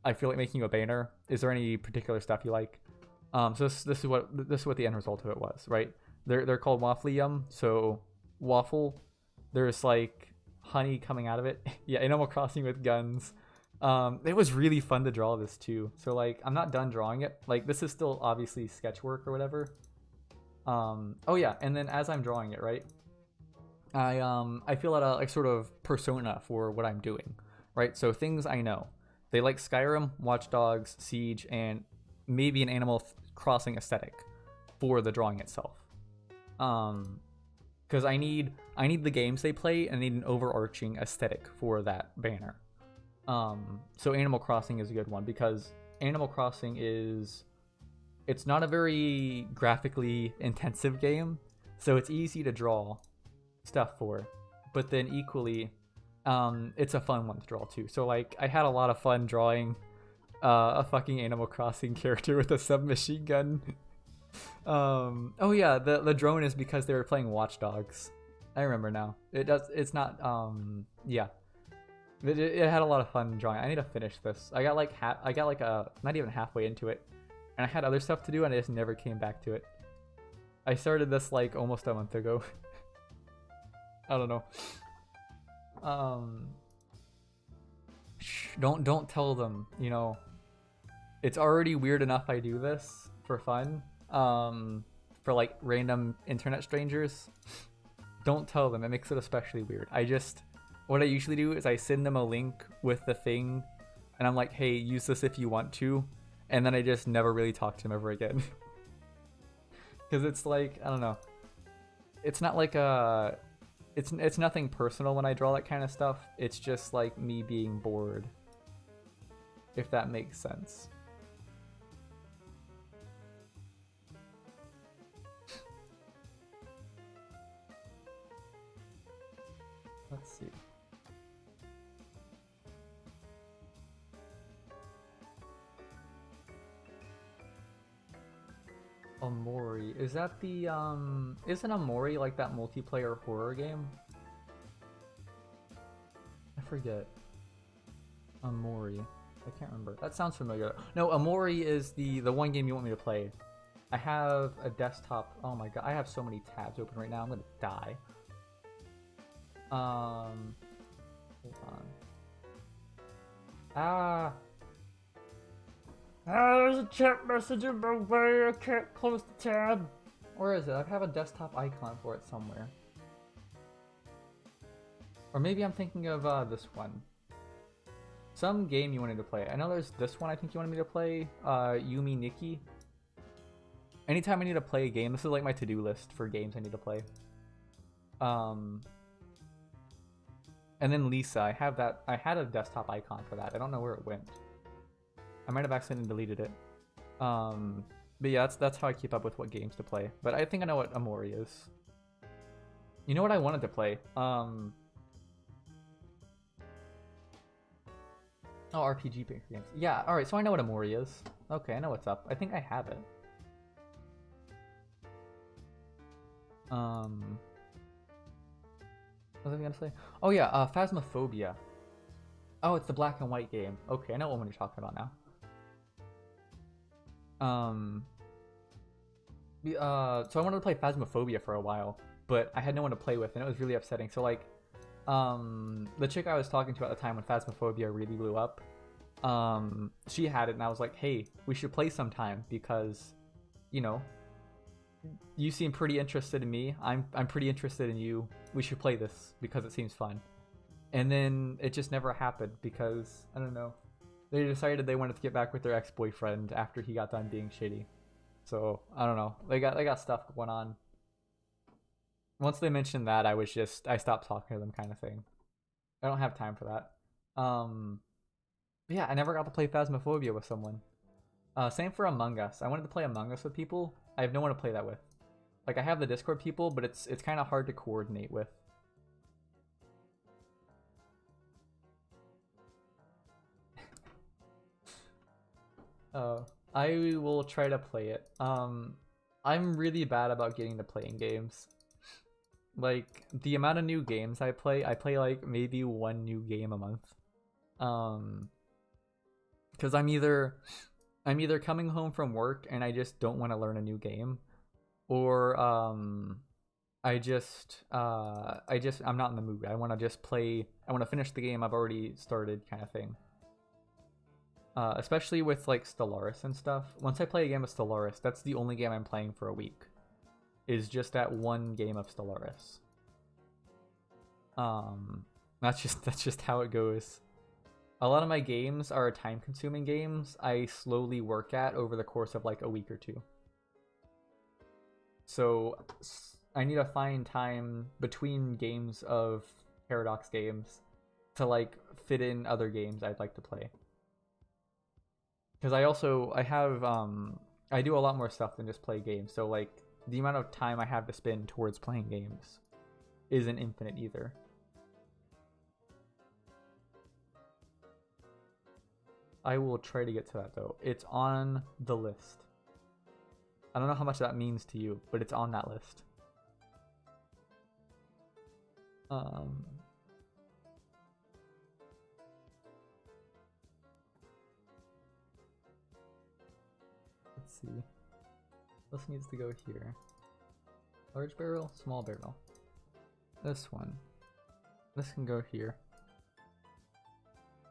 I feel like making you a banner. Is there any particular stuff you like? So this is what the end result of it was, right? They're called Waffly Yum, so waffle. There's like honey coming out of it. Yeah, Animal Crossing with guns. It was really fun to draw this too. So like I'm not done drawing it. Like this is still obviously sketch work or whatever. Oh yeah, and then as I'm drawing it, right? I feel a like sort of persona for what I'm doing, right? So things I know. They like Skyrim, Watch Dogs, Siege, and maybe an Animal Crossing aesthetic for the drawing itself. Because I need the games they play and I need an overarching aesthetic for that banner. So Animal Crossing is a good one because Animal Crossing it's not a very graphically intensive game, so it's easy to draw stuff for, but then equally it's a fun one to draw too. So like I had a lot of fun drawing a fucking Animal Crossing character with a submachine gun. Oh yeah, the drone is because they were playing Watch Dogs. I remember now. It's not yeah. It had a lot of fun drawing. I need to finish this. I got like not even halfway into it, and I had other stuff to do, and I just never came back to it. I started this like almost a month ago. I don't know. Shh, don't tell them, you know. It's already weird enough I do this for fun. For like random internet strangers. Don't tell them, it makes it especially weird. What I usually do is I send them a link with the thing and I'm like, hey, use this if you want to. And then I just never really talk to them ever again. Because it's like, I don't know. It's not like a... It's nothing personal when I draw that kind of stuff. It's just like me being bored. If that makes sense. Let's see. Amori. Is that the, isn't Amori like that multiplayer horror game? I forget. Amori. I can't remember. That sounds familiar. No, Amori is the one game you want me to play. I have a desktop. Oh my god, I have so many tabs open right now. I'm gonna die. Hold on. There's a chat message in my way. I can't close the tab. Where is it? I have a desktop icon for it somewhere. Or maybe I'm thinking of this one. Some game you wanted to play. I know there's this one I think you wanted me to play. Yumi Nikki. Anytime I need to play a game, this is like my to-do list for games I need to play. And then Lisa, I have that. I had a desktop icon for that. I don't know where it went. I might have accidentally deleted it. But yeah, that's how I keep up with what games to play. But I think I know what Amori is. You know what I wanted to play? Oh, RPG games. Yeah, alright, so I know what Amori is. Okay, I know what's up. I think I have it. What was I gonna say? Oh yeah, Phasmophobia. Oh, it's the black and white game. Okay, I know what one you're talking about now. So I wanted to play Phasmophobia for a while, but I had no one to play with, and it was really upsetting. So like, the chick I was talking to at the time when Phasmophobia really blew up, she had it, and I was like, hey, we should play sometime because, you know, you seem pretty interested in me. I'm pretty interested in you. We should play this because it seems fun. And then it just never happened because, I don't know, they decided they wanted to get back with their ex-boyfriend after he got done being shitty. So, I don't know. They got stuff going on. Once they mentioned that, I stopped talking to them kind of thing. I don't have time for that. Yeah, I never got to play Phasmophobia with someone. Same for Among Us. I wanted to play Among Us with people. I have no one to play that with. Like, I have the Discord people, but it's kind of hard to coordinate with. I will try to play it. I'm really bad about getting to playing games. Like, the amount of new games I play like maybe one new game a month. Because I'm either coming home from work and I just don't want to learn a new game, or I'm not in the mood. I want to just play. I want to finish the game I've already started, kind of thing. Especially with like Stellaris and stuff. Once I play a game of Stellaris, that's the only game I'm playing for a week. Is just that one game of Stellaris. That's just how it goes. A lot of my games are time-consuming games I slowly work at over the course of like a week or two. So I need to find time between games of Paradox games to like fit in other games I'd like to play. Because I do a lot more stuff than just play games. So like the amount of time I have to spend towards playing games isn't infinite either. I will try to get to that though. It's on the list. I don't know how much that means to you, but it's on that list. Let's see. This needs to go here. Large barrel, small barrel. this one. This can go here.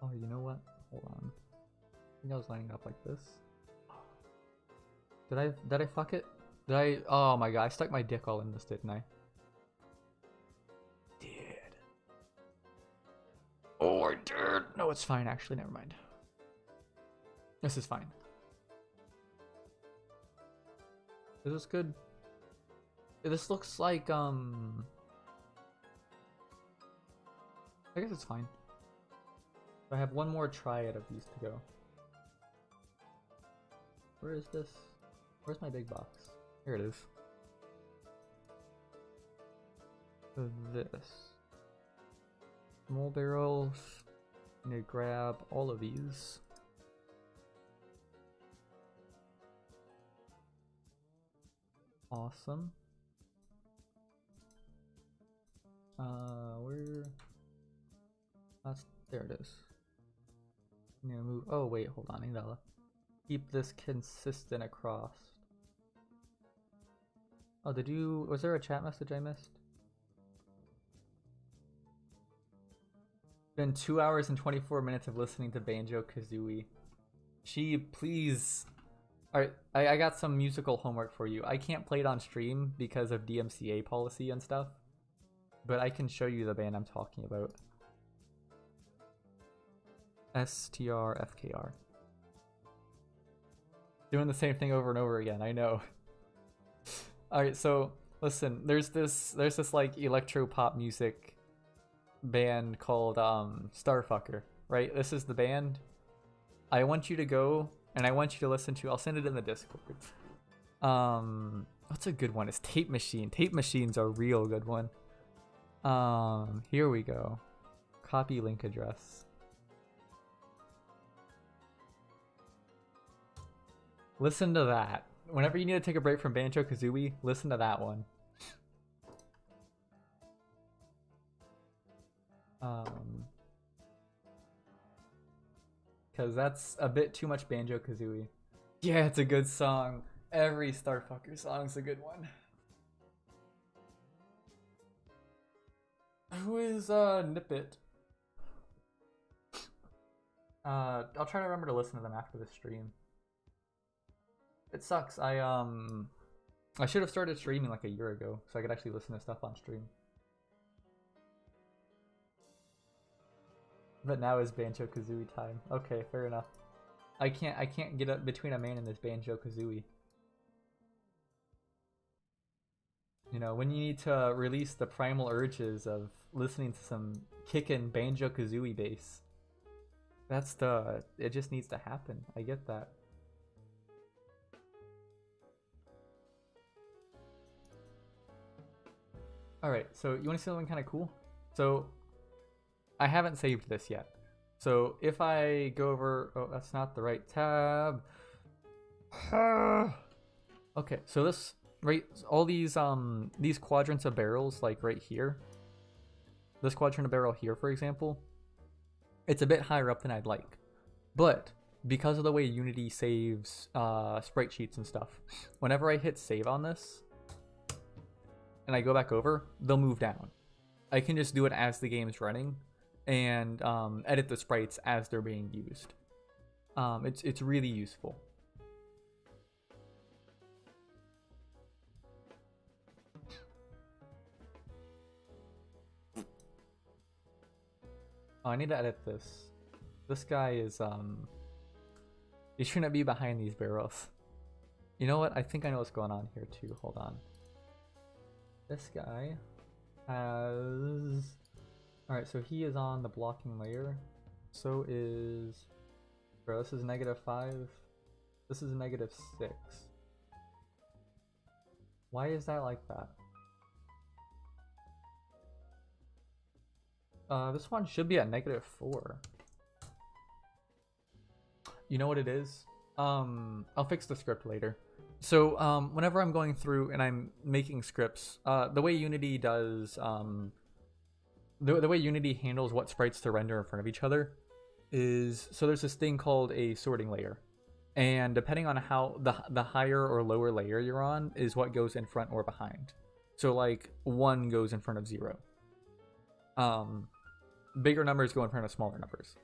Oh, you know what? Hold on. I think I was lining it up like this. Did I fuck it? Did I? Oh my god, I stuck my dick all in this, didn't I? Did. Oh, I did. No, it's fine actually, never mind. This is fine. Is this good? This looks like, I guess it's fine. I have one more triad of these to go. Where is this? Where's my big box? Here it is. This. Small barrels. I'm gonna grab all of these. Awesome. Where? There it is. I'm gonna move. Oh wait, hold on. I gotta keep this consistent across. Oh, was there a chat message I missed? Been 2 hours and 24 minutes of listening to Banjo-Kazooie. Please. Alright, I got some musical homework for you. I can't play it on stream because of DMCA policy and stuff. But I can show you the band I'm talking about. STRFKR. Doing the same thing over and over again, I know. Alright, so listen, there's this like electro pop music band called Starfucker, right? This is the band. I want you to go and I want you to listen to, I'll send it in the Discord. What's a good one? It's Tape Machine. Tape Machine's a real good one. Here we go. Copy link address. Listen to that. Whenever you need to take a break from Banjo-Kazooie, listen to that one. Because that's a bit too much Banjo-Kazooie. Yeah, it's a good song. Every Starfucker song's a good one. Who is Nippet? I'll try to remember to listen to them after the stream. It sucks. I should have started streaming like a year ago so I could actually listen to stuff on stream. But now is Banjo-Kazooie time. Okay, fair enough. I can't get up between a man and this Banjo-Kazooie. You know, when you need to release the primal urges of listening to some kickin' Banjo-Kazooie bass. It just needs to happen. I get that. Alright, so you want to see something kind of cool? So, I haven't saved this yet. So, if I go over... Oh, that's not the right tab. Okay, so this... Right, all these quadrants of barrels, like right here. This quadrant of barrel here, for example. It's a bit higher up than I'd like. But, because of the way Unity saves sprite sheets and stuff, whenever I hit save on this, and I go back over, they'll move down. I can just do it as the game's running, and edit the sprites as they're being used. It's really useful. Oh, I need to edit this. This guy is, he shouldn't be behind these barrels. You know what? I think I know what's going on here too. Hold on. This guy has... Alright, so he is on the blocking layer. So is... Bro, this is -5. This is -6. Why is that like that? This one should be at -4. You know what it is? I'll fix the script later. So, whenever I'm going through and I'm making scripts, the way Unity does, the way Unity handles what sprites to render in front of each other is, so there's this thing called a sorting layer. And depending on how the higher or lower layer you're on is what goes in front or behind. So like 1 goes in front of 0. bigger numbers go in front of smaller numbers.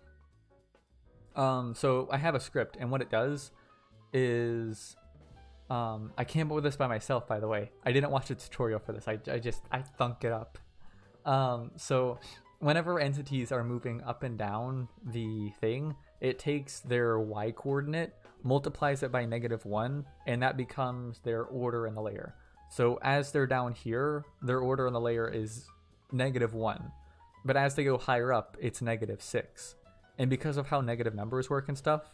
So I have a script, and what it does is, I came up with this by myself, by the way. I didn't watch a tutorial for this. I thunk it up. So whenever entities are moving up and down the thing, it takes their y coordinate, multiplies it by -1, and that becomes their order in the layer. So as they're down here, their order in the layer is -1. But as they go higher up, it's -6. And because of how negative numbers work and stuff,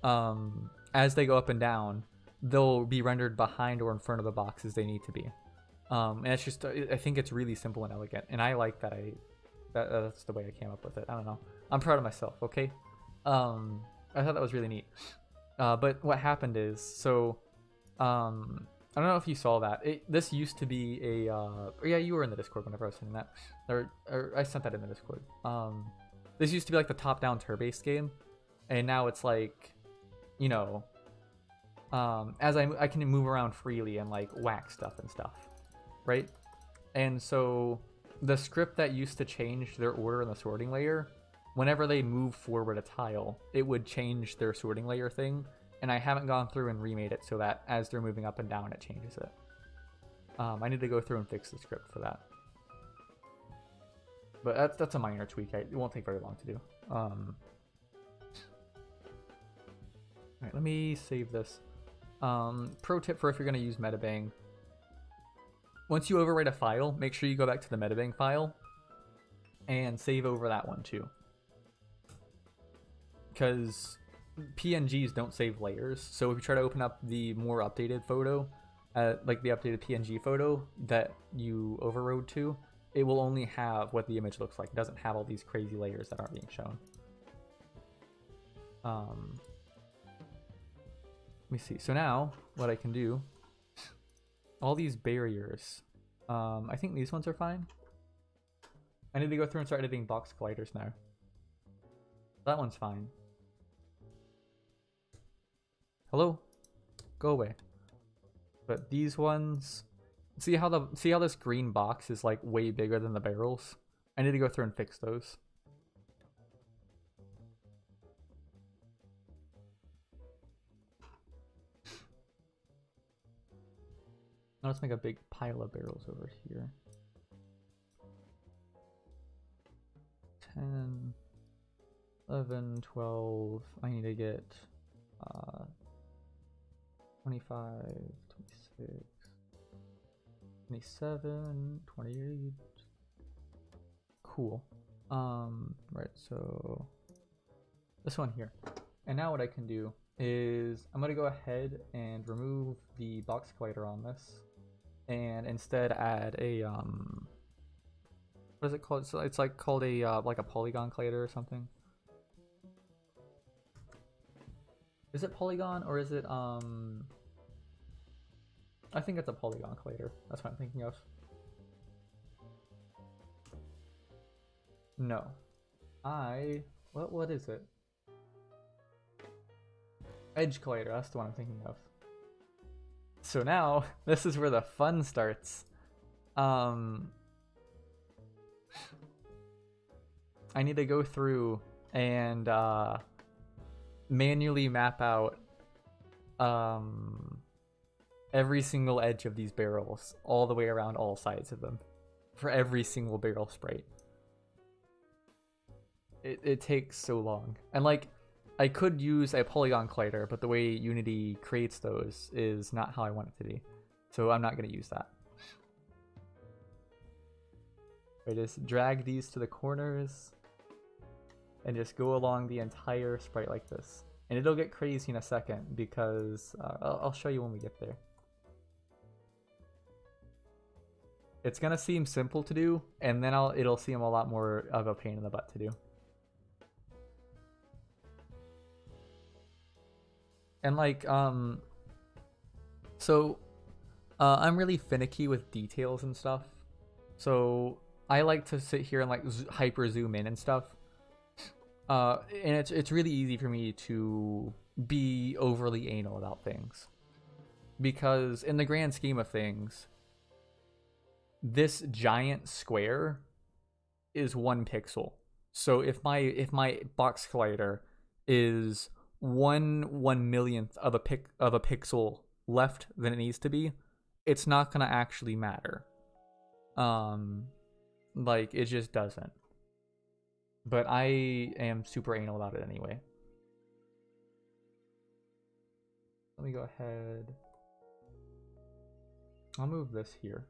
as they go up and down, they'll be rendered behind or in front of the boxes they need to be. And it's just, I think it's really simple and elegant. And I like that that's the way I came up with it. I don't know. I'm proud of myself, okay? I thought that was really neat. But what happened is, so, I don't know if you saw that. This used to be a, yeah, you were in the Discord whenever I was sending that. Or I sent that in the Discord. This used to be like the top-down turn-based game. And now it's like, you know, as I can move around freely and like whack stuff and stuff, right? And so the script that used to change their order in the sorting layer, whenever they move forward a tile, it would change their sorting layer thing. And I haven't gone through and remade it so that as they're moving up and down, it changes it. I need to go through and fix the script for that. But that's a minor tweak. It won't take very long to do. Alright, let me save this. Pro tip for if you're going to use metabang. Once you overwrite a file, make sure you go back to the metabang file and save over that one too. Because PNGs don't save layers. So if you try to open up the more updated photo, like the updated PNG photo that you overrode to, it will only have what the image looks like. It doesn't have all these crazy layers that aren't being shown. Let me see. So now what I can do, all these barriers, I think these ones are fine. I need to go through and start editing box colliders now. That one's fine. Hello? Go away. But these ones, see how this green box is like way bigger than the barrels? I need to go through and fix those. Now let's make a big pile of barrels over here. 10, 11, 12. I need to get 25, 26, 27, 28. Cool. Right, so this one here. And now what I can do is I'm gonna go ahead and remove the box collider on this and instead add a what is it called? So it's like called a like a polygon collider or something. Is it polygon or is it I think it's a polygon collider. That's what I'm thinking of. No. What is it? Edge collider, that's the one I'm thinking of. So now, this is where the fun starts. I need to go through and manually map out every single edge of these barrels, all the way around all sides of them, for every single barrel sprite. It takes so long. And like, I could use a polygon collider, but the way Unity creates those is not how I want it to be. So I'm not going to use that. I just drag these to the corners and just go along the entire sprite like this. And it'll get crazy in a second because I'll show you when we get there. It's going to seem simple to do, and then it'll seem a lot more of a pain in the butt to do. And like, so I'm really finicky with details and stuff. So I like to sit here and like hyper zoom in and stuff. And it's really easy for me to be overly anal about things. Because in the grand scheme of things, this giant square is 1 pixel. So if my box collider is 1/1,000,000th of a pixel left than it needs to be, it's not gonna actually matter. Like, it just doesn't. But I am super anal about it anyway. Let me go ahead. I'll move this here.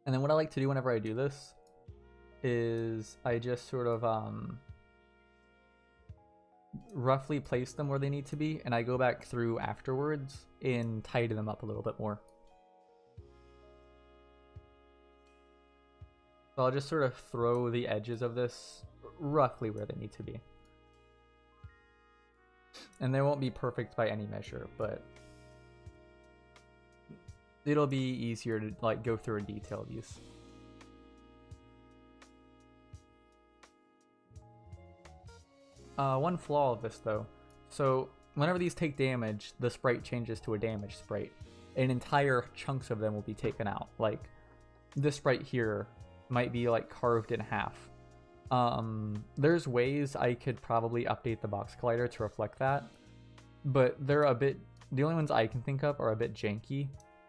And then what I like to do whenever I do this is I just sort of roughly place them where they need to be, and I go back through afterwards and tidy them up a little bit more. So I'll just sort of throw the edges of this roughly where they need to be. And they won't be perfect by any measure, but it'll be easier to like go through a detailed use. One flaw of this though. So whenever these take damage, the sprite changes to a damaged sprite, and entire chunks of them will be taken out. Like this sprite here might be like carved in half. There's ways I could probably update the box collider to reflect that, but they're a bit, the only ones I can think of are a bit janky.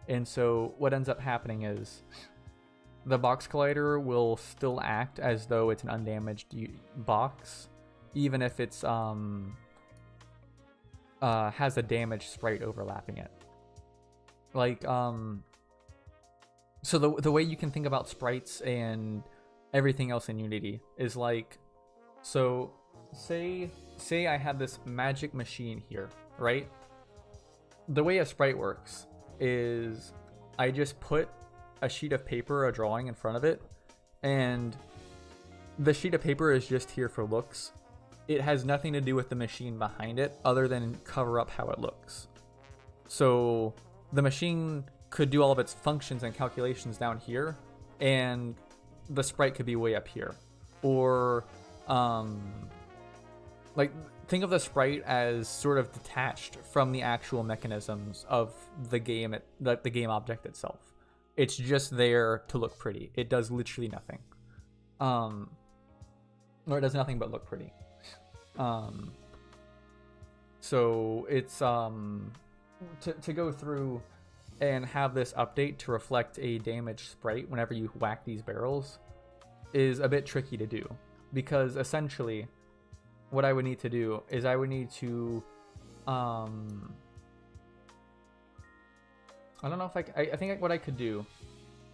And so what ends up happening is the box collider will still act as though it's an undamaged box, even if it's has a damaged sprite overlapping it. Like so the way you can think about sprites and everything else in Unity is like, so say I have this magic machine here, right? The way a sprite works is I just put a sheet of paper, a drawing in front of it, and the sheet of paper is just here for looks. It has nothing to do with the machine behind it other than cover up how it looks. So the machine could do all of its functions and calculations down here, and the sprite could be way up here. Or like, think of the sprite as sort of detached from the actual mechanisms of the game, the game object itself. It's just there to look pretty. It does literally nothing. Or it does nothing but look pretty. So it's to go through and have this update to reflect a damaged sprite whenever you whack these barrels is a bit tricky to do, because essentially what I would need to do is I would need to I don't know if I think what I could do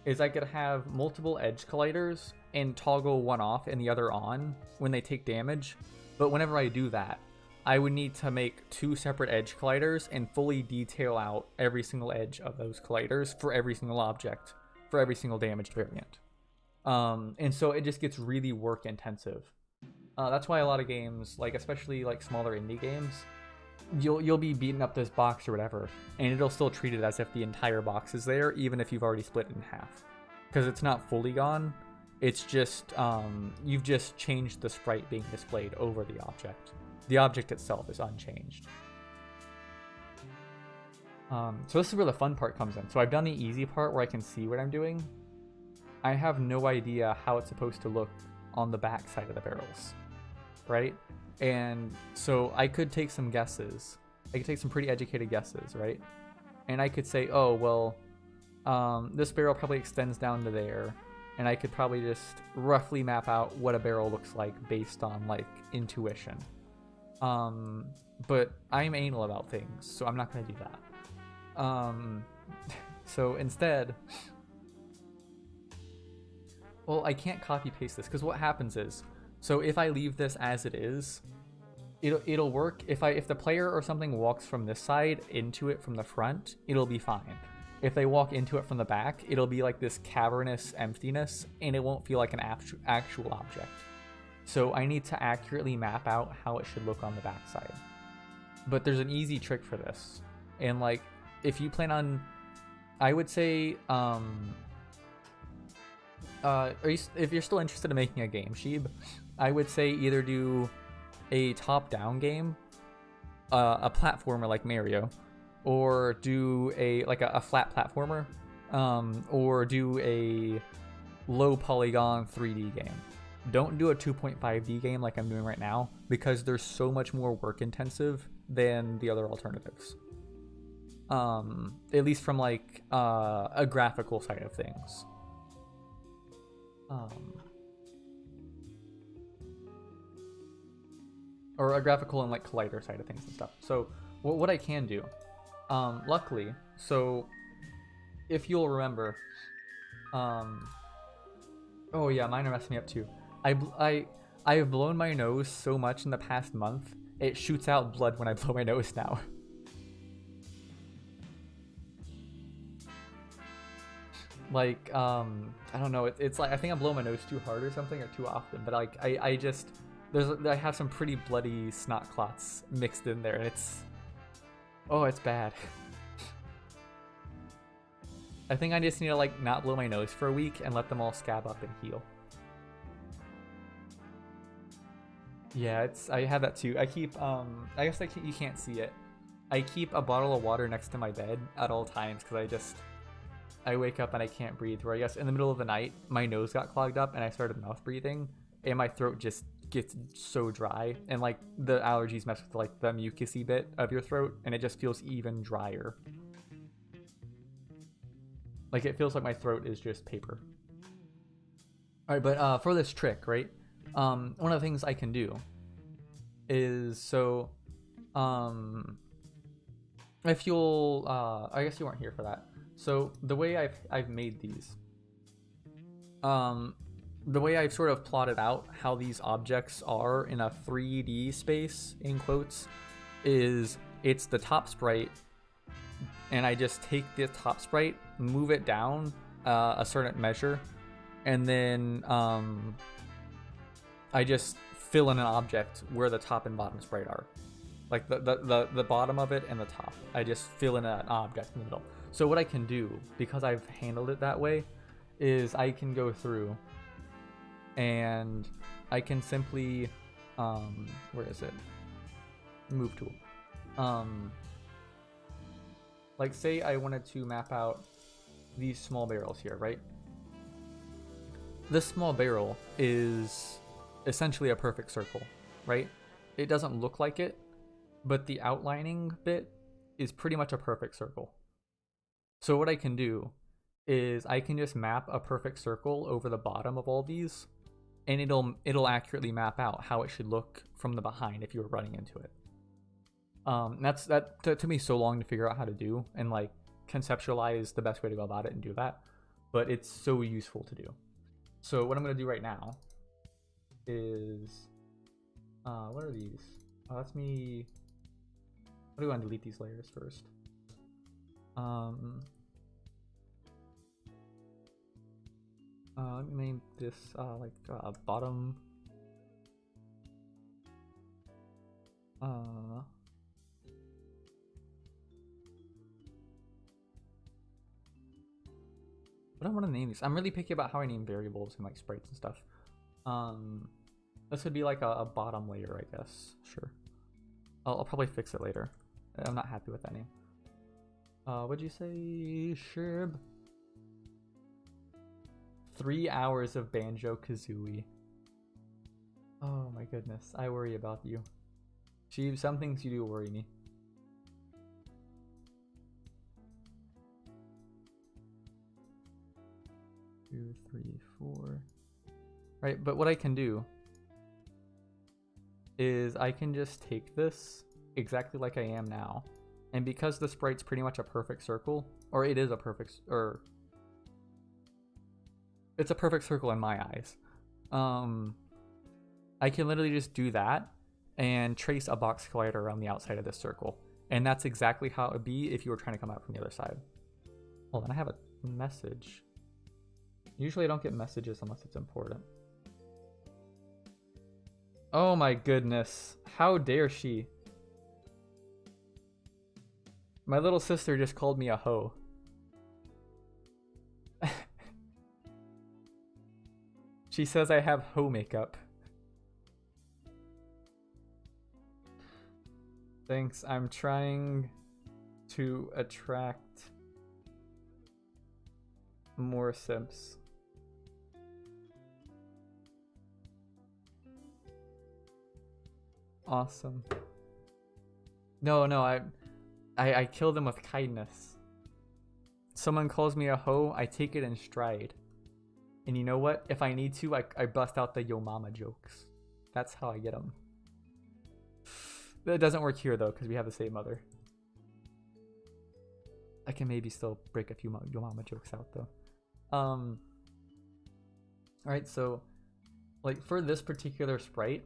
is I could have multiple edge colliders and toggle one off and the other on when they take damage. But whenever I do that, I would need to make 2 separate edge colliders and fully detail out every single edge of those colliders for every single object, for every single damaged variant. And so it just gets really work intensive. That's why a lot of games, like especially like smaller indie games, you'll be beating up this box or whatever, and it'll still treat it as if the entire box is there, even if you've already split it in half, because it's not fully gone. It's just you've just changed the sprite being displayed over the object. The object itself is unchanged. So this is where the fun part comes in. So I've done the easy part where I can see what I'm doing. I have no idea how it's supposed to look on the back side of the barrels, right? And so I could take some guesses. I could take some pretty educated guesses, right? And I could say, oh, well, this barrel probably extends down to there. And I could probably just roughly map out what a barrel looks like based on like intuition. But I'm anal about things, so I'm not going to do that. So instead, well, I can't copy paste this, because what happens is, so if I leave this as it is, it'll work. If the player or something walks from this side into it from the front, it'll be fine. If they walk into it from the back, it'll be like this cavernous emptiness, and it won't feel like an actual object. So I need to accurately map out how it should look on the back side. But there's an easy trick for this. And like, if you plan on, I would say, if you're still interested in making a game, Sheeb, I would say either do a top-down game, a platformer like Mario, or do a flat platformer, or do a low polygon 3D game. Don't do a 2.5D game like I'm doing right now, because they're so much more work intensive than the other alternatives. At least from like a graphical side of things. Or a graphical and like collider side of things and stuff. So what I can do, luckily, so if you'll remember, oh yeah, mine are messing me up too. I have blown my nose so much in the past month, it shoots out blood when I blow my nose now. Like, I don't know, it's like, I think I blow my nose too hard or something, or too often, but like, I just, I have some pretty bloody snot clots mixed in there, and it's, oh, it's bad. I think I just need to like not blow my nose for a week and let them all scab up and heal. Yeah, I have that too. I keep, I guess you can't see it. I keep a bottle of water next to my bed at all times, because I wake up and I can't breathe. Where I guess in the middle of the night, my nose got clogged up and I started mouth breathing, and my throat just gets so dry, and like the allergies mess with like the mucusy bit of your throat, and it just feels even drier. Like it feels like my throat is just paper. All right, but for this trick, right? One of the things I can do is so, if you'll, I guess you weren't here for that. So the way I've made these, the way I've sort of plotted out how these objects are in a 3D space, in quotes, is it's the top sprite, and I just take the top sprite, move it down a certain measure, and then I just fill in an object where the top and bottom sprite are. Like the bottom of it and the top. I just fill in an object in the middle. So what I can do, because I've handled it that way, is I can go through and I can simply, where is it? Move tool. Like say I wanted to map out these small barrels here, right? This small barrel is essentially a perfect circle, right? It doesn't look like it, but the outlining bit is pretty much a perfect circle. So what I can do is I can just map a perfect circle over the bottom of all these, and it'll accurately map out how it should look from the behind if you were running into it. That took me so long to figure out how to do and like conceptualize the best way to go about it and do that, but it's so useful to do. So what I'm gonna do right now is, what are these? Oh, that's me. What do I want to delete these layers first? Let me name this bottom. What do I want to name these? I'm really picky about how I name variables and like sprites and stuff. This would be like a bottom layer, I guess. Sure. I'll probably fix it later. I'm not happy with that name. What'd you say, Sherb? 3 hours of Banjo-Kazooie. Oh my goodness, I worry about you. Sheev, some things you do worry me. Two, three, four. Right, but what I can do is I can just take this exactly like I am now, and because the sprite's pretty much a perfect circle, or it is a perfect, or it's a perfect circle in my eyes, I can literally just do that and trace a box collider around the outside of this circle, and that's exactly how it would be if you were trying to come out from the other side. Hold on, I have a message. Usually I don't get messages unless it's important. Oh my goodness, how dare she? My little sister just called me a hoe. She says I have hoe makeup. Thanks, I'm trying to attract more simps. Awesome. No, I kill them with kindness. Someone calls me a hoe, I take it in stride. And you know what? If I need to, I bust out the yo mama jokes. That's how I get them. That doesn't work here though, because we have the same mother. I can maybe still break a few yo mama jokes out though. Alright, so like for this particular sprite,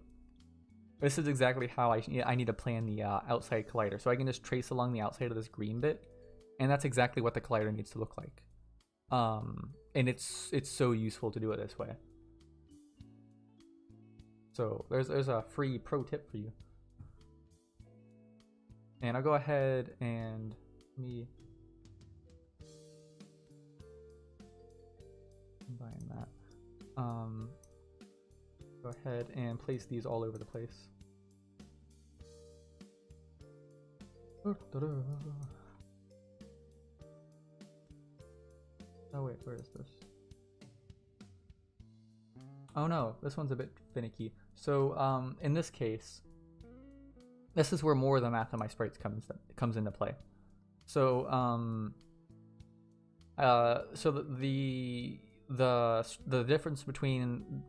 this is exactly how I need to plan the outside collider. So I can just trace along the outside of this green bit, and that's exactly what the collider needs to look like. And it's so useful to do it this way. So there's a free pro tip for you. And I'll go ahead and let me combine that. Go ahead and place these all over the place. Oh wait, where is this? Oh no, this one's a bit finicky. So in this case, this is where more of the math of my sprites comes into play. So the difference between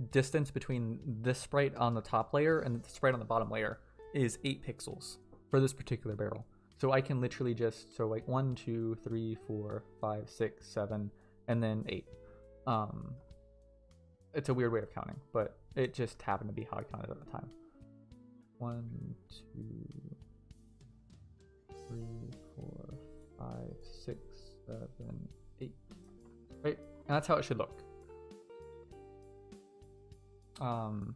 distance between this sprite on the top layer and the sprite on the bottom layer is 8 pixels for this particular barrel. So I can literally just, so like 1, 2, 3, 4, 5, 6, 7, and then 8. It's a weird way of counting, but it just happened to be how I counted at the time. 1, 2, 3, 4, 5, 6, 7, 8. Right? And that's how it should look. I don't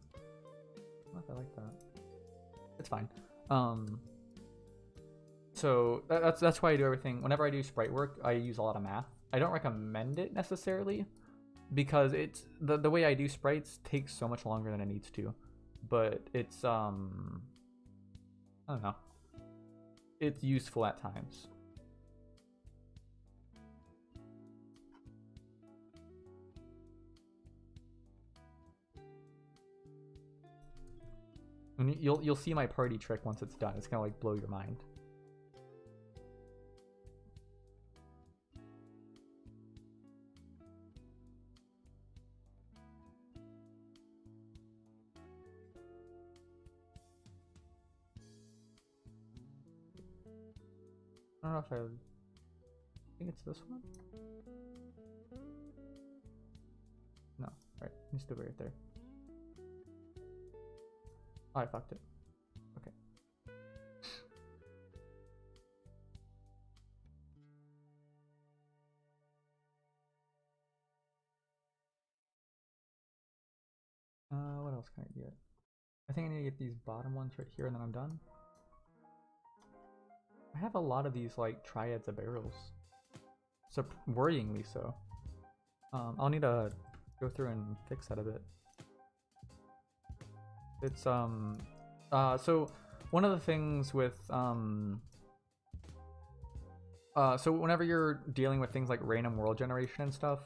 know if I like that. It's fine. So that's why I do everything. Whenever I do sprite work, I use a lot of math. I don't recommend it necessarily, because it's the way I do sprites takes so much longer than it needs to. But it's I don't know. It's useful at times. And you'll see my party trick once it's done. It's gonna like blow your mind. I don't know if I think it's this one. No, right. It needs to be right there. Oh, I fucked it. Okay. What else can I get? I think I need to get these bottom ones right here and then I'm done. I have a lot of these like triads of barrels. So worryingly so. I'll need to go through and fix that a bit. It's so one of the things with so whenever you're dealing with things like random world generation and stuff,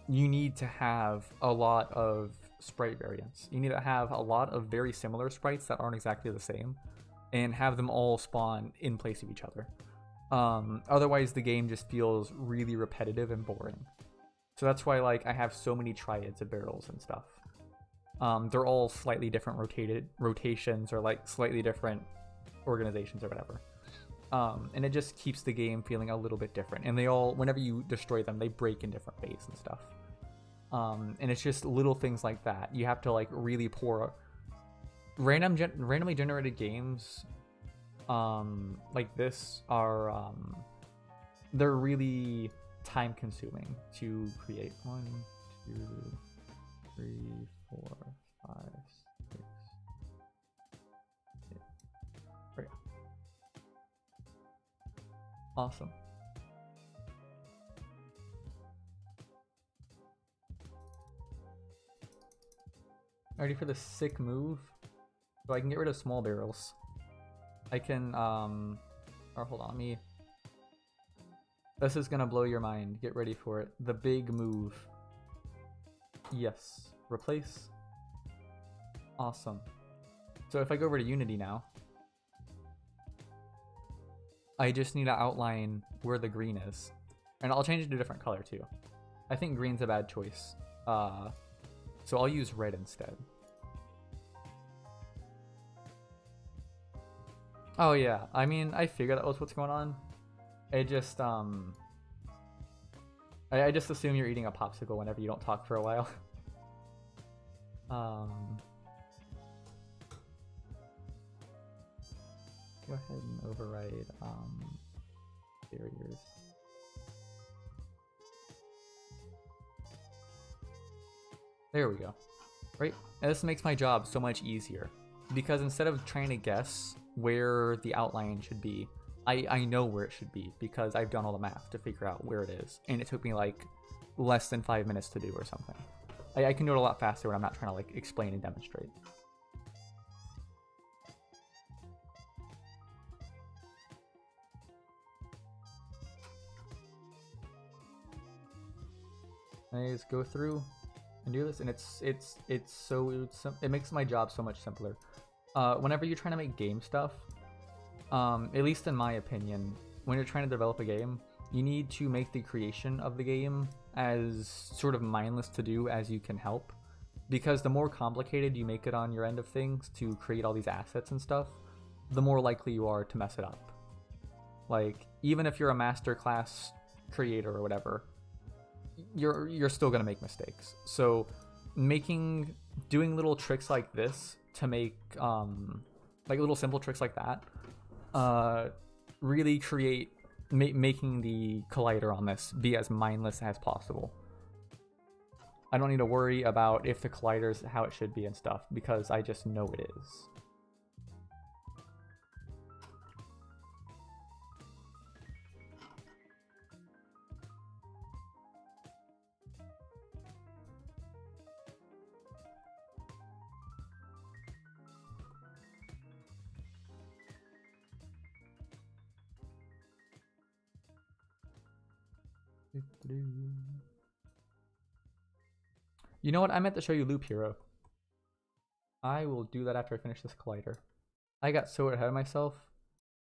you need to have a lot of sprite variants. You need to have a lot of very similar sprites that aren't exactly the same, and have them all spawn in place of each other. Otherwise the game just feels really repetitive and boring. So that's why like I have so many triads of barrels and stuff. They're all slightly different rotations or like slightly different organizations or whatever. And it just keeps the game feeling a little bit different. And they all, whenever you destroy them, they break in different ways and stuff. And it's just little things like that. You have to like really pour randomly generated games like this are they're really time consuming to create. 1, 2, 3, 4, 5, 6, 8. Great. Awesome. Ready for the sick move? So I can get rid of small barrels. I can, or hold on, let me, this is gonna blow your mind. Get ready for it. The big move. Yes. Replace. Awesome. So if I go over to Unity now, I just need to outline where the green is. And I'll change it to a different color too. I think green's a bad choice. So I'll use red instead. Oh yeah, I mean, I figured that was what's going on. It just, I just assume you're eating a popsicle whenever you don't talk for a while. Go ahead and override, barriers. There we go. Right? And this makes my job so much easier. Because instead of trying to guess where the outline should be, I know where it should be because I've done all the math to figure out where it is. And it took me like less than 5 minutes to do or something. I can do it a lot faster when I'm not trying to like explain and demonstrate. I just go through and do this, and it makes my job so much simpler. Whenever you're trying to make game stuff, at least in my opinion, when you're trying to develop a game, you need to make the creation of the game as sort of mindless to do as you can help, because the more complicated you make it on your end of things to create all these assets and stuff, the more likely you are to mess it up. Like, even if you're a master class creator or whatever, you're still gonna make mistakes. So doing little tricks like this to make like little simple tricks like that really create making the collider on this be as mindless as possible. I don't need to worry about if the collider is how it should be and stuff because I just know it is. You know what? I meant to show you Loop Hero. I will do that after I finish this collider. I got so ahead of myself.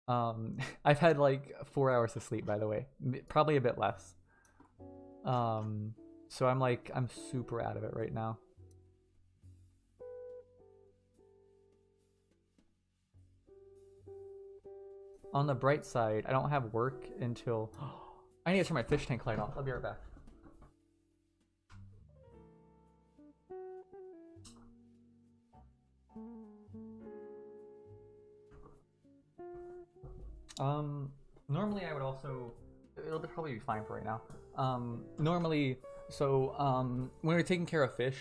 I've had like 4 hours of sleep, by the way. Probably a bit less. So I'm super out of it right now. On the bright side, I don't have work until... I need to turn my fish tank light off. I'll be right back. Normally I would also... It'll probably be fine for right now. Normally, so when we're taking care of fish,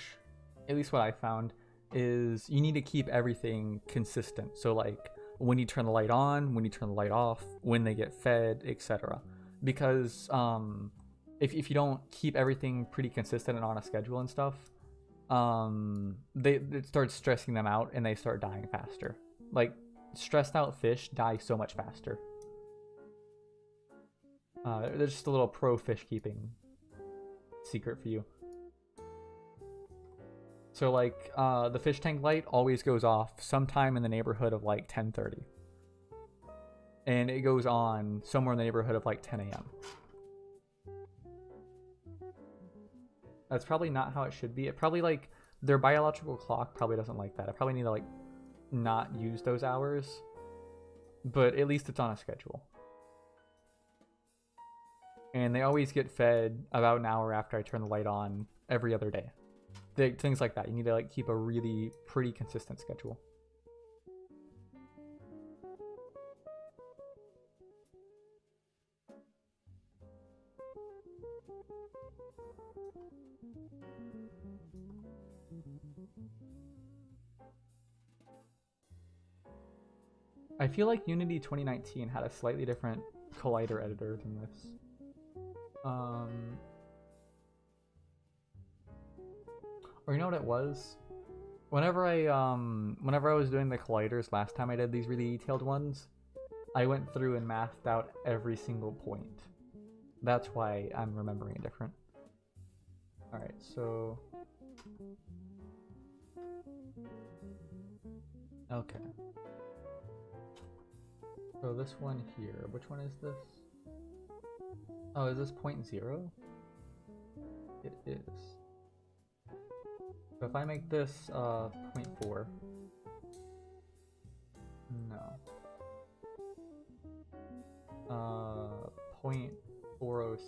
at least what I found, is you need to keep everything consistent. So like, when you turn the light on, when you turn the light off, when they get fed, etc. Because if you don't keep everything pretty consistent and on a schedule and stuff, it starts stressing them out and they start dying faster. Like, stressed out fish die so much faster. There's just a little pro fish keeping secret for you. So like, the fish tank light always goes off sometime in the neighborhood of like 10:30. And it goes on somewhere in the neighborhood of like 10 a.m. That's probably not how it should be. It probably like, their biological clock probably doesn't like that. I probably need to like not use those hours, but at least it's on a schedule. And they always get fed about an hour after I turn the light on every other day. Things like that. You need to like keep a really pretty consistent schedule. I feel like Unity 2019 had a slightly different collider editor than this. Or you know what it was? whenever I was doing the colliders last time I did these really detailed ones, I went through and mathed out every single point. That's why I'm remembering it different. Alright, so... Okay. So this one here, which one is this? Oh, is this 0.0? It is. So if I make this 0.4, no. 0.406,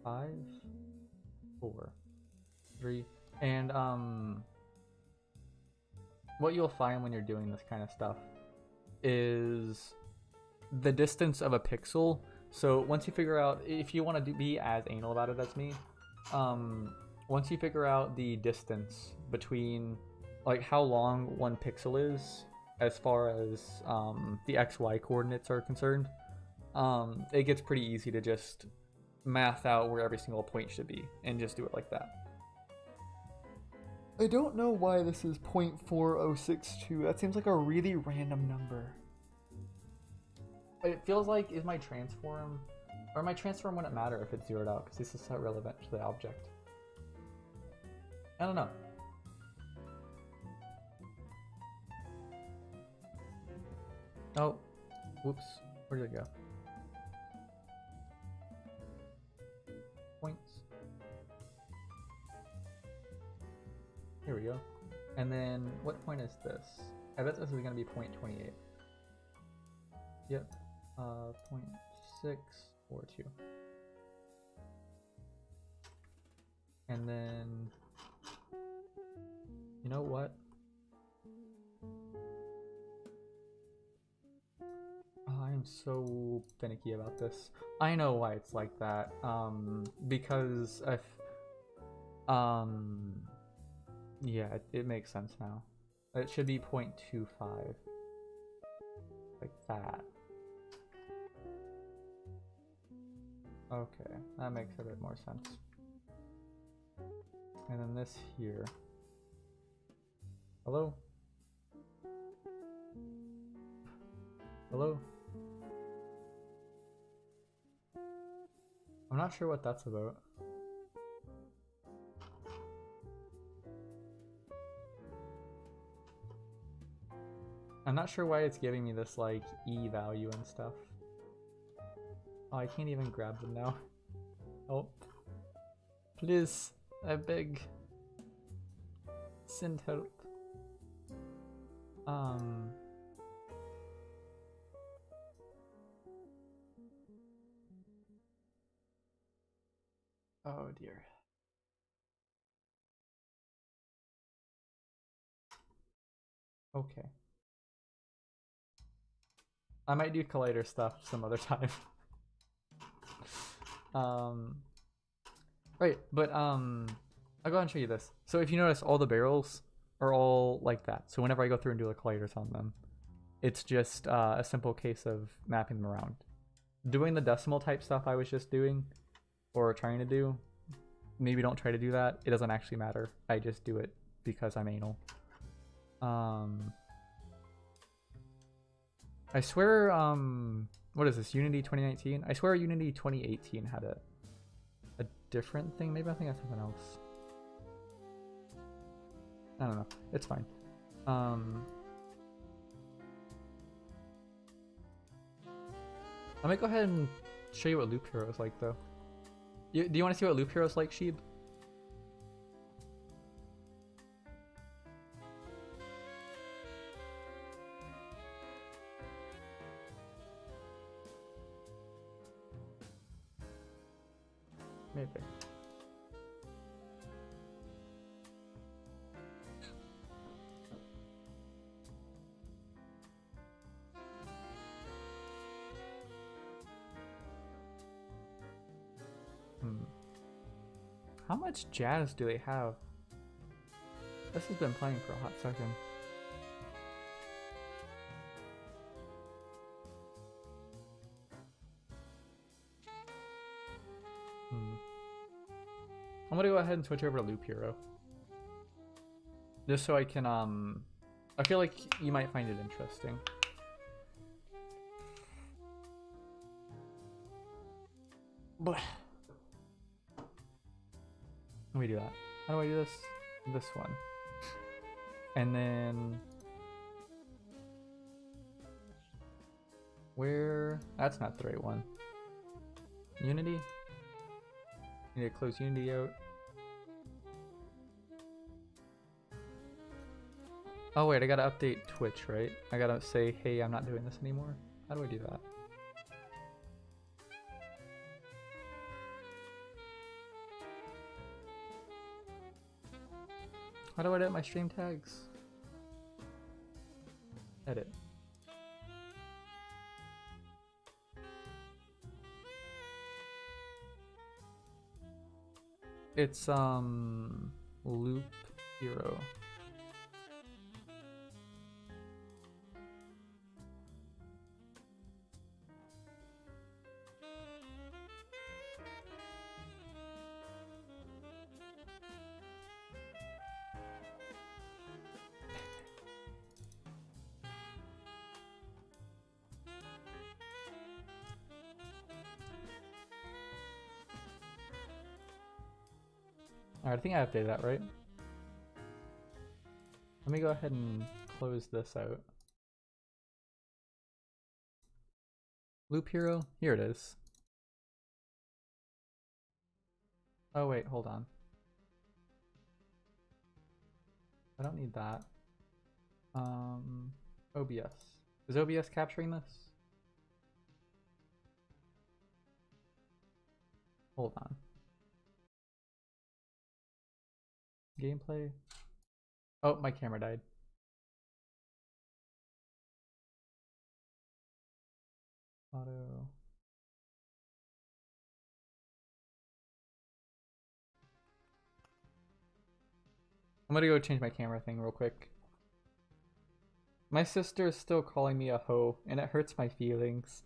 5, 4, 3, and what you'll find when you're doing this kind of stuff is the distance of a pixel. So once you figure out, if you want to be as anal about it as me, once you figure out the distance between, like, how long one pixel is as far as the XY coordinates are concerned, it gets pretty easy to just math out where every single point should be and just do it like that. I don't know why this is 0.4062. That seems like a really random number. It feels like, is my transform, or my transform wouldn't matter if it's zeroed out because this is so relevant to the object. I don't know. Oh, whoops. Where did it go? Points. Here we go. And then what point is this? I bet this is going to be 0.28. Yep. 0.642. And then, you know what? I'm so finicky about this. I know why it's like that. Because if, yeah, it makes sense now. It should be 0.25. Like that. Okay, that makes a bit more sense. And then this here. Hello? Hello? I'm not sure what that's about. I'm not sure why it's giving me this, like, E value and stuff. Oh, I can't even grab them now. Oh. Please, I beg. Send help. Oh dear. Okay. I might do collider stuff some other time. Right, but I'll go ahead and show you this. So if you notice, all the barrels are all like that. So whenever I go through and do the colliders on them, it's just a simple case of mapping them around. Doing the decimal type stuff I was just doing, or trying to do, maybe don't try to do that. It doesn't actually matter. I just do it because I'm anal. I swear, what is this, Unity 2019? I swear Unity 2018 had a different thing. Maybe I think that's something else. I don't know. It's fine. I might go ahead and show you what Loop Hero is like, though. Do you want to see what Loop Hero is like, Sheeb? Maybe. How much jazz do they have? This has been playing for a hot second. I'm gonna go ahead and switch over to Loop Hero. Just so I can I feel like you might find it interesting. But let me do that. How do I do this? This one. And then where? That's not the right one. Unity? Need to close Unity out. Oh wait, I gotta update Twitch, right? I gotta say, hey, I'm not doing this anymore. How do I do that? How do I edit my stream tags? Edit. It's loop hero. Alright, I think I updated that, right? Let me go ahead and close this out. Loop hero? Here it is. Oh wait, hold on. I don't need that. OBS. Is OBS capturing this? Hold on. Gameplay. Oh, my camera died. Auto. I'm gonna go change my camera thing real quick. My sister is still calling me a hoe, and it hurts my feelings.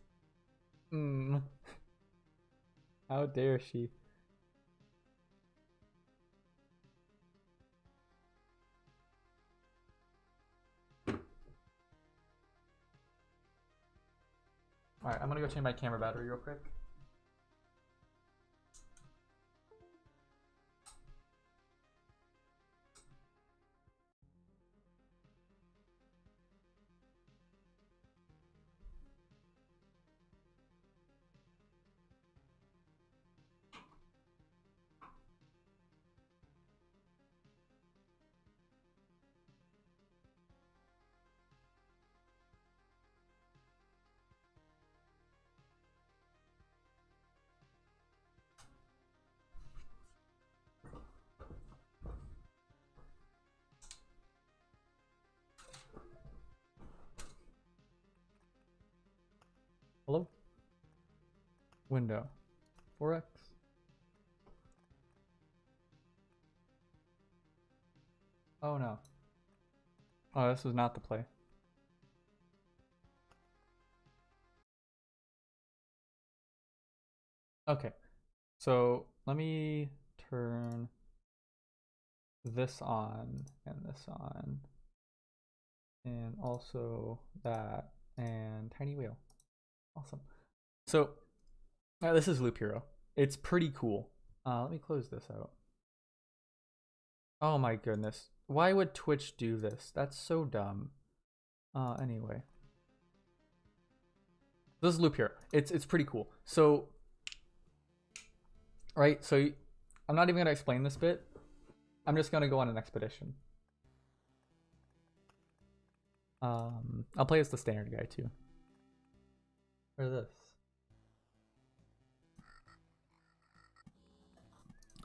How dare she? Alright, I'm gonna go change my camera battery real quick. Hello? Window. 4x? Oh no. Oh, this was not the play. Okay. So let me turn this on and this on. And also that and tiny whale. Awesome. So this is Loop Hero. It's pretty cool. Let me close this out. Oh my goodness. Why would Twitch do this? That's so dumb. Anyway. This is Loop Hero. It's pretty cool. So, right, so I'm not even gonna explain this bit. I'm just gonna go on an expedition. I'll play as the standard guy too. Or this.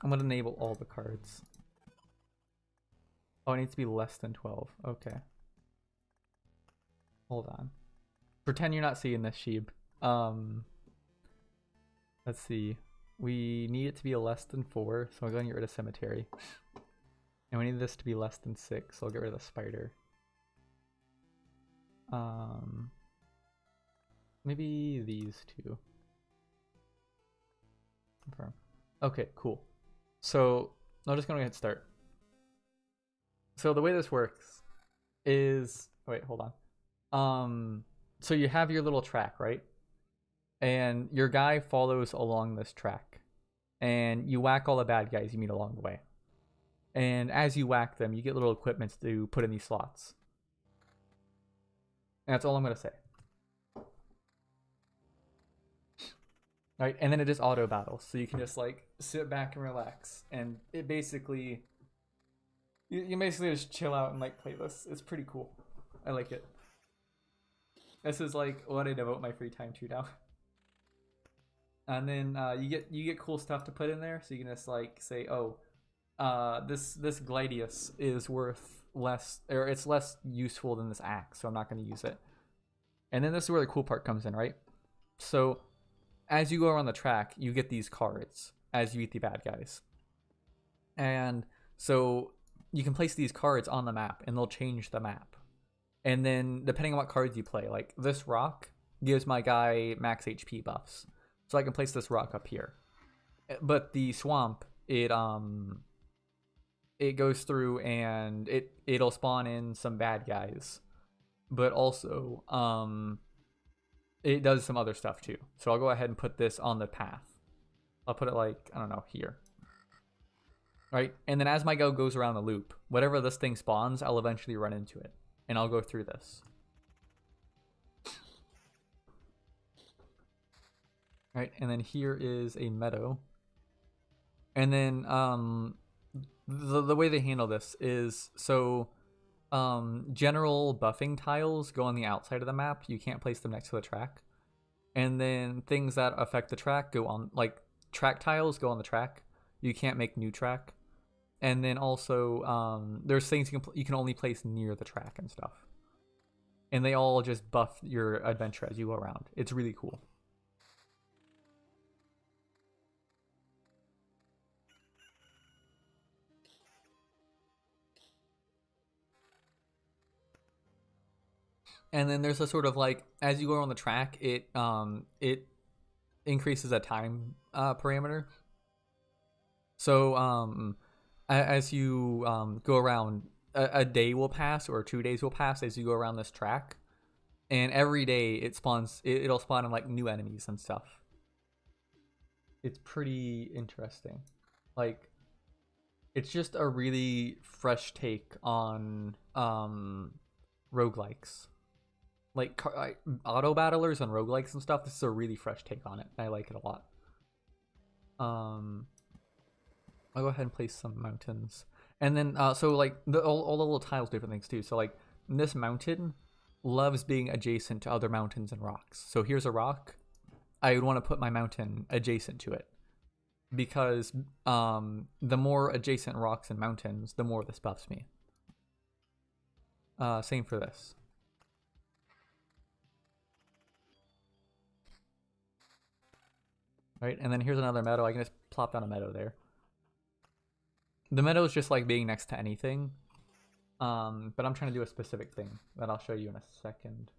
I'm gonna enable all the cards. Oh, it needs to be less than 12. Okay. Hold on. Pretend you're not seeing this, Sheeb. Let's see. We need it to be a less than 4, so I'm going to get rid of cemetery. And we need this to be less than 6, so I'll get rid of the spider. Maybe these two. Confirm. Okay, cool. So I'm just gonna hit start. So the way this works is, wait, hold on. So you have your little track, right? And your guy follows along this track, and you whack all the bad guys you meet along the way. And as you whack them, you get little equipments to put in these slots. And that's all I'm gonna say. Right, and then it is auto battles, so you can just like sit back and relax, and it basically you basically just chill out and like play this. It's pretty cool. I like it. This is like what I devote my free time to now. And then you get cool stuff to put in there, so you can just like say, oh, this gladius is worth less, or it's less useful than this axe, so I'm not going to use it. And then this is where the cool part comes in, right? So as you go around the track, you get these cards as you eat the bad guys. And so you can place these cards on the map, and they'll change the map. And then depending on what cards you play, like this rock gives my guy max HP buffs. So I can place this rock up here. But the swamp, it goes through and it'll spawn in some bad guys. But also it does some other stuff too. So I'll go ahead and put this on the path. I'll put it like, I don't know, here. Right? And then as my go goes around the loop, whatever this thing spawns, I'll eventually run into it. And I'll go through this. Right? And then here is a meadow. And then the way they handle this is, so general buffing tiles go on the outside of the map. You can't place them next to the track. And then things that affect the track go on, like track tiles go on the track. You can't make new track. And then also there's things you can only place near the track and stuff. And they all just buff your adventure as you go around. It's really cool. And then there's a sort of like, as you go on the track, it increases a time parameter. So as you go around, a day will pass or 2 days will pass as you go around this track, and every day it spawns. It'll spawn in like new enemies and stuff. It's pretty interesting. Like, it's just a really fresh take on roguelikes. Like auto battlers and roguelikes and stuff. This is a really fresh take on it. I like it a lot. I'll go ahead and place some mountains, and then so like all the little tiles, different things too. So like this mountain loves being adjacent to other mountains and rocks. So here's a rock. I would want to put my mountain adjacent to it, because the more adjacent rocks and mountains, the more this buffs me. Same for this. Right, and then here's another meadow. I can just plop down a meadow there. The meadow is just like being next to anything. But I'm trying to do a specific thing that I'll show you in a second.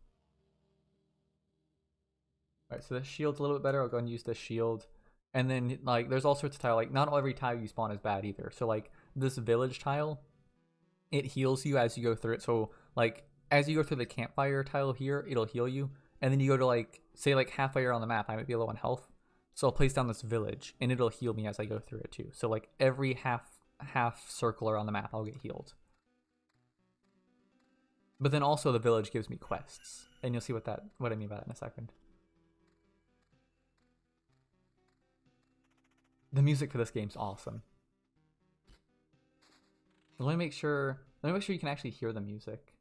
Alright, so this shield's a little bit better. I'll go and use this shield. And then like there's all sorts of tile. Like not every tile you spawn is bad either. So like this village tile, it heals you as you go through it. So like as you go through the campfire tile here, it'll heal you. And then you go to like, say like halfway around the map, I might be low on health. So I'll place down this village, and it'll heal me as I go through it too. So like every half circle around the map, I'll get healed. But then also the village gives me quests, and you'll see what I mean by that in a second. The music for this game's awesome. Let me make sure you can actually hear the music.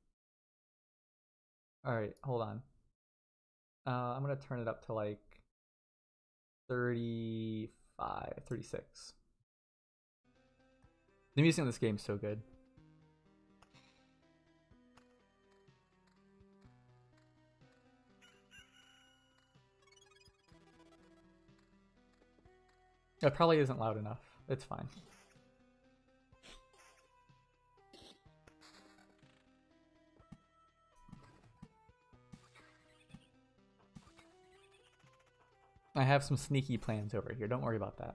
All right, hold on. I'm gonna turn it up to like 35, 36. The music in this game is so good. It probably isn't loud enough. It's fine. I have some sneaky plans over here. Don't worry about that.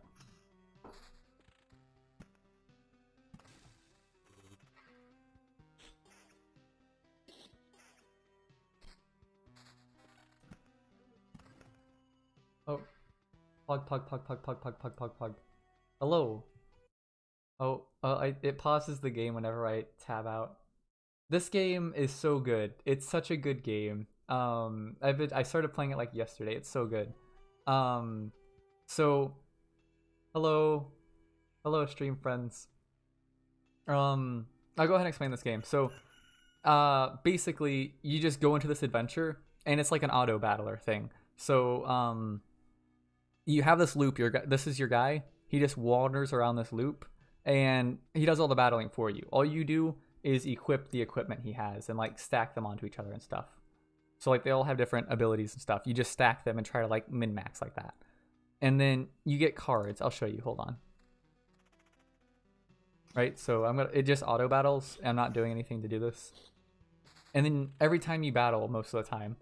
Pug. Hello. Oh, it pauses the game whenever I tab out. This game is so good. It's such a good game. I started playing it like yesterday. It's so good. Um, so hello, hello, stream friends. I'll go ahead and explain this game. So, basically, you just go into this adventure, and it's like an auto battler thing. So, you have this loop. This is your guy. He just wanders around this loop, and he does all the battling for you. All you do is equip the equipment he has and like stack them onto each other and stuff. So like they all have different abilities and stuff. You just stack them and try to like min max like that. And then you get cards. I'll show you. Hold on. Right, so it just auto battles. I'm not doing anything to do this. And then every time you battle, most of the time,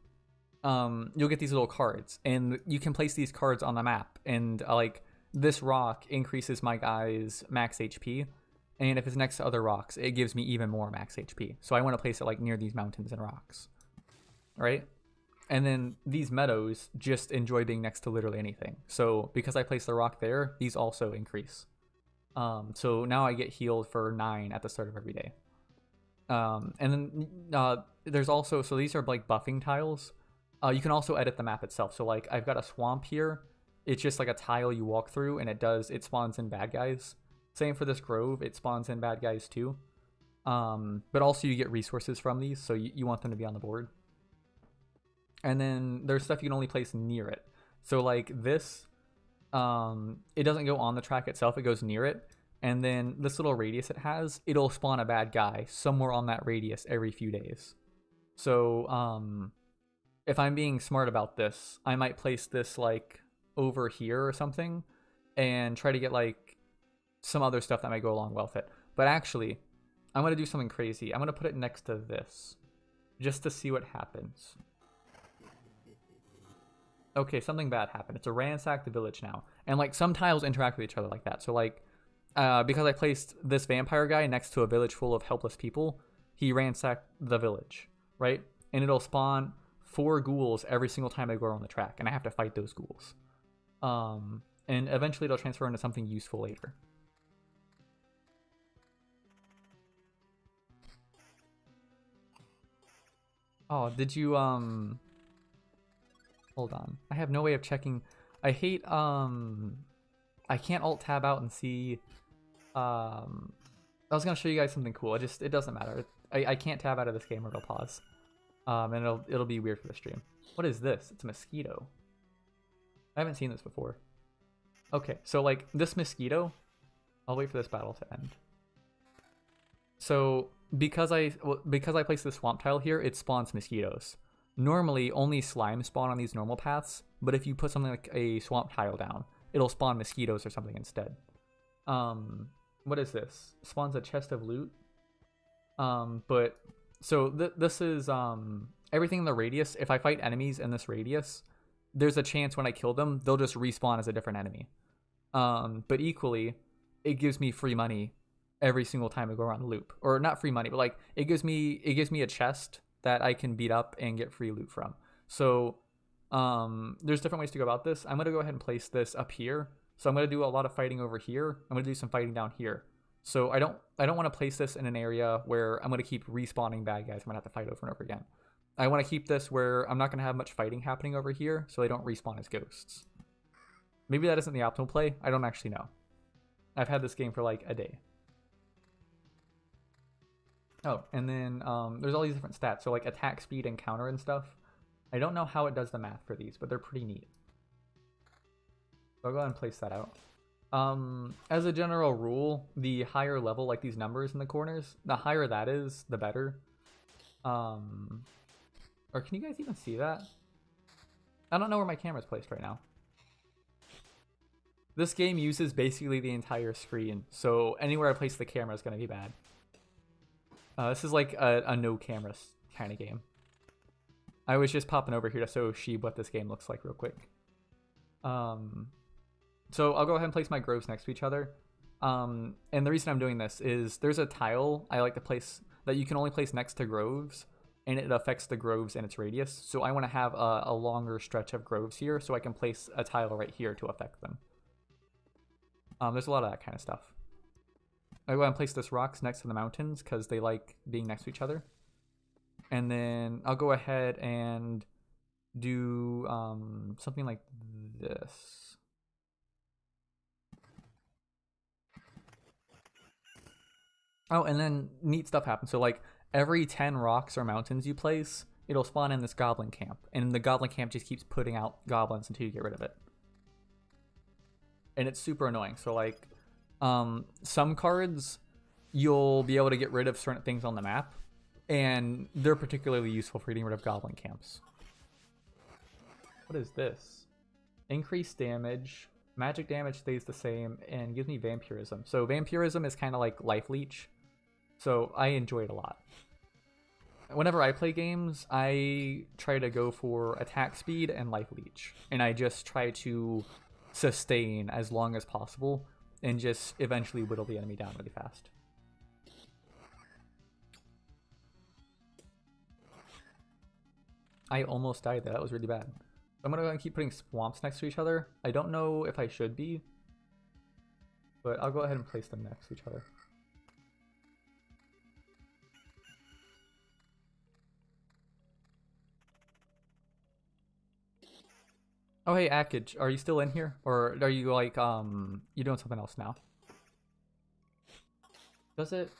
you'll get these little cards, and you can place these cards on the map. And like this rock increases my guy's max HP, and if it's next to other rocks, it gives me even more max HP. So I want to place it like near these mountains and rocks, right? And then these meadows just enjoy being next to literally anything. So because I place the rock there, these also increase. So now I get healed for 9 at the start of every day. And then there's also, so these are like buffing tiles. You can also edit the map itself. So like I've got a swamp here. It's just like a tile you walk through, and it spawns in bad guys. Same for this grove, it spawns in bad guys too. But also you get resources from these, so you want them to be on the board. And then there's stuff you can only place near it. So like this, it doesn't go on the track itself, it goes near it. And then this little radius it has, it'll spawn a bad guy somewhere on that radius every few days. So if I'm being smart about this, I might place this like over here or something and try to get like some other stuff that might go along well with it. But actually, I'm going to do something crazy. I'm going to put it next to this just to see what happens. Okay, something bad happened. It's a ransacked village now. And like some tiles interact with each other like that. So like, because I placed this vampire guy next to a village full of helpless people, he ransacked the village, right? And it'll spawn 4 ghouls every single time I go around the track, and I have to fight those ghouls. And eventually it'll transfer into something useful later. Oh, did you, hold on. I have no way of checking. I hate, I can't alt tab out and see, I was gonna show you guys something cool. It doesn't matter. I can't tab out of this game or it'll pause. And it'll be weird for the stream. What is this? It's a mosquito. I haven't seen this before. Okay, so like this mosquito, I'll wait for this battle to end. So because I placed this swamp tile here, it spawns mosquitoes. Normally only slime spawn on these normal paths, but if you put something like a swamp tile down, it'll spawn mosquitoes or something instead. What is this? Spawns a chest of loot. But so this is everything in the radius. If I fight enemies in this radius, there's a chance when I kill them, they'll just respawn as a different enemy. But equally, it gives me free money every single time I go around the loop. Or not free money, but like it gives me a chest that I can beat up and get free loot from. So there's different ways to go about this. I'm gonna go ahead and place this up here. So I'm gonna do a lot of fighting over here. I'm gonna do some fighting down here. So I don't want to place this in an area where I'm gonna keep respawning bad guys. I'm gonna have to fight over and over again. I want to keep this where I'm not gonna have much fighting happening over here, so they don't respawn as ghosts. Maybe that isn't the optimal play. I don't actually know. I've had this game for like a day. Oh, and then there's all these different stats. So like attack speed and counter and stuff. I don't know how it does the math for these, but they're pretty neat. So I'll go ahead and place that out. As a general rule, the higher level, like these numbers in the corners, the higher that is, the better. Or can you guys even see that? I don't know where my camera's placed right now. This game uses basically the entire screen, so anywhere I place the camera is going to be bad. This is like a no camera kind of game. I was just popping over here to show Sheeb what this game looks like real quick. So I'll go ahead and place my groves next to each other. And the reason I'm doing this is there's a tile I like to place that you can only place next to groves and it affects the groves and its radius. So I want to have a longer stretch of groves here so I can place a tile right here to affect them. There's a lot of that kind of stuff. I go and place this rocks next to the mountains because they like being next to each other. And then I'll go ahead and do something like this. Oh, and then neat stuff happens. So like every 10 rocks or mountains you place, it'll spawn in this goblin camp. And the goblin camp just keeps putting out goblins until you get rid of it. And it's super annoying. So like some cards, you'll be able to get rid of certain things on the map. And they're particularly useful for getting rid of goblin camps. What is this? Increased damage. Magic damage stays the same and gives me vampirism. So vampirism is kind of like life leech. So I enjoy it a lot. Whenever I play games, I try to go for attack speed and life leech. And I just try to sustain as long as possible and just eventually whittle the enemy down really fast. I almost died there. That was really bad. I'm going to go and keep putting swamps next to each other. I don't know if I should be, but I'll go ahead and place them next to each other. Oh, hey, Akage, are you still in here? Or are you like, you doing something else now? Does it?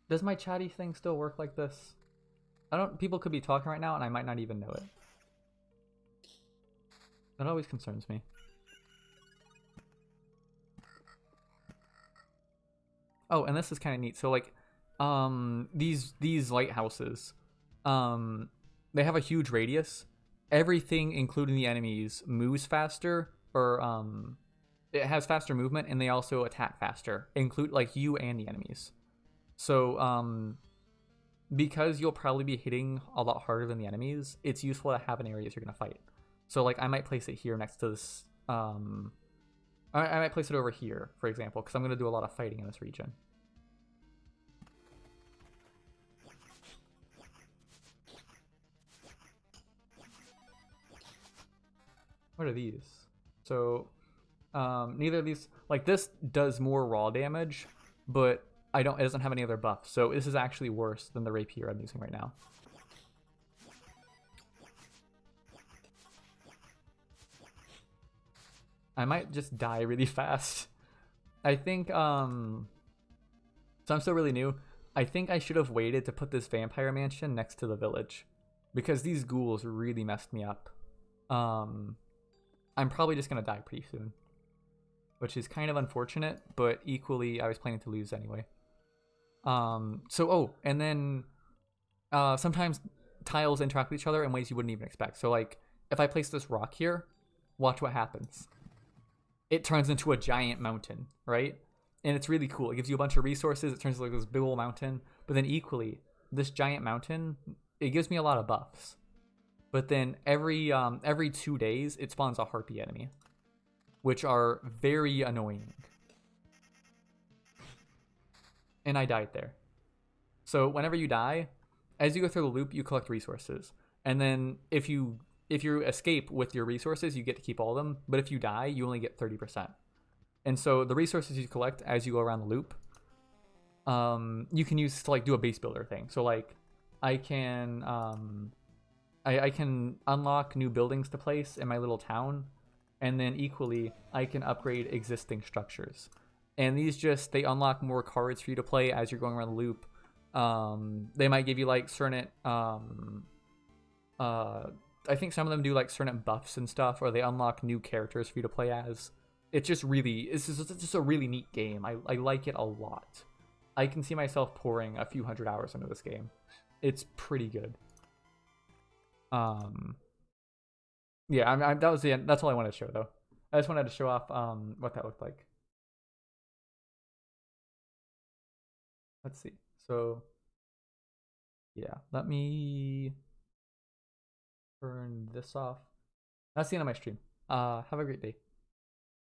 Does my chatty thing still work like this? People could be talking right now and I might not even know it. That always concerns me. Oh, and this is kind of neat. So like, these lighthouses, they have a huge radius. Everything, including the enemies, moves faster, or it has faster movement, and they also attack faster, include like you and the enemies. So because you'll probably be hitting a lot harder than the enemies, it's useful to have an area you're gonna fight. So like I might place it here next to this. I might place it over here, for example, because I'm gonna do a lot of fighting in this region. What are these? So neither of these, like this does more raw damage, but it doesn't have any other buffs. So this is actually worse than the rapier I'm using right now. I might just die really fast. I think so I'm still really new. I think I should have waited to put this vampire mansion next to the village, because these ghouls really messed me up. I'm probably just gonna die pretty soon, which is kind of unfortunate, but equally I was planning to lose anyway. And then sometimes tiles interact with each other in ways you wouldn't even expect. So like if I place this rock here, watch what happens. It turns into a giant mountain, right? And it's really cool. It gives you a bunch of resources. It turns into like this big old mountain. But then equally, this giant mountain, it gives me a lot of buffs. But then every 2 days, it spawns a harpy enemy, which are very annoying. And I died there. So whenever you die, as you go through the loop, you collect resources. And then if you escape with your resources, you get to keep all of them. But if you die, you only get 30%. And so the resources you collect as you go around the loop, you can use to like do a base builder thing. So like I can I can unlock new buildings to place in my little town, and then equally I can upgrade existing structures. And these they unlock more cards for you to play as you're going around the loop. They might give you like certain I think some of them do like certain buffs and stuff, or they unlock new characters for you to play as. It's just a really neat game. I like it a lot. I can see myself pouring a few hundred hours into this game. It's pretty good. Yeah, that was the end. That's all I wanted to show though. I just wanted to show off what that looked like. Let's see. So yeah, let me turn this off. That's the end of my stream. Have a great day.